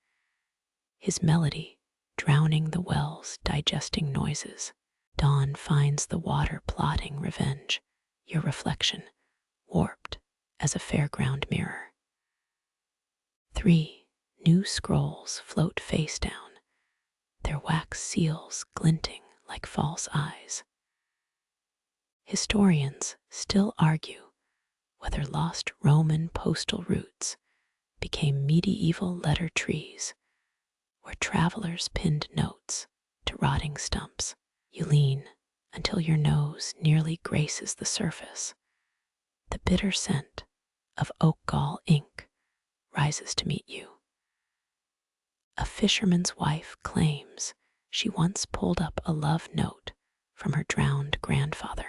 his melody drowning the well's digesting noises. Dawn finds the water plotting revenge, your reflection warped as a fairground mirror. 3 new scrolls float face down, their wax seals glinting like false eyes. Historians still argue whether lost Roman postal routes became medieval letter trees where travelers pinned notes to rotting stumps. You lean until your nose nearly graces the surface. The bitter scent of oak gall ink rises to meet you. A fisherman's wife claims she once pulled up a love note from her drowned grandfather.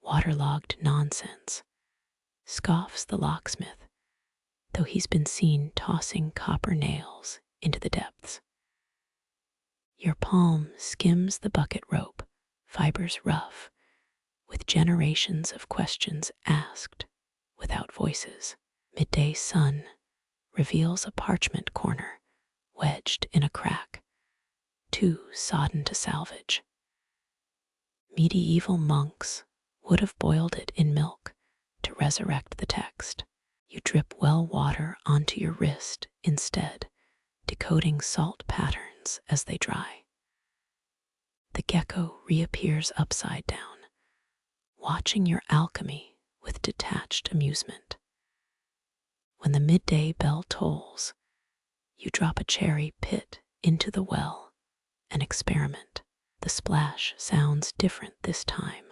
Waterlogged nonsense, scoffs the locksmith, though he's been seen tossing copper nails into the depths. Your palm skims the bucket rope, fibers rough, with generations of questions asked without voices. Midday sun reveals a parchment corner wedged in a crack, too sodden to salvage. Medieval monks would have boiled it in milk to resurrect the text. You drip well water onto your wrist instead, decoding salt patterns as they dry. The gecko reappears upside down, watching your alchemy with detached amusement. When the midday bell tolls, you drop a cherry pit into the well and experiment. The splash sounds different this time,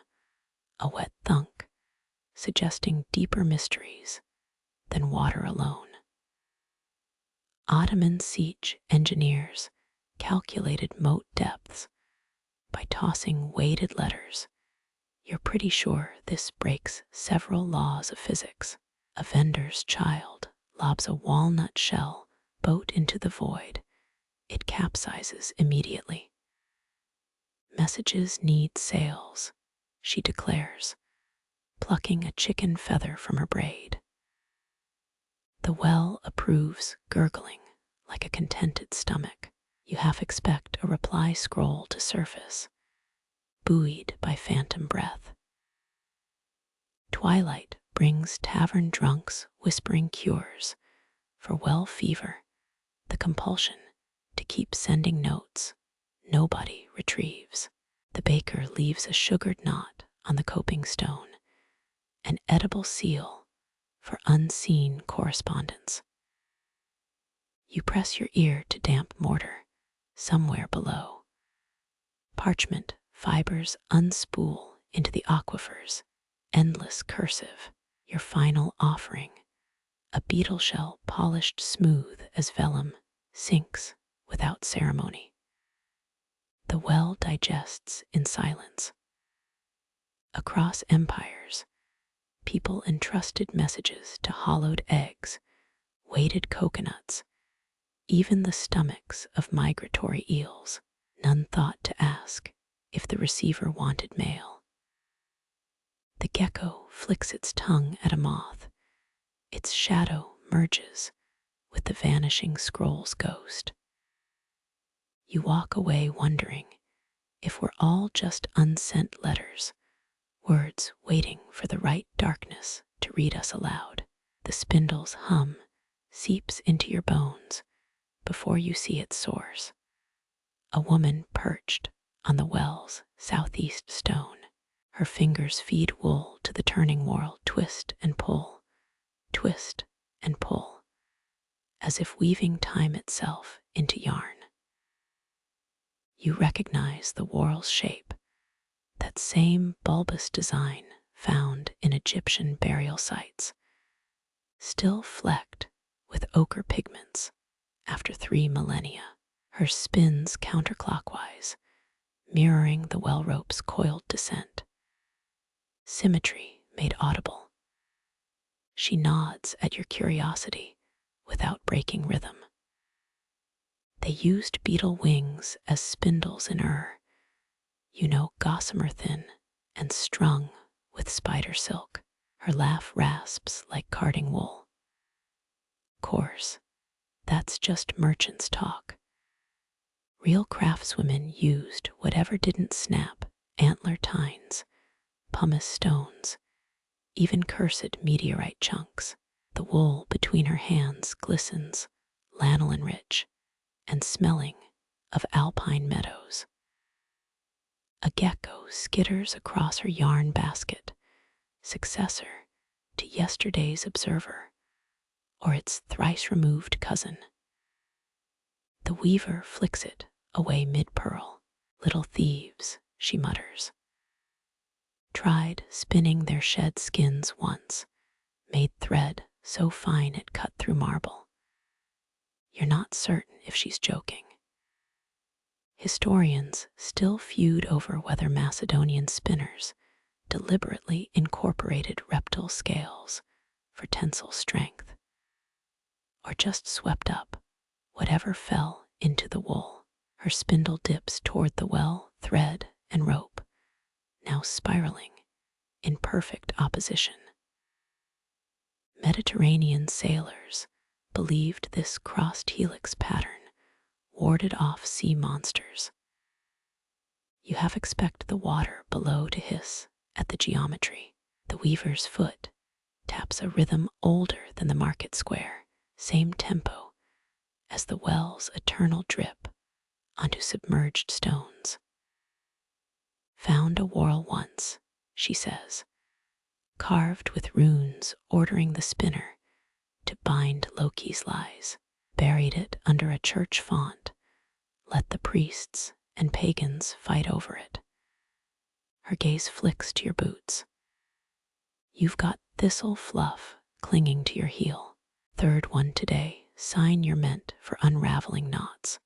a wet thunk, suggesting deeper mysteries than water alone. Ottoman siege engineers calculated moat depths by tossing weighted letters. You're pretty sure this breaks several laws of physics. A vendor's child lobs a walnut shell boat into the void. It capsizes immediately. Messages need sails, she declares, plucking a chicken feather from her braid. The well approves, gurgling like a contented stomach. You half expect a reply scroll to surface, buoyed by phantom breath. Twilight brings tavern drunks whispering cures for well fever, the compulsion to keep sending notes nobody retrieves. The baker leaves a sugared knot on the coping stone, an edible seal for unseen correspondence. You press your ear to damp mortar somewhere below. Parchment fibers unspool into the aquifers, endless cursive, your final offering. A beetle shell polished smooth as vellum sinks without ceremony. The well digests in silence. Across empires, people entrusted messages to hollowed eggs, weighted coconuts, even the stomachs of migratory eels. None thought to ask if the receiver wanted mail. The gecko flicks its tongue at a moth. Its shadow merges with the vanishing scroll's ghost. You walk away wondering if we're all just unsent letters, words waiting for the right darkness to read us aloud. The spindle's hum seeps into your bones before you see its source. A woman perched on the well's southeast stone. Her fingers feed wool to the turning whorl, twist and pull, as if weaving time itself into yarn. You recognize the whorl's shape, that same bulbous design found in Egyptian burial sites, still flecked with ochre pigments after 3 millennia. Her spins counterclockwise, mirroring the well rope's coiled descent. Symmetry made audible. She nods at your curiosity without breaking rhythm. They used beetle wings as spindles in gossamer thin and strung with spider silk. Her laugh rasps like carding wool. Course, that's just merchants' talk. Real craftswomen used whatever didn't snap, antler tines, pumice stones, even cursed meteorite chunks. The wool between her hands glistens, lanolin rich, and smelling of alpine meadows. A gecko skitters across her yarn basket, successor to yesterday's observer, or its thrice-removed cousin. The weaver flicks it away mid-purl. Little thieves, she mutters. Tried spinning their shed skins once, made thread so fine it cut through marble. You're not certain if she's joking. Historians still feud over whether Macedonian spinners deliberately incorporated reptile scales for tensile strength, or just swept up whatever fell into the wool. Her spindle dips toward the well, thread and rope, now spiraling in perfect opposition. Mediterranean sailors believed this crossed helix pattern warded off sea monsters. You half expect the water below to hiss at the geometry. The weaver's foot taps a rhythm older than the market square, same tempo as the well's eternal drip onto submerged stones. Found a whorl once, she says, carved with runes ordering the spinner to bind Loki's lies. Buried it under a church font. Let the priests and pagans fight over it. Her gaze flicks to your boots. You've got thistle fluff clinging to your heel. Third one today, sign you're meant for unraveling knots.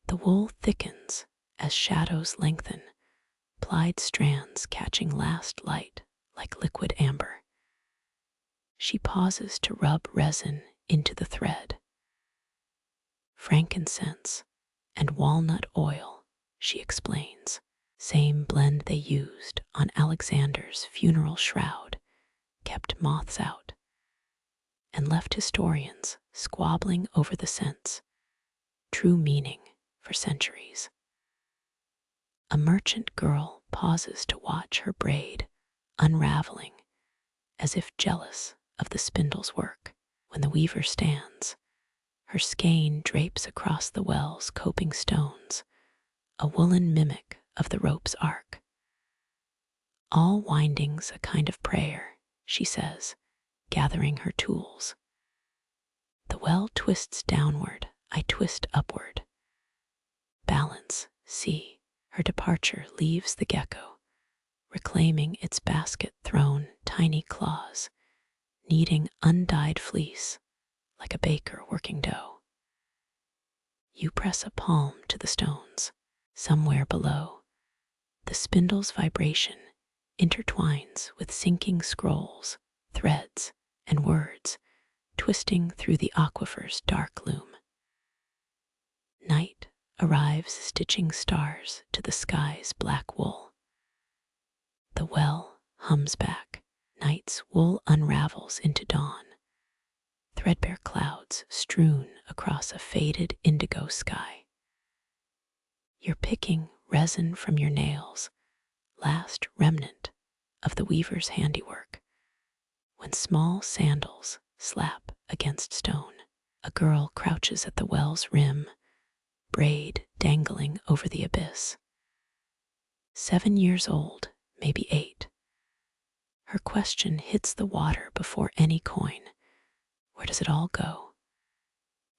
The wool thickens as shadows lengthen, plied strands catching last light like liquid amber. She pauses to rub resin into the thread. Frankincense and walnut oil, she explains, same blend they used on Alexander's funeral shroud, kept moths out, and left historians squabbling over the scents, true meaning for centuries. A merchant girl pauses to watch her braid unraveling as if jealous of the spindle's work. When the weaver stands, her skein drapes across the well's coping stones, a woolen mimic of the rope's arc. All windings a kind of prayer, she says, gathering her tools. The well twists downward, I twist upward. Balance, see, her departure leaves the gecko, reclaiming its basket-thrown tiny claws, kneading undyed fleece like a baker working dough. You press a palm to the stones. Somewhere below, the spindle's vibration intertwines with sinking scrolls, threads, and words, twisting through the aquifer's dark loom. Night arrives stitching stars to the sky's black wool. The well hums back. Night's wool unravels into dawn. Threadbare clouds strewn across a faded indigo sky. You're picking resin from your nails, last remnant of the weaver's handiwork, when small sandals slap against stone. A girl crouches at the well's rim, braid dangling over the abyss. 7 years old, maybe 8. Her question hits the water before any coin. Where does it all go?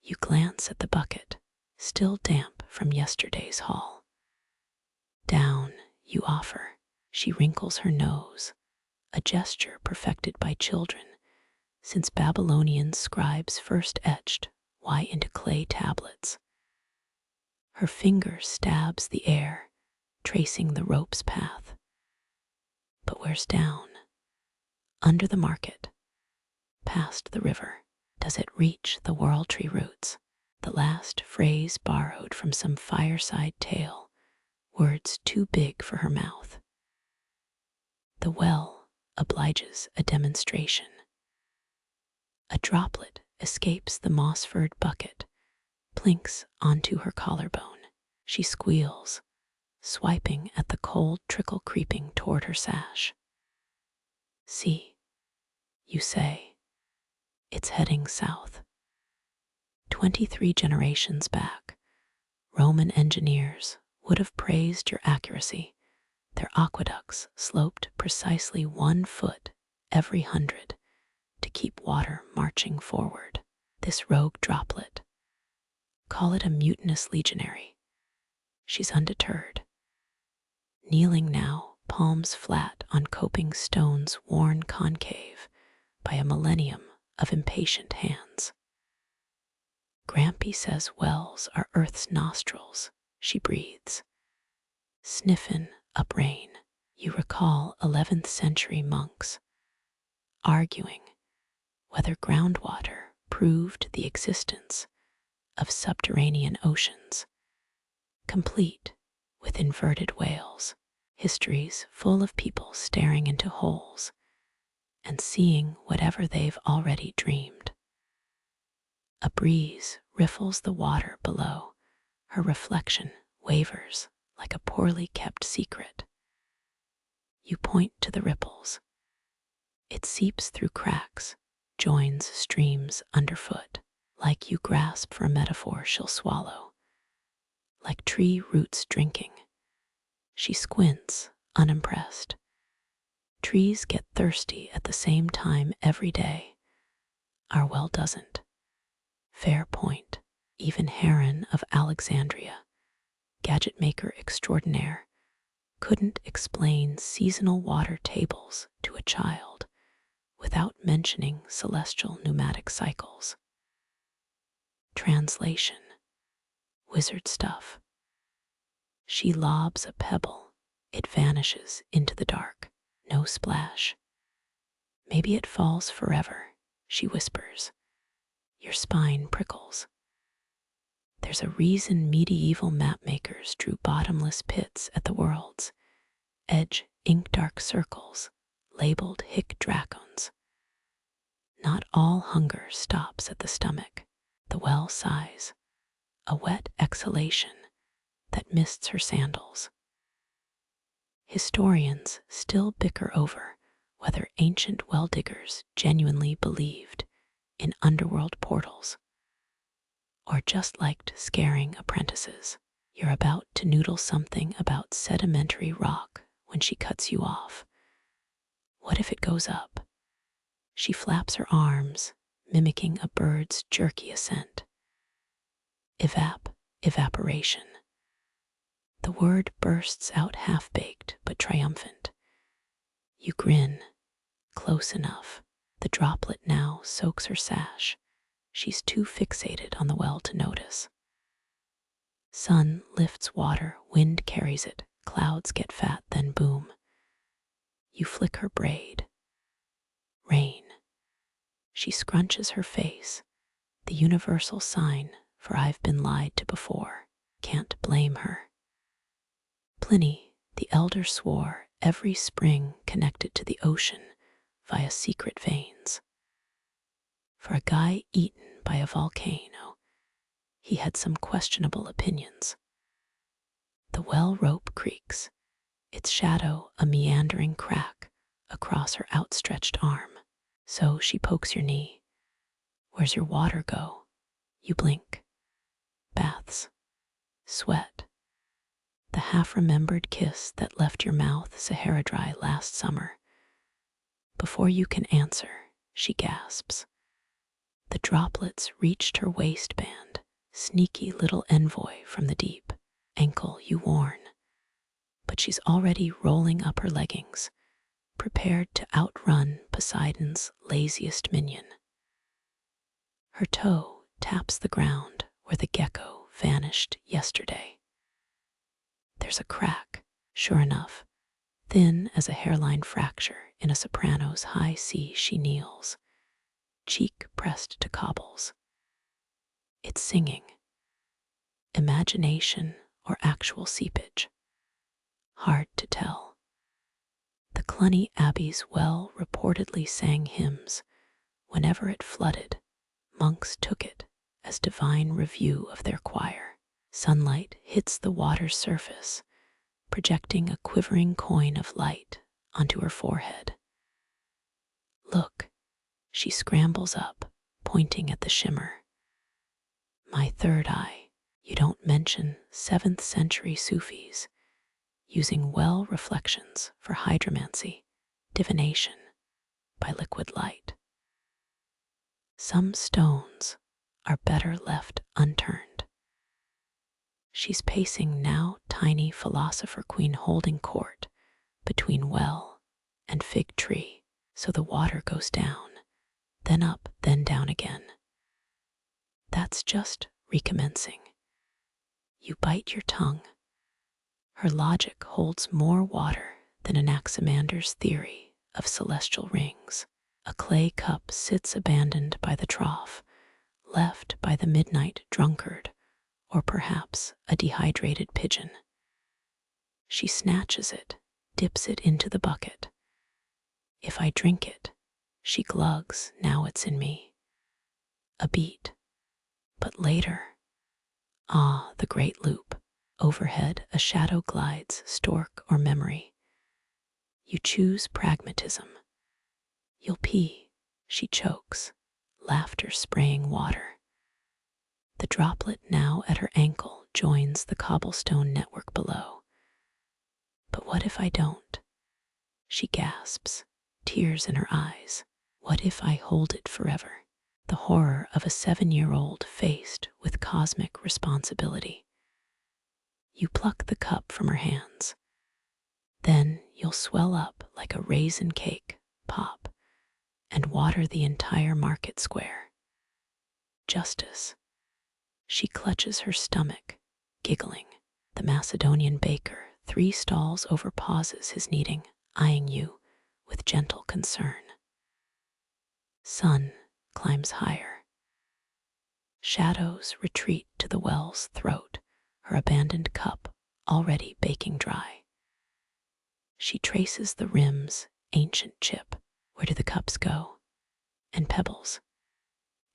You glance at the bucket, still damp from yesterday's haul. Down, you offer. She wrinkles her nose, a gesture perfected by children, since Babylonian scribes first etched Y into clay tablets. Her finger stabs the air, tracing the rope's path. But where's down? Under the market, past the river. Does it reach the whorl-tree roots? The last phrase borrowed from some fireside tale, words too big for her mouth. The well obliges a demonstration. A droplet escapes the moss-furred bucket, plinks onto her collarbone. She squeals, swiping at the cold trickle creeping toward her sash. See, you say, it's heading south. 23 generations back, Roman engineers would have praised your accuracy. Their aqueducts sloped precisely 1 foot every 100 to keep water marching forward. This rogue droplet, call it a mutinous legionary. She's undeterred. Kneeling now, palms flat on coping stones worn concave by a millennium of impatient hands. Grampy says wells are Earth's nostrils, she breathes. Sniffin' up rain, you recall 11th century monks arguing whether groundwater proved the existence of subterranean oceans. complete with inverted whales, histories full of people staring into holes and seeing whatever they've already dreamed. A breeze riffles the water below. Her reflection wavers like a poorly kept secret. You point to the ripples. It seeps through cracks, joins streams underfoot, like you grasp for a metaphor she'll swallow. Like tree roots drinking. She squints, unimpressed. Trees get thirsty at the same time every day. Our well doesn't. Fair point. Even Heron of Alexandria, gadget maker extraordinaire, couldn't explain seasonal water tables to a child without mentioning celestial pneumatic cycles. Translation. Wizard stuff. She lobs a pebble. It vanishes into the dark. No splash. Maybe it falls forever, she whispers. Your spine prickles. There's a reason medieval mapmakers drew bottomless pits at the world's edge, ink-dark circles, labeled hic dracons. Not all hunger stops at the stomach. The well sighs, a wet exhalation that mists her sandals. Historians still bicker over whether ancient well-diggers genuinely believed in underworld portals or just liked scaring apprentices. You're about to noodle something about sedimentary rock when she cuts you off. What if it goes up? She flaps her arms, mimicking a bird's jerky ascent. Evaporation. The word bursts out half-baked but triumphant. You grin, close enough. The droplet now soaks her sash. She's too fixated on the well to notice. Sun lifts water, wind carries it, clouds get fat, then boom. You flick her braid. Rain. She scrunches her face, the universal sign for I've been lied to before. Can't blame her. Pliny, the elder, swore every spring connected to the ocean via secret veins. For a guy eaten by a volcano, he had some questionable opinions. The well rope creaks, its shadow a meandering crack across her outstretched arm. So she pokes your knee. Where's your water go? You blink. Baths. Sweat. The half-remembered kiss that left your mouth Sahara dry last summer. Before you can answer, she gasps. The droplets reached her waistband, sneaky little envoy from the deep, ankle you warn. But she's already rolling up her leggings, prepared to outrun Poseidon's laziest minion. Her toe taps the ground where the gecko vanished yesterday. There's a crack, sure enough, thin as a hairline fracture in a soprano's high C. She kneels, cheek pressed to cobbles. It's singing. Imagination or actual seepage? Hard to tell. The Cluny Abbey's well reportedly sang hymns. Whenever it flooded, monks took it as divine review of their choir. Sunlight hits the water's surface, projecting a quivering coin of light onto her forehead. Look, she scrambles up, pointing at the shimmer. My third eye. You don't mention 7th century Sufis using well reflections for hydromancy, divination by liquid light. Some stones are better left unturned. She's pacing now tiny philosopher queen holding court between well and fig tree, so the water goes down, then up, then down again. That's just recommencing. You bite your tongue. Her logic holds more water than Anaximander's theory of celestial rings. A clay cup sits abandoned by the trough, left by the midnight drunkard or perhaps a dehydrated pigeon. She snatches it, dips it into the bucket. If I drink it, she glugs, now it's in me. A beat, but later, the great loop. Overhead, a shadow glides, stork or memory. You choose pragmatism. You'll pee, she chokes, laughter spraying water. The droplet now at her ankle joins the cobblestone network below. But what if I don't? She gasps, tears in her eyes. What if I hold it forever? The horror of a 7-year-old faced with cosmic responsibility. You pluck the cup from her hands. Then you'll swell up like a raisin cake, pop, and water the entire market square. Justice. She clutches her stomach, giggling. The Macedonian baker, 3 stalls over, pauses his kneading, eyeing you with gentle concern. Sun climbs higher. Shadows retreat to the well's throat, her abandoned cup already baking dry. She traces the rim's ancient chip. Where do the cups go? And pebbles.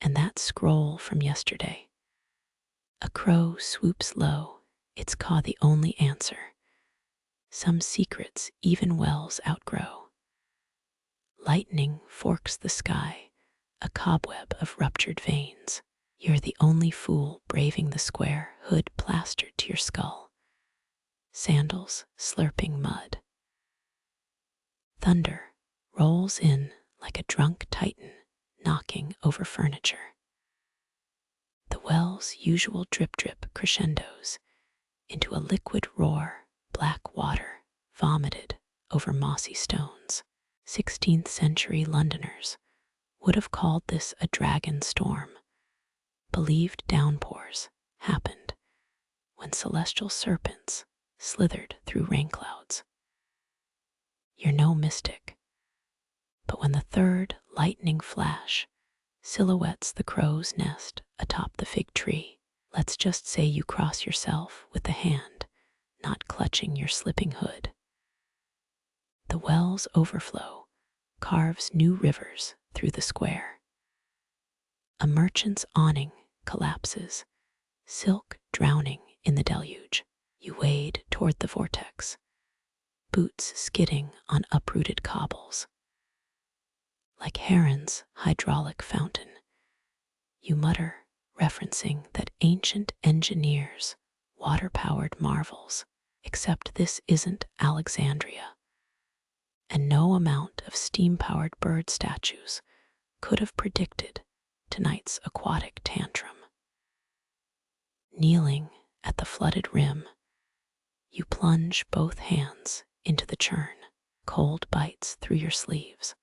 And that scroll from yesterday. A crow swoops low, its caw the only answer. Some secrets even wells outgrow. Lightning forks the sky, a cobweb of ruptured veins. You're the only fool braving the square, hood plastered to your skull. Sandals slurping mud. Thunder rolls in like a drunk titan, knocking over furniture. The well's usual drip-drip crescendos into a liquid roar, black water vomited over mossy stones. 16th century Londoners would have called this a dragon storm. Believed downpours happened when celestial serpents slithered through rain clouds. You're no mystic, but when the third lightning flash silhouettes the crow's nest atop the fig tree, let's just say you cross yourself with the hand, not clutching your slipping hood. The well's overflow carves new rivers through the square. A merchant's awning collapses, silk drowning in the deluge. You wade toward the vortex, boots skidding on uprooted cobbles. Like Heron's hydraulic fountain, you mutter, referencing that ancient engineers' water-powered marvels, except this isn't Alexandria, and no amount of steam-powered bird statues could have predicted tonight's aquatic tantrum. Kneeling at the flooded rim, you plunge both hands into the churn, cold bites through your sleeves,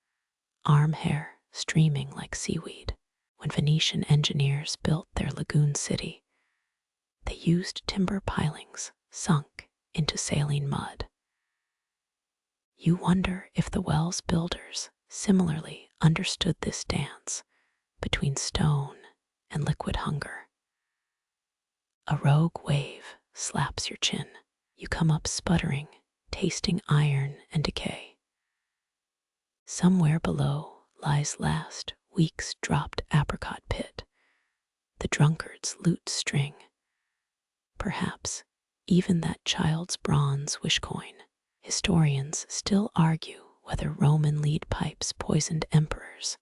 arm hair streaming like seaweed. When Venetian engineers built their lagoon city, they used timber pilings sunk into saline mud. You wonder if the well's builders similarly understood this dance between stone and liquid hunger. A rogue wave slaps your chin. You come up sputtering, tasting iron and decay. Somewhere below lies last week's dropped apricot pit, the drunkard's lute string, perhaps even that child's bronze wish coin. Historians still argue whether Roman lead pipes poisoned emperors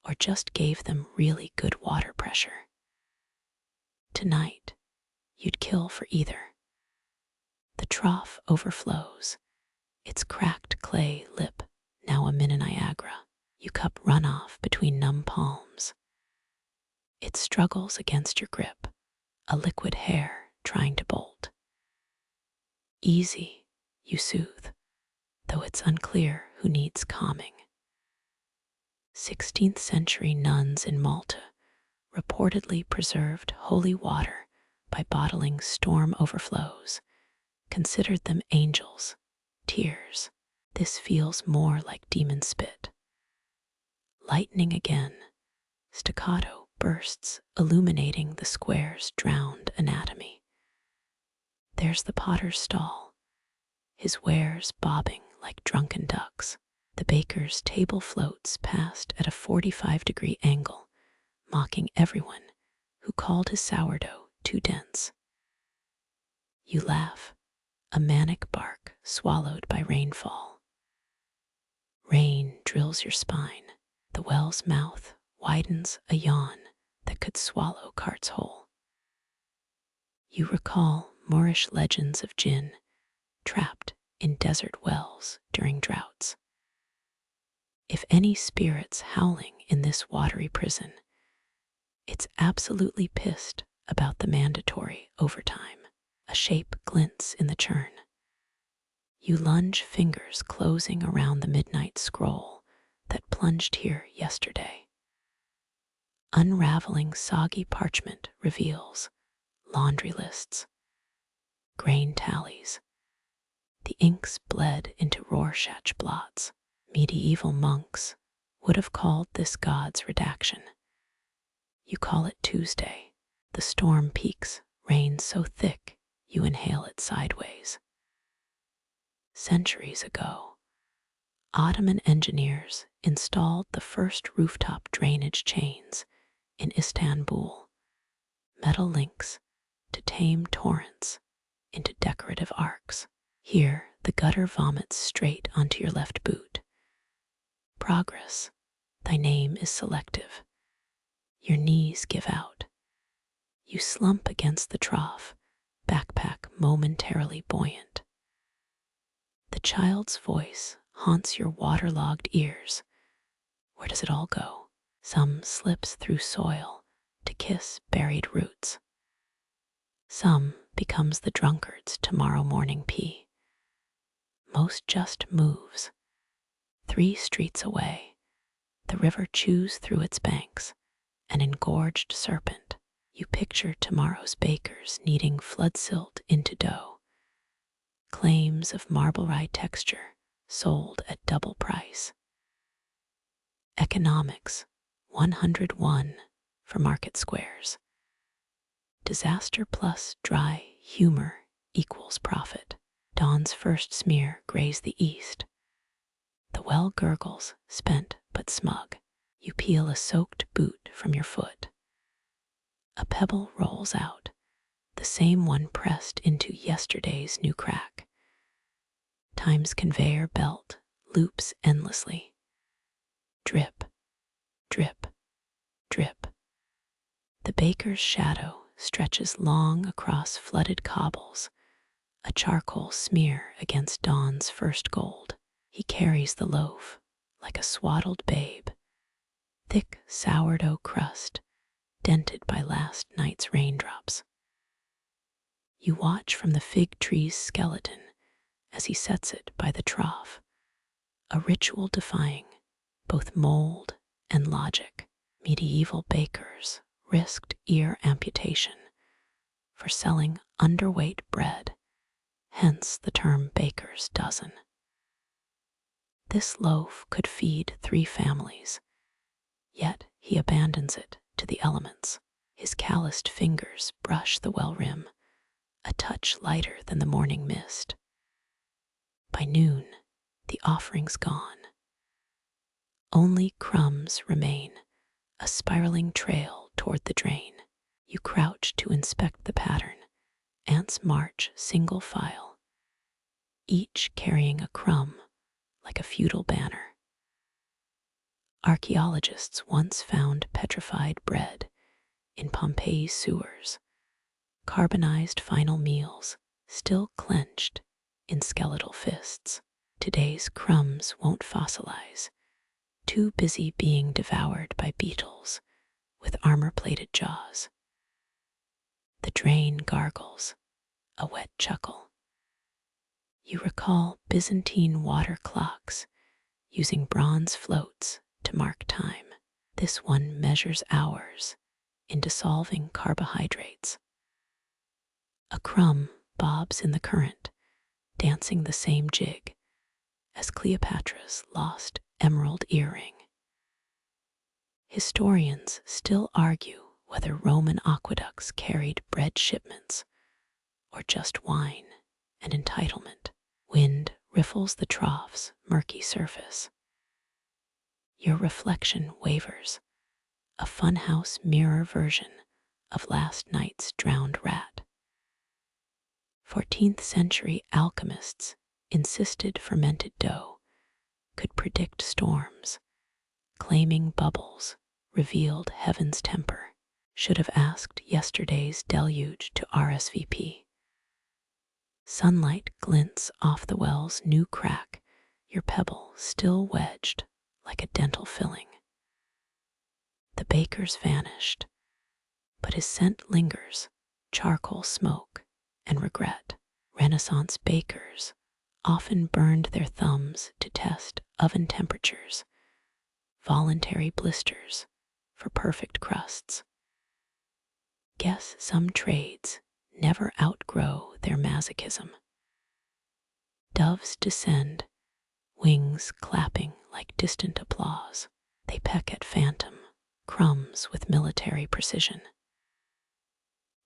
or just gave them really good water pressure. Tonight, you'd kill for either. The trough overflows, its cracked clay lip now a mini Niagara. You cup runoff between numb palms. It struggles against your grip, a liquid hair trying to bolt. Easy, you soothe, though it's unclear who needs calming. 16th century nuns in Malta reportedly preserved holy water by bottling storm overflows, considered them angels, tears. This feels more like demon spit. Lightning again, staccato bursts illuminating the square's drowned anatomy. There's the potter's stall, his wares bobbing like drunken ducks. The baker's table floats past at a 45-degree angle, mocking everyone who called his sourdough too dense. You laugh, a manic bark swallowed by rainfall. Rain drills your spine. The well's mouth widens a yawn that could swallow carts whole. You recall Moorish legends of jinn trapped in desert wells during droughts. If any spirit's howling in this watery prison, it's absolutely pissed about the mandatory overtime. A shape glints in the churn. You lunge, fingers closing around the midnight scroll that plunged here yesterday. Unraveling soggy parchment reveals laundry lists, grain tallies. The inks bled into Rorschach blots. Medieval monks would have called this God's redaction. You call it Tuesday. The storm peaks, rain so thick you inhale it sideways. Centuries ago, Ottoman engineers installed the first rooftop drainage chains in Istanbul, metal links to tame torrents into decorative arcs. Here, the gutter vomits straight onto your left boot. Progress, thy name is selective. Your knees give out. You slump against the trough, backpack momentarily buoyant. The child's voice haunts your waterlogged ears. Where does it all go? Some slips through soil to kiss buried roots. Some becomes the drunkard's tomorrow morning pee. Most just moves. 3 streets away, the river chews through its banks, an engorged serpent. You picture tomorrow's bakers kneading flood silt into dough. Claims of marble-rye texture sold at double price. Economics 101 for market squares. Disaster plus dry humor equals profit. Dawn's first smear grays the east. The well gurgles, spent but smug. You peel a soaked boot from your foot. A pebble rolls out, the same one pressed into yesterday's new crack. Time's conveyor belt loops endlessly. Drip, drip, drip. The baker's shadow stretches long across flooded cobbles, a charcoal smear against dawn's first gold. He carries the loaf like a swaddled babe, thick sourdough crust dented by last night's raindrops. You watch from the fig tree's skeleton as he sets it by the trough, a ritual defying both mold and logic. Medieval bakers risked ear amputation for selling underweight bread, hence the term baker's dozen. This loaf could feed 3 families, yet he abandons it to the elements. His calloused fingers brush the well rim, a touch lighter than the morning mist. By noon, the offering's gone. Only crumbs remain, a spiraling trail toward the drain. You crouch to inspect the pattern. Ants march single file, each carrying a crumb like a feudal banner. Archaeologists once found petrified bread in Pompeii's sewers, carbonized final meals still clenched in skeletal fists. Today's crumbs won't fossilize, too busy being devoured by beetles with armor-plated jaws. The drain gargles, a wet chuckle. You recall Byzantine water clocks using bronze floats to mark time. This one measures hours in dissolving carbohydrates. A crumb bobs in the current, dancing the same jig as Cleopatra's lost emerald earring. Historians still argue whether Roman aqueducts carried bread shipments or just wine and entitlement. Wind riffles the trough's murky surface. Your reflection wavers, a funhouse mirror version of last night's drowned rat. 14th century alchemists insisted fermented dough could predict storms, claiming bubbles revealed heaven's temper. Should have asked yesterday's deluge to RSVP. Sunlight glints off the well's new crack, your pebble still wedged like a dental filling. The baker's vanished, but his scent lingers, charcoal smoke and regret. Renaissance bakers often burned their thumbs to test oven temperatures, voluntary blisters for perfect crusts. Guess some trades never outgrow their masochism. Doves descend, wings clapping like distant applause. They peck at phantom crumbs with military precision.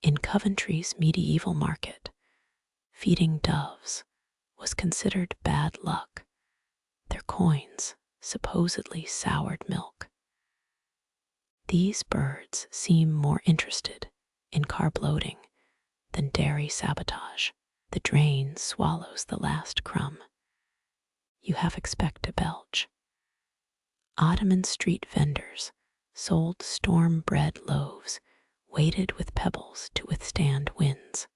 In Coventry's medieval market, feeding doves was considered bad luck. Their coins supposedly soured milk. These birds seem more interested in carb loading than dairy sabotage. The drain swallows the last crumb. You half expect to belch. Ottoman street vendors sold storm-bred loaves weighted with pebbles to withstand winds.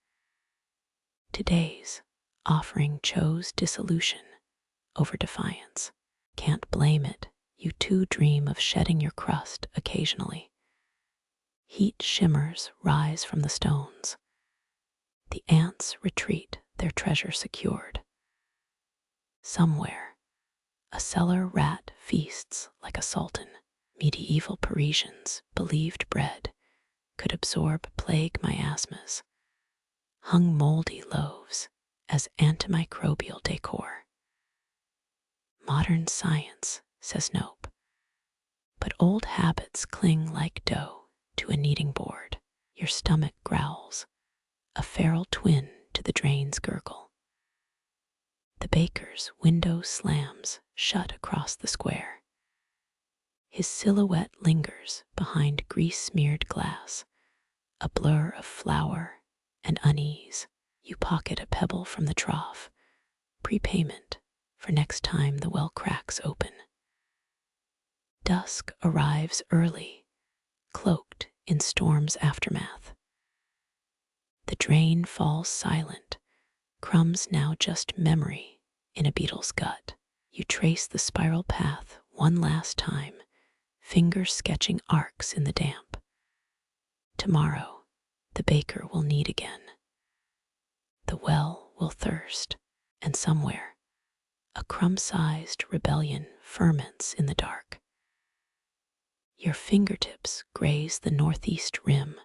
Today's offering chose dissolution over defiance. Can't blame it, you too dream of shedding your crust occasionally. Heat shimmers rise from the stones. The ants retreat, their treasure secured. Somewhere, a cellar rat feasts like a sultan. Medieval Parisians believed bread could absorb plague miasmas, hung moldy loaves as antimicrobial decor. Modern science says nope, but old habits cling like dough to a kneading board. Your stomach growls, a feral twin to the drain's gurgle. The baker's window slams shut across the square. His silhouette lingers behind grease-smeared glass, a blur of flour and unease. You pocket a pebble from the trough, prepayment for next time the well cracks open. Dusk arrives early, cloaked in storm's aftermath. The drain falls silent, crumbs now just memory in a beetle's gut. You trace the spiral path one last time, fingers sketching arcs in the damp. Tomorrow, the baker will knead again. The well will thirst, and somewhere, a crumb-sized rebellion ferments in the dark. Your fingertips graze the northeast rim,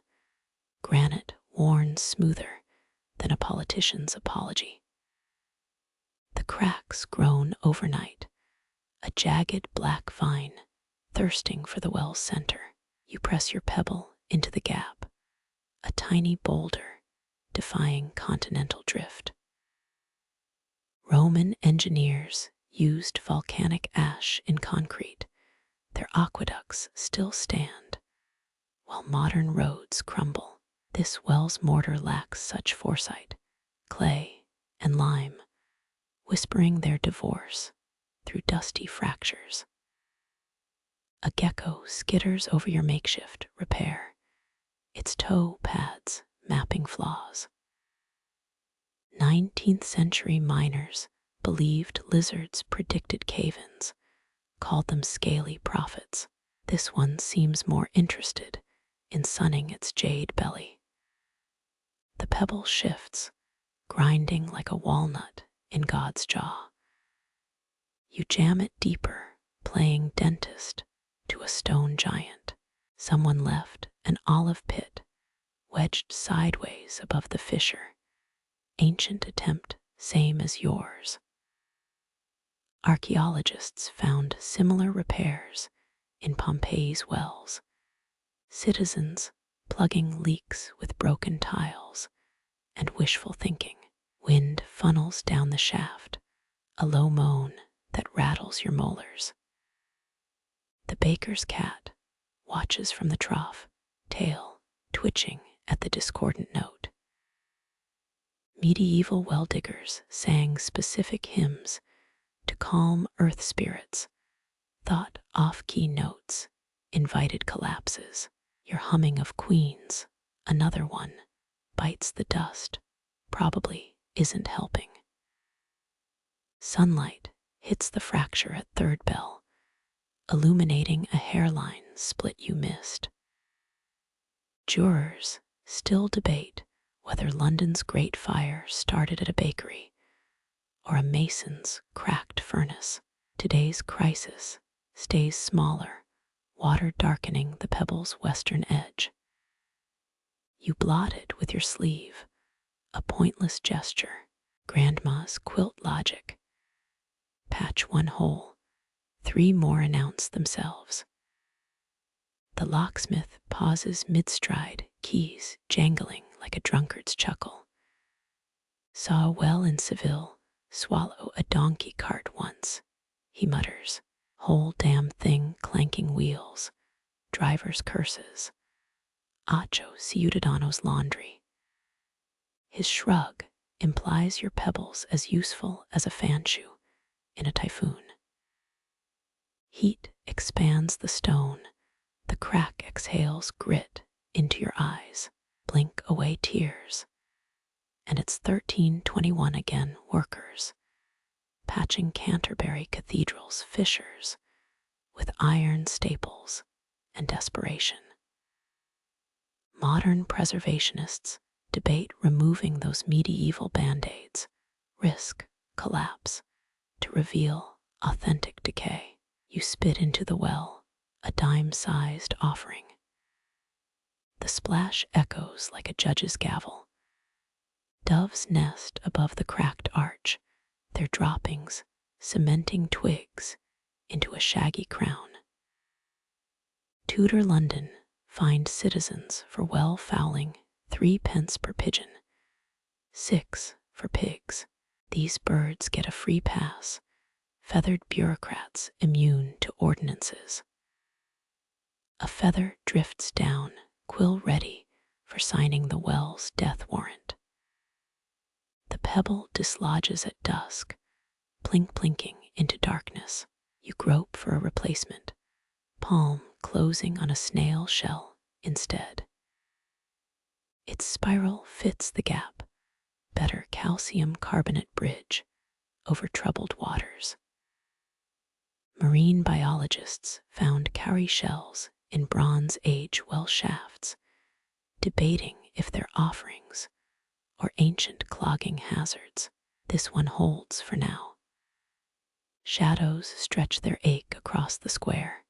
granite worn smoother than a politician's apology. The cracks grown overnight, a jagged black vine thirsting for the well's center. You press your pebble into the gap, a tiny boulder defying continental drift. Roman engineers used volcanic ash in concrete. Their aqueducts still stand, while modern roads crumble. This well's mortar lacks such foresight, clay and lime, whispering their divorce through dusty fractures. A gecko skitters over your makeshift repair, its toe pads mapping flaws. 19th century miners believed lizards predicted cave-ins, called them scaly prophets. This one seems more interested in sunning its jade belly. The pebble shifts, grinding like a walnut in God's jaw. You jam it deeper, playing dentist to a stone giant. Someone left an olive pit wedged sideways above the fissure. Ancient attempt, same as yours. Archaeologists found similar repairs in Pompeii's wells. Citizens plugging leaks with broken tiles and wishful thinking. Wind funnels down the shaft, a low moan that rattles your molars. The baker's cat watches from the trough, tail twitching at the discordant note. Medieval well diggers sang specific hymns to calm earth spirits, thought off-key notes, invited collapses. Your humming of queens, another one, bites the dust, probably isn't helping. Sunlight hits the fracture at third bell, illuminating a hairline split you missed. Jurors still debate whether London's Great Fire started at a bakery or a mason's cracked furnace. Today's crisis stays smaller, water darkening the pebble's western edge. You blot it with your sleeve, a pointless gesture, grandma's quilt logic. Patch one hole, 3 more announce themselves. The locksmith pauses mid-stride, keys jangling like a drunkard's chuckle. Saw a well in Seville swallow a donkey cart once, he mutters. Whole damn thing clanking wheels, driver's curses. Acho Ciudadano's laundry. His shrug implies your pebbles as useful as a fan shoe in a typhoon. Heat expands the stone, the crack exhales grit into your eyes, blink away tears. And it's 1321 again, workers, patching Canterbury Cathedral's fissures with iron staples and desperation. Modern preservationists debate removing those medieval band-aids, risk collapse, to reveal authentic decay. You spit into the well, a dime-sized offering. The splash echoes like a judge's gavel. Doves nest above the cracked arch, their droppings cementing twigs into a shaggy crown. Tudor London fined citizens for well fouling 3 pence per pigeon, 6 for pigs. These birds get a free pass, feathered bureaucrats immune to ordinances. A feather drifts down, quill ready for signing the well's death warrant. The pebble dislodges at dusk, plink-plinking into darkness. You grope for a replacement, palm closing on a snail shell instead. Its spiral fits the gap, better calcium carbonate bridge over troubled waters. Marine biologists found cowrie shells in Bronze Age well shafts, debating if they're offerings or ancient clogging hazards. This one holds for now. Shadows stretch their ache across the square.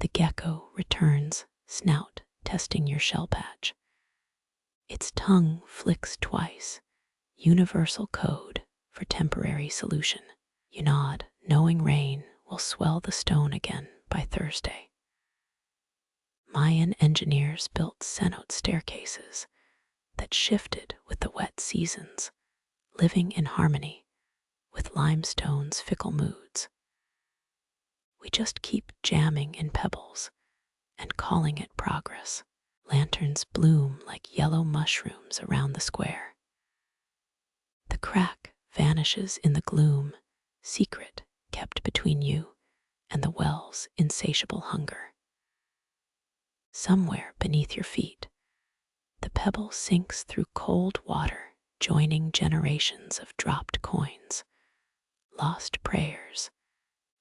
The gecko returns, snout testing your shell patch. Its tongue flicks twice, universal code for temporary solution. You nod, knowing rain will swell the stone again by Thursday. Mayan engineers built cenote staircases that shifted with the wet seasons, living in harmony with limestone's fickle moods. We just keep jamming in pebbles and calling it progress. Lanterns bloom like yellow mushrooms around the square. The crack vanishes in the gloom, secret kept between you and the well's insatiable hunger. Somewhere beneath your feet, the pebble sinks through cold water, joining generations of dropped coins, lost prayers,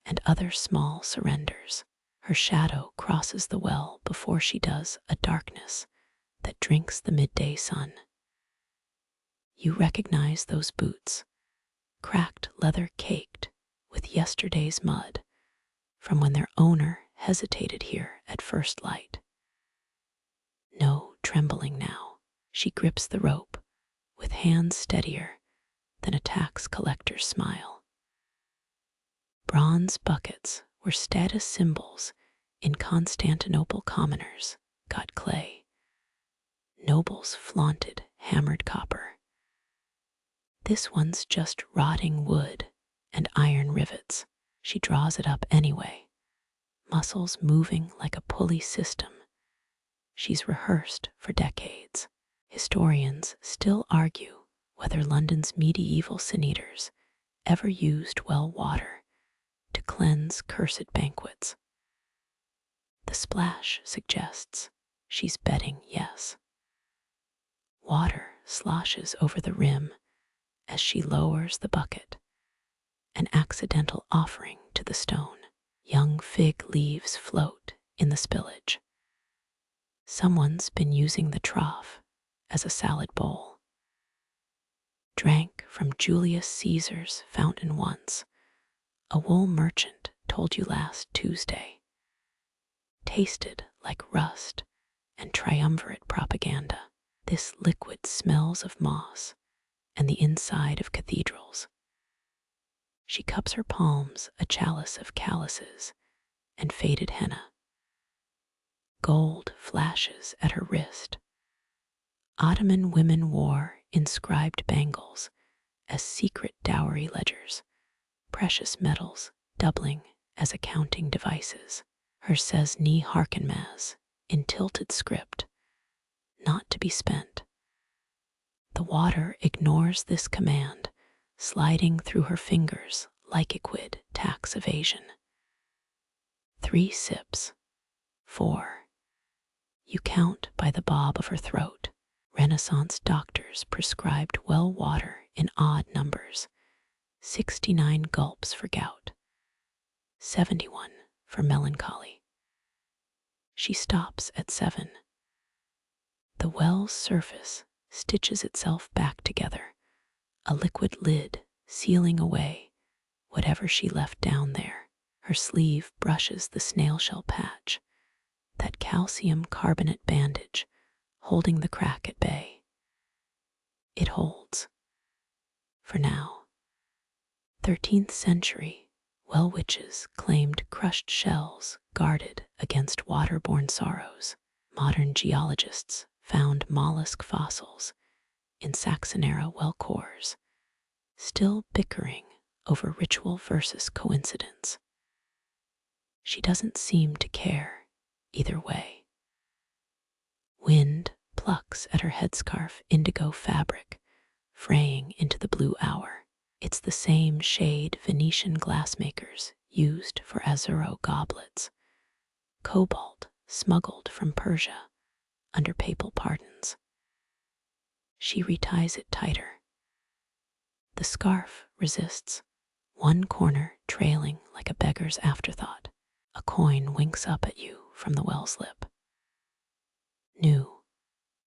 and other small surrenders. Her shadow crosses the well before she does a darkness that drinks the midday sun. You recognize those boots, cracked leather caked with yesterday's mud, from when their owner hesitated here at first light. No trembling now. She grips the rope with hands steadier than a tax collector's smile. Bronze buckets were status symbols in Constantinople. Commoners got clay, Nobles flaunted hammered copper. This one's just rotting wood and iron rivets. She draws it up anyway, muscles moving like a pulley system. She's rehearsed for decades. Historians still argue whether London's medieval sin-eaters ever used well water to cleanse cursed banquets. The splash suggests she's betting yes. Water sloshes over the rim as she lowers the bucket, an accidental offering to the stone. Young fig leaves float in the spillage. Someone's been using the trough as a salad bowl. Drank from Julius Caesar's fountain once, a wool merchant told you last Tuesday. Tasted like rust and triumvirate propaganda. This liquid smells of moss and the inside of cathedrals. She cups her palms a chalice of calluses and faded henna. Gold flashes at her wrist. Ottoman women wore inscribed bangles as secret dowry ledgers, precious metals doubling as accounting devices. Her says ni harkenmaz in tilted script, not to be spent. The water ignores this command, sliding through her fingers like liquid tax evasion. 3 sips. 4. You count by the bob of her throat. Renaissance doctors prescribed well water in odd numbers. 69 gulps for gout. 71 for melancholy. She stops at 7. The well's surface stitches itself back together, a liquid lid sealing away whatever she left down there. Her sleeve brushes the snail shell patch, that calcium carbonate bandage holding the crack at bay. It holds. For now. 13th century, well witches claimed crushed shells guarded against waterborne sorrows. Modern geologists found mollusk fossils in Saxon-era well cores, still bickering over ritual versus coincidence. She doesn't seem to care either way. Wind plucks at her headscarf indigo fabric, fraying into the blue hour. It's the same shade Venetian glassmakers used for Azzurro goblets, cobalt smuggled from Persia under papal pardons. She reties it tighter. The scarf resists, one corner trailing like a beggar's afterthought. A coin winks up at you from the well's lip. New,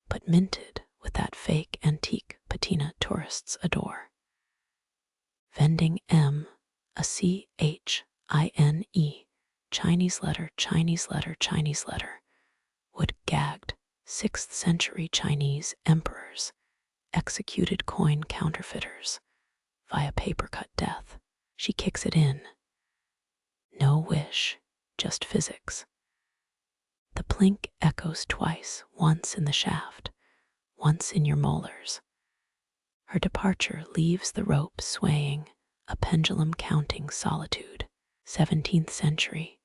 but minted with that fake antique patina tourists adore. Vending M, a C-H-I-N-E, Chinese letter, Chinese letter, Chinese letter, would gagged 6th century Chinese emperors, executed coin counterfeiters, via paper-cut death. She kicks it in. No wish, just physics. The plink echoes twice, once in the shaft, once in your molars. Her departure leaves the rope swaying, a pendulum counting solitude. 17th century,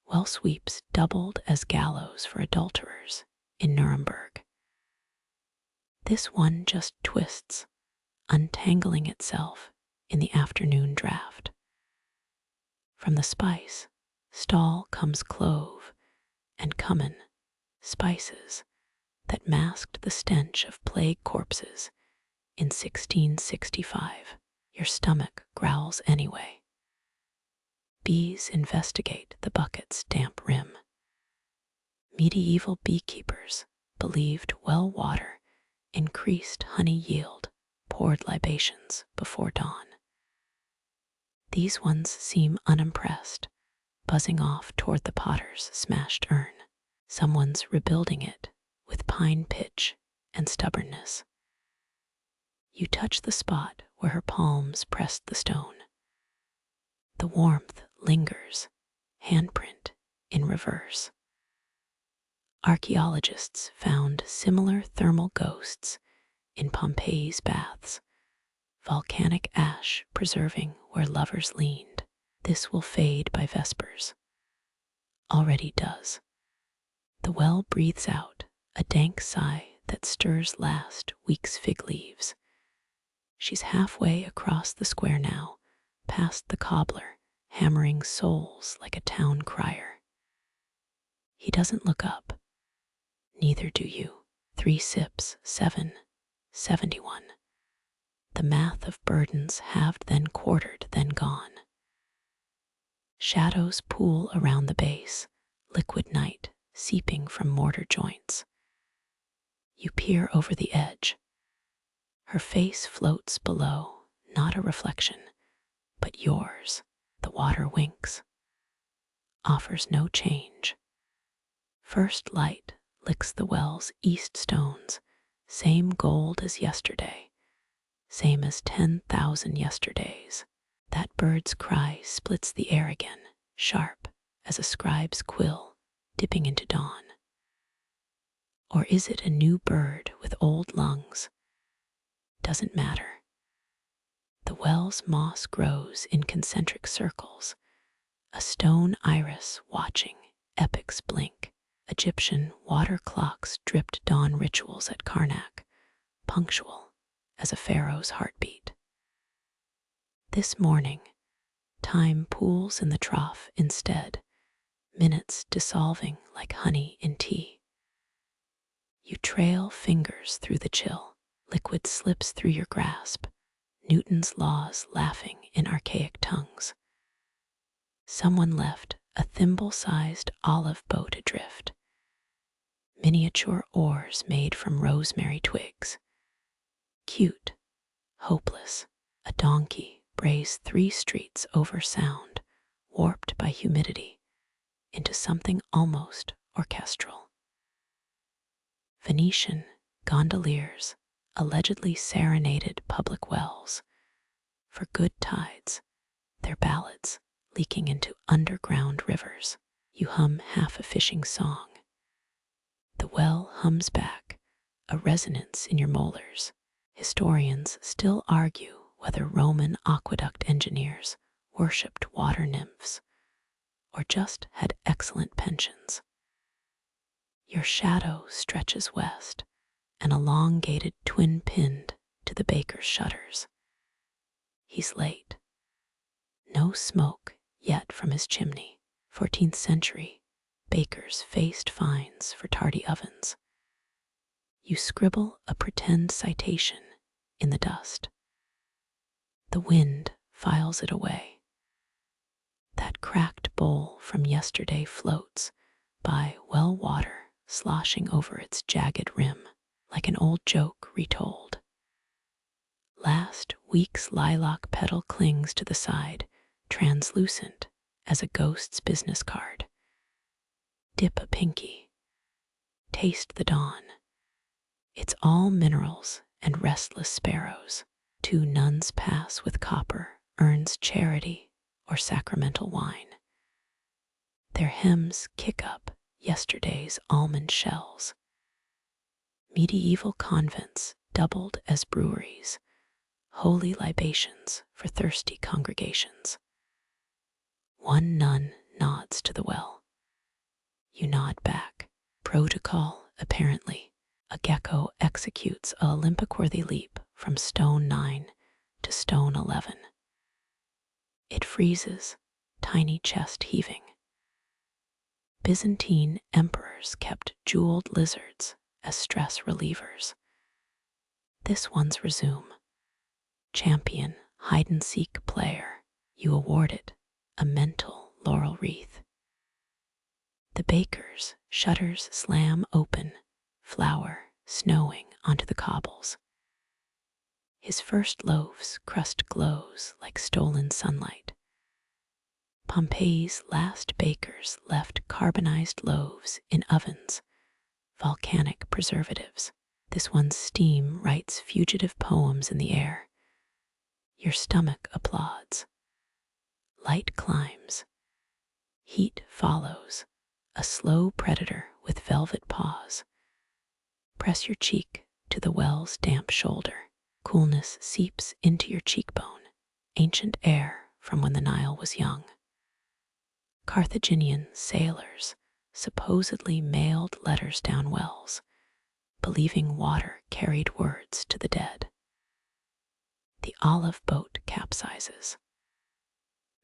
well sweeps doubled as gallows for adulterers in Nuremberg. This one just twists, untangling itself in the afternoon draft. From the spice stall comes clove and cumin, spices that masked the stench of plague corpses in 1665. Your stomach growls anyway. Bees investigate the bucket's damp rim. Medieval beekeepers believed well water increased honey yield, poured libations before dawn. These ones seem unimpressed, buzzing off toward the potter's smashed urn. Someone's rebuilding it with pine pitch and stubbornness. You touch the spot where her palms pressed the stone. The warmth lingers, handprint in reverse. Archaeologists found similar thermal ghosts in Pompeii's baths, volcanic ash preserving where lovers leaned. This will fade by vespers. Already does. The well breathes out a dank sigh that stirs last week's fig leaves. She's halfway across the square now, past the cobbler, hammering soles like a town crier. He doesn't look up. Neither do you. 3 sips, 7, 71. The math of burdens halved, then quartered, then gone. Shadows pool around the base, liquid night seeping from mortar joints. You peer over the edge. Her face floats below, not a reflection, but yours. The water winks, offers no change. First light licks the well's east stones, same gold as yesterday, same as 10,000 yesterdays. That bird's cry splits the air again, sharp as a scribe's quill dipping into dawn. Or is it a new bird with old lungs? Doesn't matter. The well's moss grows in concentric circles, a stone iris watching epics blink. Egyptian water clocks dripped dawn rituals at Karnak, punctual as a pharaoh's heartbeat. This morning, time pools in the trough instead, minutes dissolving like honey in tea. You trail fingers through the chill, liquid slips through your grasp, Newton's laws laughing in archaic tongues. Someone left a thimble-sized olive boat adrift, miniature oars made from rosemary twigs. Cute, hopeless, a donkey brays 3 streets over sound, warped by humidity, into something almost orchestral. Venetian gondoliers allegedly serenaded public wells. For good tides, their ballads leaking into underground rivers. You hum half a fishing song. The well hums back, a resonance in your molars. Historians still argue whether Roman aqueduct engineers worshipped water nymphs or just had excellent pensions. Your shadow stretches west, an elongated twin pinned to the baker's shutters. He's late. No smoke yet from his chimney. 14th century, bakers faced fines for tardy ovens. You scribble a pretend citation in the dust. The wind files it away. That cracked bowl from yesterday floats by well water sloshing over its jagged rim like an old joke retold. Last week's lilac petal clings to the side, translucent as a ghost's business card. Dip a pinky. Taste the dawn. It's all minerals and restless sparrows. 2 nuns pass with copper, urns charity or sacramental wine. Their hymns kick up yesterday's almond shells. Medieval convents doubled as breweries, holy libations for thirsty congregations. 1 nun nods to the well. You nod back. Protocol, apparently. A gecko executes a Olympic-worthy leap from stone 9 to stone 11. It freezes, tiny chest heaving. Byzantine emperors kept jeweled lizards as stress relievers. This one's resume. Champion hide-and-seek player, you award it a mental laurel wreath. The baker's shutters slam open, flour snowing onto the cobbles. His first loaf's crust glows like stolen sunlight. Pompeii's last bakers left carbonized loaves in ovens, volcanic preservatives. This one's steam writes fugitive poems in the air. Your stomach applauds. Light climbs. Heat follows, a slow predator with with velvet paws. Press your cheek to the well's damp shoulder. Coolness seeps into your cheekbone, ancient air from when the Nile was young. Carthaginian sailors supposedly mailed letters down wells, believing water carried words to the dead. The olive boat capsizes.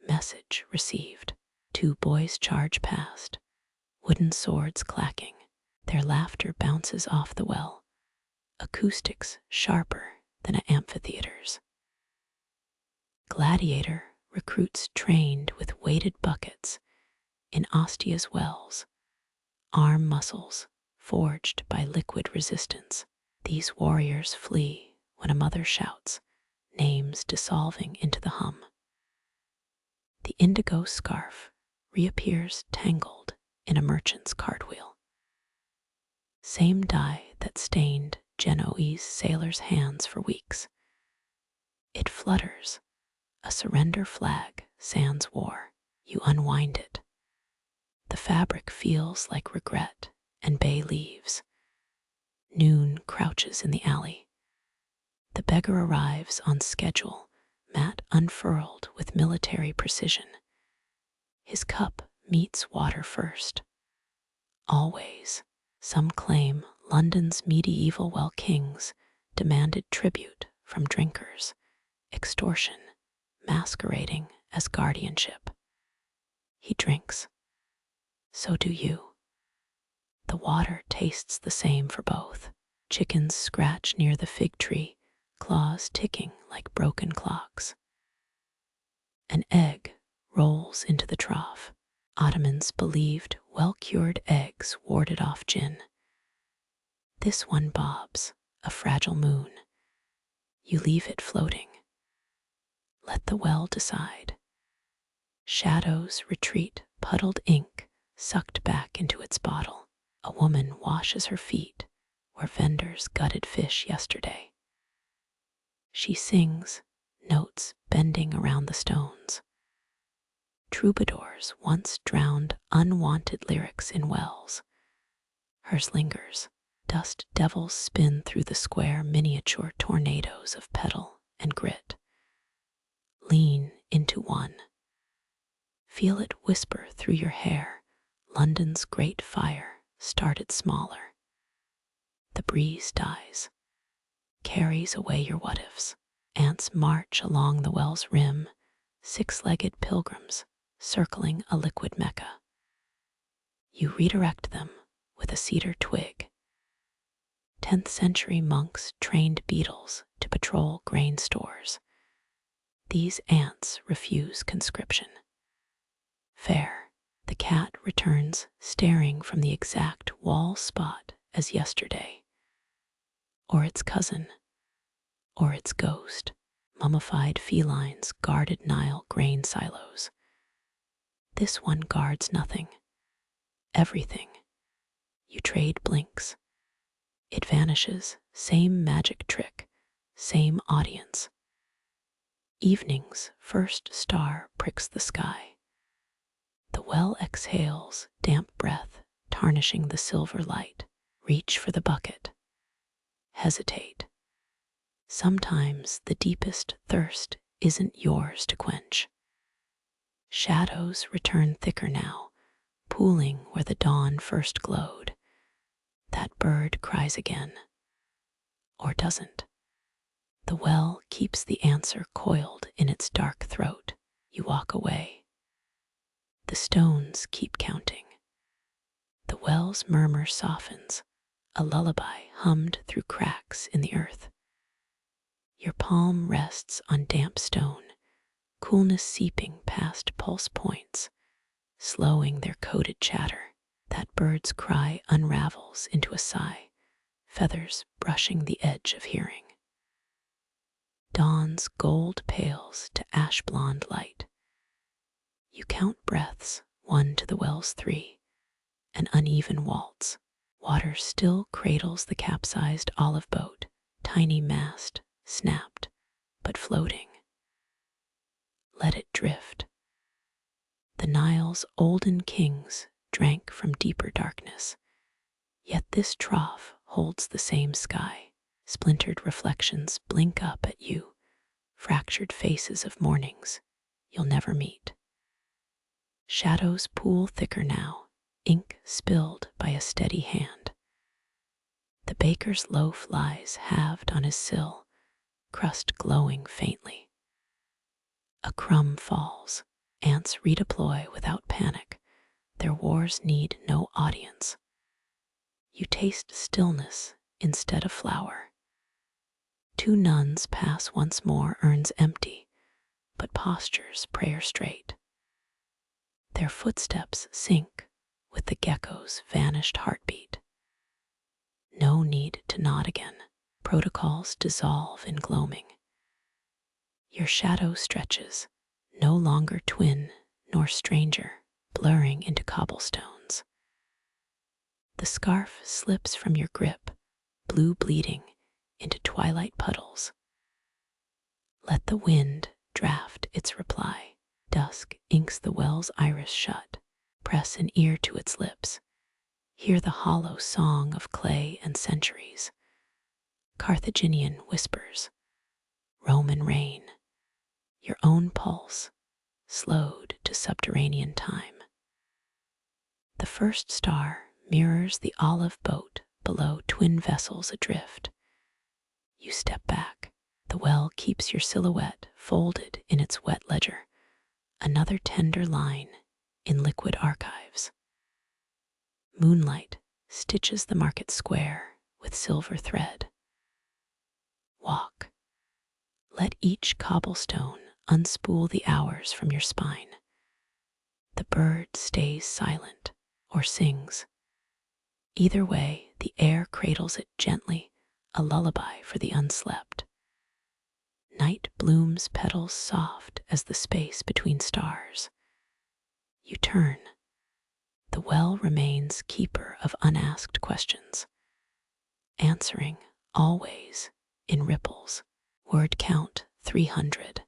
Message received. 2 boys charge past, wooden swords clacking. Their laughter bounces off the well, acoustics sharper than an amphitheater's. Gladiator recruits trained with weighted buckets in Ostia's wells, arm muscles forged by liquid resistance. These warriors flee when a mother shouts, names dissolving into the hum. The indigo scarf reappears tangled in a merchant's cartwheel. Same dye that stained Genoese sailors' hands for weeks. It flutters, a surrender flag sans war. You unwind it. The fabric feels like regret and bay leaves. Noon crouches in the alley. The beggar arrives on schedule, mat unfurled with military precision. His cup meets water first. Always. Some claim London's medieval well kings demanded tribute from drinkers, extortion masquerading as guardianship. He drinks. So do you. The water tastes the same for both. Chickens scratch near the fig tree, claws ticking like broken clocks. An egg rolls into the trough. Ottomans believed well-cured eggs warded off gin. This one bobs, a fragile moon. You leave it floating. Let the well decide. Shadows retreat, puddled ink sucked back into its bottle. A woman washes her feet where vendors gutted fish yesterday. She sings, notes bending around the stones. Troubadours once drowned unwanted lyrics in wells. Hers lingers. Dust devils spin through the square miniature tornadoes of petal and grit. Lean into one. Feel it whisper through your hair. London's great fire started smaller. The breeze dies, carries away your what-ifs. Ants march along the well's rim, 6-legged pilgrims circling a liquid mecca. You redirect them with a cedar twig. 10th century monks trained beetles to patrol grain stores. These ants refuse conscription. Fair, the cat returns staring from the exact wall spot as yesterday. Or its cousin, or its ghost. Mummified felines guarded Nile grain silos. This one guards nothing, everything. You trade blinks. It vanishes, same magic trick, same audience. Evening's first star pricks the sky. The well exhales damp breath, tarnishing the silver light. Reach for the bucket. Hesitate. Sometimes the deepest thirst isn't yours to quench. Shadows return thicker now, pooling where the dawn first glowed. That bird cries again. Or doesn't. The well keeps the answer coiled in its dark throat. You walk away. The stones keep counting. The well's murmur softens, a lullaby hummed through cracks in the earth. Your palm rests on damp stone, coolness seeping past pulse points, slowing their coded chatter. That bird's cry unravels into a sigh, feathers brushing the edge of hearing. Dawn's gold pales to ash-blonde light. You count breaths, 1 to the well's 3, an uneven waltz. Water still cradles the capsized olive boat, tiny mast, snapped, but floating. Let it drift. The Nile's olden kings drank from deeper darkness. Yet this trough holds the same sky. Splintered reflections blink up at you, fractured faces of mornings you'll never meet. Shadows pool thicker now, ink spilled by a steady hand. The baker's loaf lies halved on his sill, crust glowing faintly. A crumb falls. Ants redeploy without panic. Their wars need no audience. You taste stillness instead of flour. 2 nuns pass once more, urns empty, but postures prayer straight. Their footsteps sync with the gecko's vanished heartbeat. No need to nod again. Protocols dissolve in gloaming. Your shadow stretches, no longer twin nor stranger, blurring into cobblestones. The scarf slips from your grip, blue bleeding into twilight puddles. Let the wind draft its reply. Dusk inks the well's iris shut. Press an ear to its lips. Hear the hollow song of clay and centuries. Carthaginian whispers, Roman rain, your own pulse, slowed to subterranean time. The first star mirrors the olive boat below, twin vessels adrift. You step back. The well keeps your silhouette folded in its wet ledger, another tender line in liquid archives. Moonlight stitches the market square with silver thread. Walk. Let each cobblestone unspool the hours from your spine. The bird stays silent or sings. Either way, the air cradles it gently, a lullaby for the unslept. Night blooms petals soft as the space between stars. You turn. The well remains keeper of unasked questions, answering always in ripples. Word count 300.